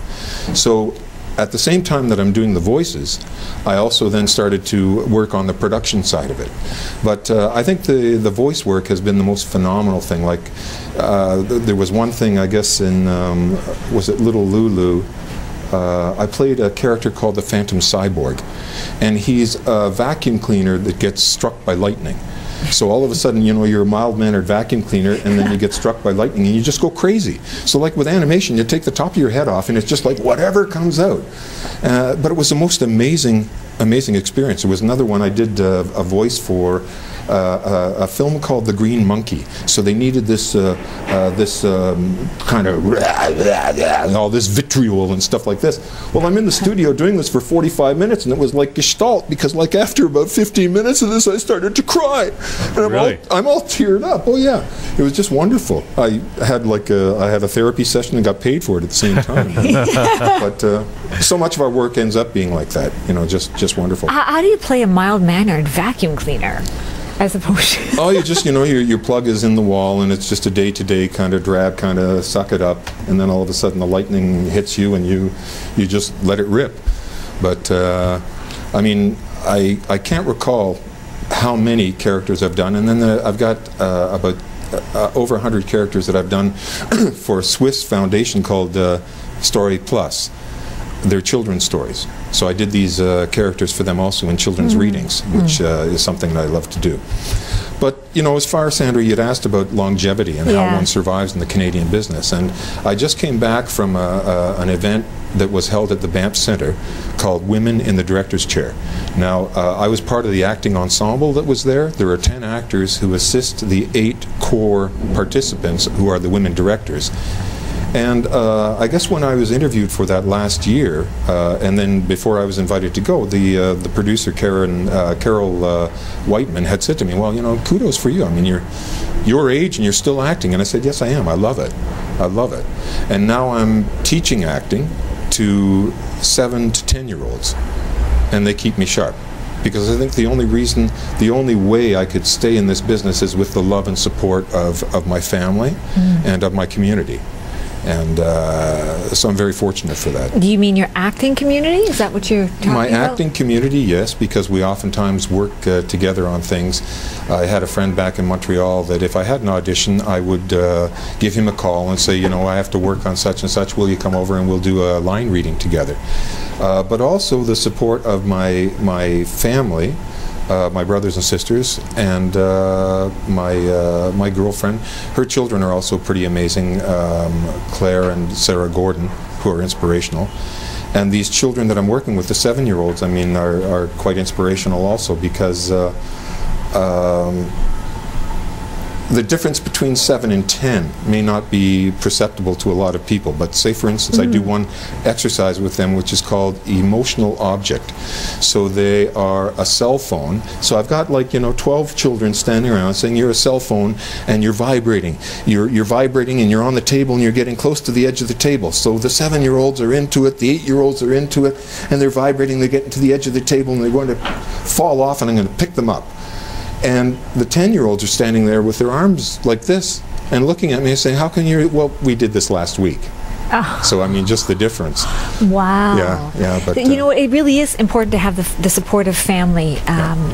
So at the same time that I'm doing the voices, I also then started to work on the production side of it. But I think the voice work has been the most phenomenal thing. Like, there was one thing, I guess, in, was it Little Lulu? I played a character called the Phantom Cyborg, and he's a vacuum cleaner that gets struck by lightning. So all of a sudden, you know, you're a mild-mannered vacuum cleaner, and then you get struck by lightning, and you just go crazy. So like with animation, you take the top of your head off, and it's just like whatever comes out. But it was the most amazing experience. There was another one I did a voice for. A film called The Green Monkey. So they needed this kind of all this vitriol and stuff like this. Well, I'm in the studio doing this for 45 minutes, and it was like Gestalt, because like after about 15 minutes of this, I started to cry, and I'm all teared up. Oh yeah, it was just wonderful. I had like I had a therapy session and got paid for it at the same time. But so much of our work ends up being like that. You know, just wonderful. How do you play a mild-mannered vacuum cleaner? As opposed to oh, you just, you know, your plug is in the wall, and it's just a day-to-day kind of drab, kind of suck it up, and then all of a sudden the lightning hits you, and you just let it rip. But I mean, I can't recall how many characters I've done, and then I've got about over 100 characters that I've done for a Swiss foundation called Story Plus. They're children's stories. So I did these characters for them also in children's readings, which is something that I love to do. But, you know, as far as, Sandra, you'd asked about longevity and how one survives in the Canadian business. And I just came back from an event that was held at the Banff Centre called Women in the Director's Chair. Now, I was part of the acting ensemble that was there. There are 10 actors who assist the 8 core participants who are the women directors. And I guess when I was interviewed for that last year, and then before I was invited to go, the producer Carol Whiteman had said to me, "Well, you know, kudos for you. I mean, you're your age and you're still acting." And I said, "Yes, I am. I love it. I love it." And now I'm teaching acting to 7 to 10-year-olds, and they keep me sharp. Because I think the only way I could stay in this business is with the love and support of my family and of my community. And so I'm very fortunate for that. Do you mean your acting community? Is that what you're talking about? My acting community, yes, because we oftentimes work together on things. I had a friend back in Montreal that if I had an audition, I would give him a call and say, you know, I have to work on such and such, will you come over and we'll do a line reading together. But also the support of my family, my brothers and sisters, and my girlfriend. Her children are also pretty amazing, Claire and Sarah Gordon, who are inspirational. And these children that I'm working with, the 7-year-olds, I mean, are quite inspirational also, because the difference between 7 and 10 may not be perceptible to a lot of people, but say for instance I do one exercise with them which is called emotional object. So they are a cell phone. So I've got, like, you know, 12 children standing around saying, you're a cell phone and you're vibrating. You're vibrating and you're on the table and you're getting close to the edge of the table. So the 7-year-olds are into it, the 8-year-olds are into it, and they're vibrating, they're getting to the edge of the table and they're going to fall off, and I'm going to pick them up. And the 10-year-olds are standing there with their arms like this and looking at me and saying, how can you, well, we did this last week. Oh. So, I mean, just the difference. Wow. Yeah, but you know, it really is important to have the support of family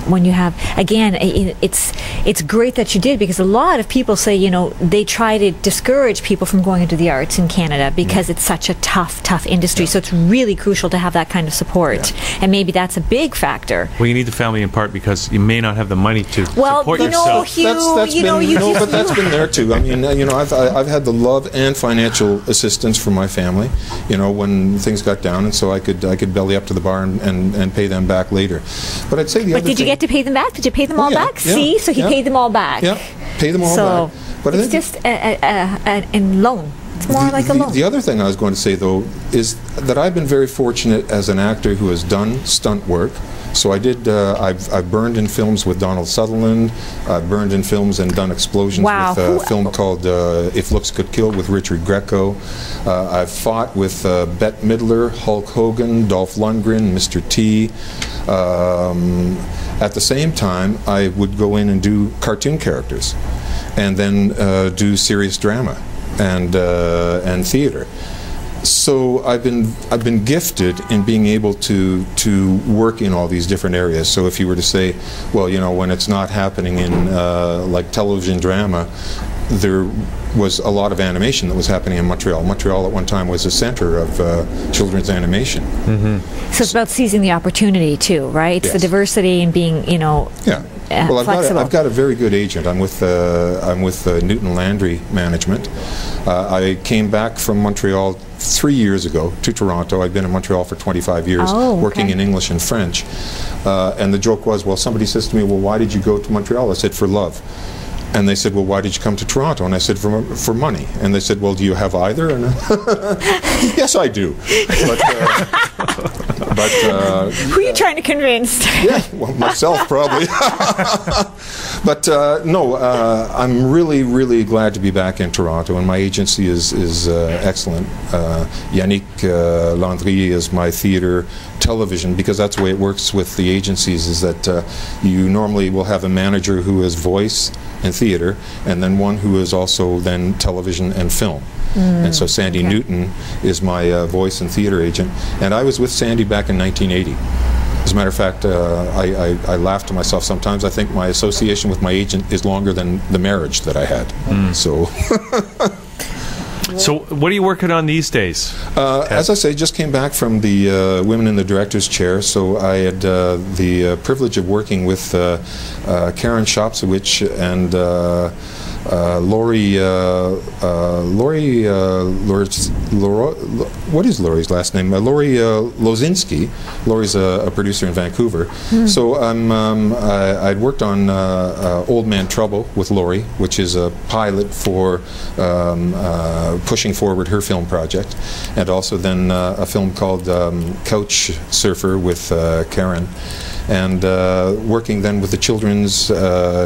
when you have, again, it's great that you did, because a lot of people say, you know, they try to discourage people from going into the arts in Canada because it's such a tough industry. So it's really crucial to have that kind of support. And maybe that's a big factor. Well, you need the family in part because you may not have the money to support yourself. But that's been there too. I mean, you know, I've had the love and financial assistance from my family, you know, when things got down, and so I could belly up to the bar and pay them back later. But I'd say the other thing. But did you get to pay them back? Did you pay them all back? See, so he paid them all back. Yeah, pay them all back. But it's just in loan. It's more like a loan. The other thing I was going to say, though, is that I've been very fortunate as an actor who has done stunt work. So I did. I've burned in films with Donald Sutherland. I've burned in films and done explosions with a film called "If Looks Could Kill" with Richard Greco. I've fought with Bette Midler, Hulk Hogan, Dolph Lundgren, Mr. T. At the same time, I would go in and do cartoon characters, and then do serious drama and theater. So I've been gifted in being able to work in all these different areas. So if you were to say, well, you know, when it's not happening in like television drama, there was a lot of animation that was happening in Montreal. Montreal at one time was a center of children's animation. So it's about seizing the opportunity too, right? It's the diversity and being, you know, well, flexible. I've got a very good agent. I'm with Newton Landry Management. I came back from Montreal 3 years ago to Toronto. I've been in Montreal for 25 years, working in English and French. And the joke was, well, somebody says to me, well, why did you go to Montreal? I said, for love. And they said, well, why did you come to Toronto? And I said, for money. And they said, well, do you have either? And yes, I do. But who are you trying to convince? Yeah, well, myself probably. But no, I'm really, really glad to be back in Toronto, and my agency is excellent. Yannick Landry is my theater television, because that's the way it works with the agencies, is that you normally will have a manager who is voice and theater, and then one who is also then television and film. And so Sandy Newton is my voice and theater agent, and I was with Sandy back in 1980. As a matter of fact, I laugh to myself sometimes. I think my association with my agent is longer than the marriage that I had. So. So what are you working on these days? As I say, just came back from the Women in the Director's Chair, so I had the privilege of working with Karen Shopsowicz and what is Laurie's last name? Laurie Lozinski. Laurie's a producer in Vancouver. So I'd worked on Old Man Trouble with Laurie, which is a pilot for pushing forward her film project, and also then a film called Couch Surfer with Karen. And working then with the children's,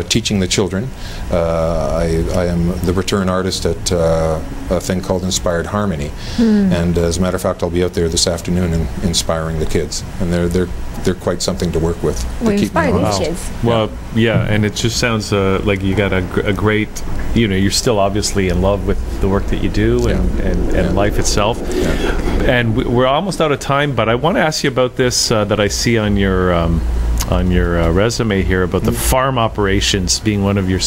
teaching the children. I am the return artist at a thing called Inspired Harmony. And as a matter of fact, I'll be out there this afternoon and inspiring the kids. And they're quite something to work with. We inspire these kids. Well, yeah, and it just sounds like you got a great, you know, you're still obviously in love with the work that you do and life itself. And we're almost out of time, but I want to ask you about this that I see on your resume here about the farm operations being one of your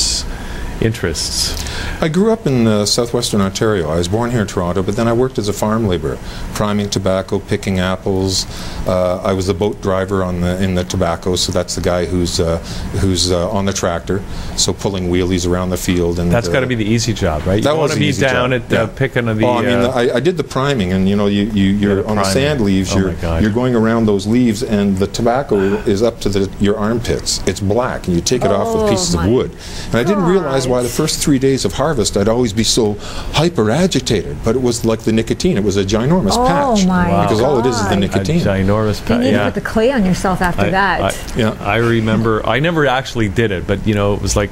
interests. I grew up in southwestern Ontario. I was born here in Toronto, but then I worked as a farm laborer, priming tobacco, picking apples. I was the boat driver in the tobacco, so that's the guy who's on the tractor, so pulling wheelies around the field. And that's got to be the easy job, right? That you want to be down at picking the. Well, I mean, I did the priming, and you know, you're on the sand leaves. You're going around those leaves, and the tobacco is up to your armpits. It's black, and you take it off with pieces of wood. And I didn't realize why the first 3 days of harvest I'd always be so hyper agitated, but it was like the nicotine. It was a ginormous patch, because all it is the nicotine. A ginormous patch. You need to put the clay on yourself after that. I remember. I never actually did it, but you know, it was like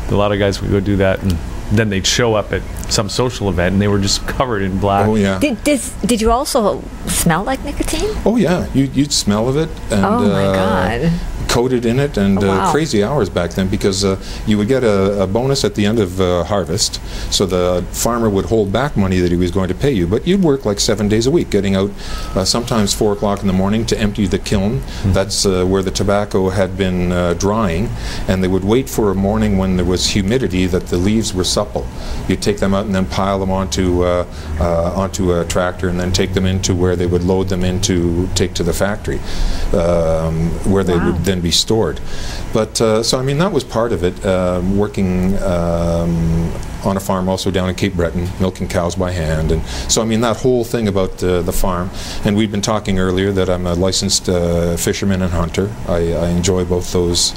a lot of guys would go do that, and then they'd show up at some social event, and they were just covered in black. Oh yeah. Did you also smell like nicotine? Oh yeah, you'd smell of it. And, oh my God. Coated in it, and crazy hours back then, because you would get a bonus at the end of harvest, so the farmer would hold back money that he was going to pay you, but you'd work like 7 days a week, getting out sometimes 4 o'clock in the morning to empty the kiln. That's where the tobacco had been drying, and they would wait for a morning when there was humidity that the leaves were supple. You'd take them out and then pile them onto a tractor, and then take them into where they would load them take to the factory, where they would then be stored. But so I mean, that was part of it, working on a farm also down in Cape Breton, milking cows by hand. And so I mean, that whole thing about the farm. And we've been talking earlier that I'm a licensed fisherman and hunter. I enjoy both those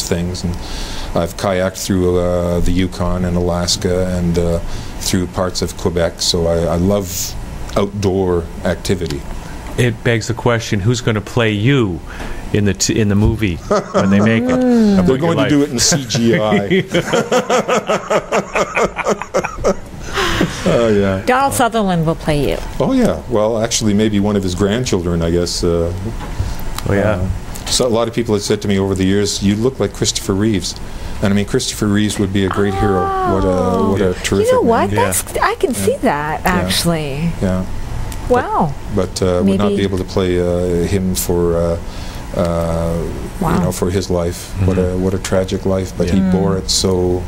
things, and I've kayaked through the Yukon and Alaska, and through parts of Quebec. So I love outdoor activity. It begs the question: who's going to play you in the movie when they make it? They're going to do it in CGI. Oh yeah. Donald Sutherland will play you. Oh yeah. Well, actually, maybe one of his grandchildren, I guess. Oh yeah. So a lot of people have said to me over the years, "You look like Christopher Reeves," and I mean, Christopher Reeves would be a great hero. What a terrific. You know what? man. That's I can see that actually. Yeah. Wow. But would not be able to play him for. You know, for his life. What a tragic life, but he bore it so.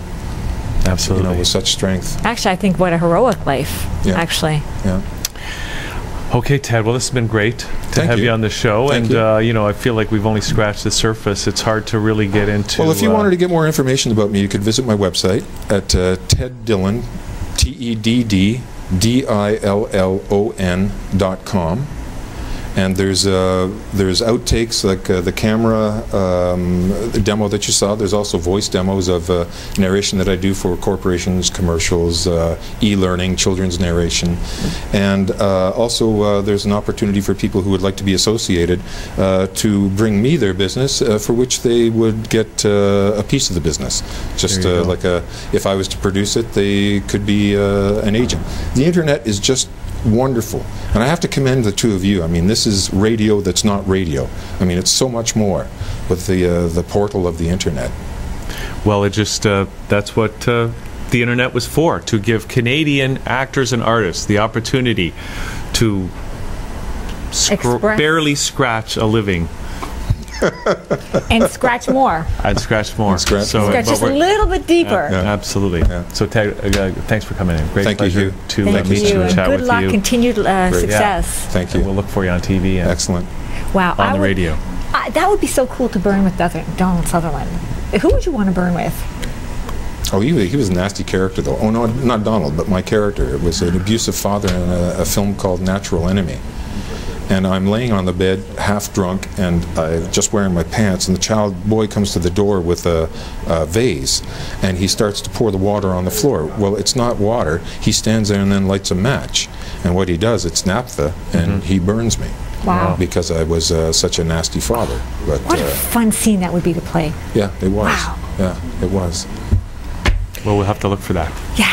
Absolutely. You know, with such strength. Actually, I think what a heroic life. Yeah. Actually. Yeah. Okay, Ted. Well, this has been great to have you on the show, and you know, I feel like we've only scratched the surface. It's hard to really get into. Well, if you wanted to get more information about me, you could visit my website at teddillon, TEDDILLON.com. And there's outtakes like the camera demo that you saw. There's also voice demos of narration that I do for corporations, commercials, e-learning, children's narration, and also there's an opportunity for people who would like to be associated to bring me their business, for which they would get a piece of the business. Just like if I was to produce it, they could be an agent. The internet is just wonderful, and I have to commend the two of you. I mean, this is radio that's not radio. I mean, it's so much more with the portal of the internet. Well, it just that's what the internet was for, to give Canadian actors and artists the opportunity to barely scratch a living. And scratch more. And scratch more. Scratch just a little bit deeper. Absolutely. So thanks for coming in. Great pleasure to meet you and chat with you. Good luck, continued success. Thank you. And we'll look for you on TV. Excellent. Wow. On the radio. That would be so cool to burn with Donald Sutherland. Who would you want to burn with? Oh, he was a nasty character, though. Oh, no, not Donald, but my character. It was an abusive father in a film called Natural Enemy. And I'm laying on the bed, half drunk, and I'm just wearing my pants, and the boy comes to the door with a vase, and he starts to pour the water on the floor. Well, it's not water. He stands there and then lights a match. And what he does, it's naphtha, and he burns me. Wow. Because I was such a nasty father. But, what a fun scene that would be to play. Yeah, it was. Wow. Yeah, it was. Well, we'll have to look for that. Yeah.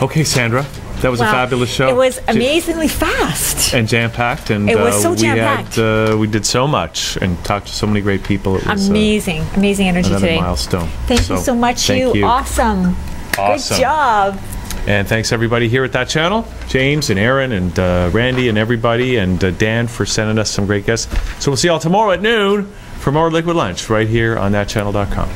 Okay, Sandra. That was a fabulous show. It was amazingly fast. And jam-packed. And it was so jam-packed. We did so much and talked to so many great people. It was amazing energy another today. Milestone. Thank you so much. Thank you. Awesome. Good job. And thanks everybody here at that channel. James and Aaron and Randy and everybody, and Dan for sending us some great guests. So we'll see y'all tomorrow at noon for more Liquid Lunch right here on thatchannel.com.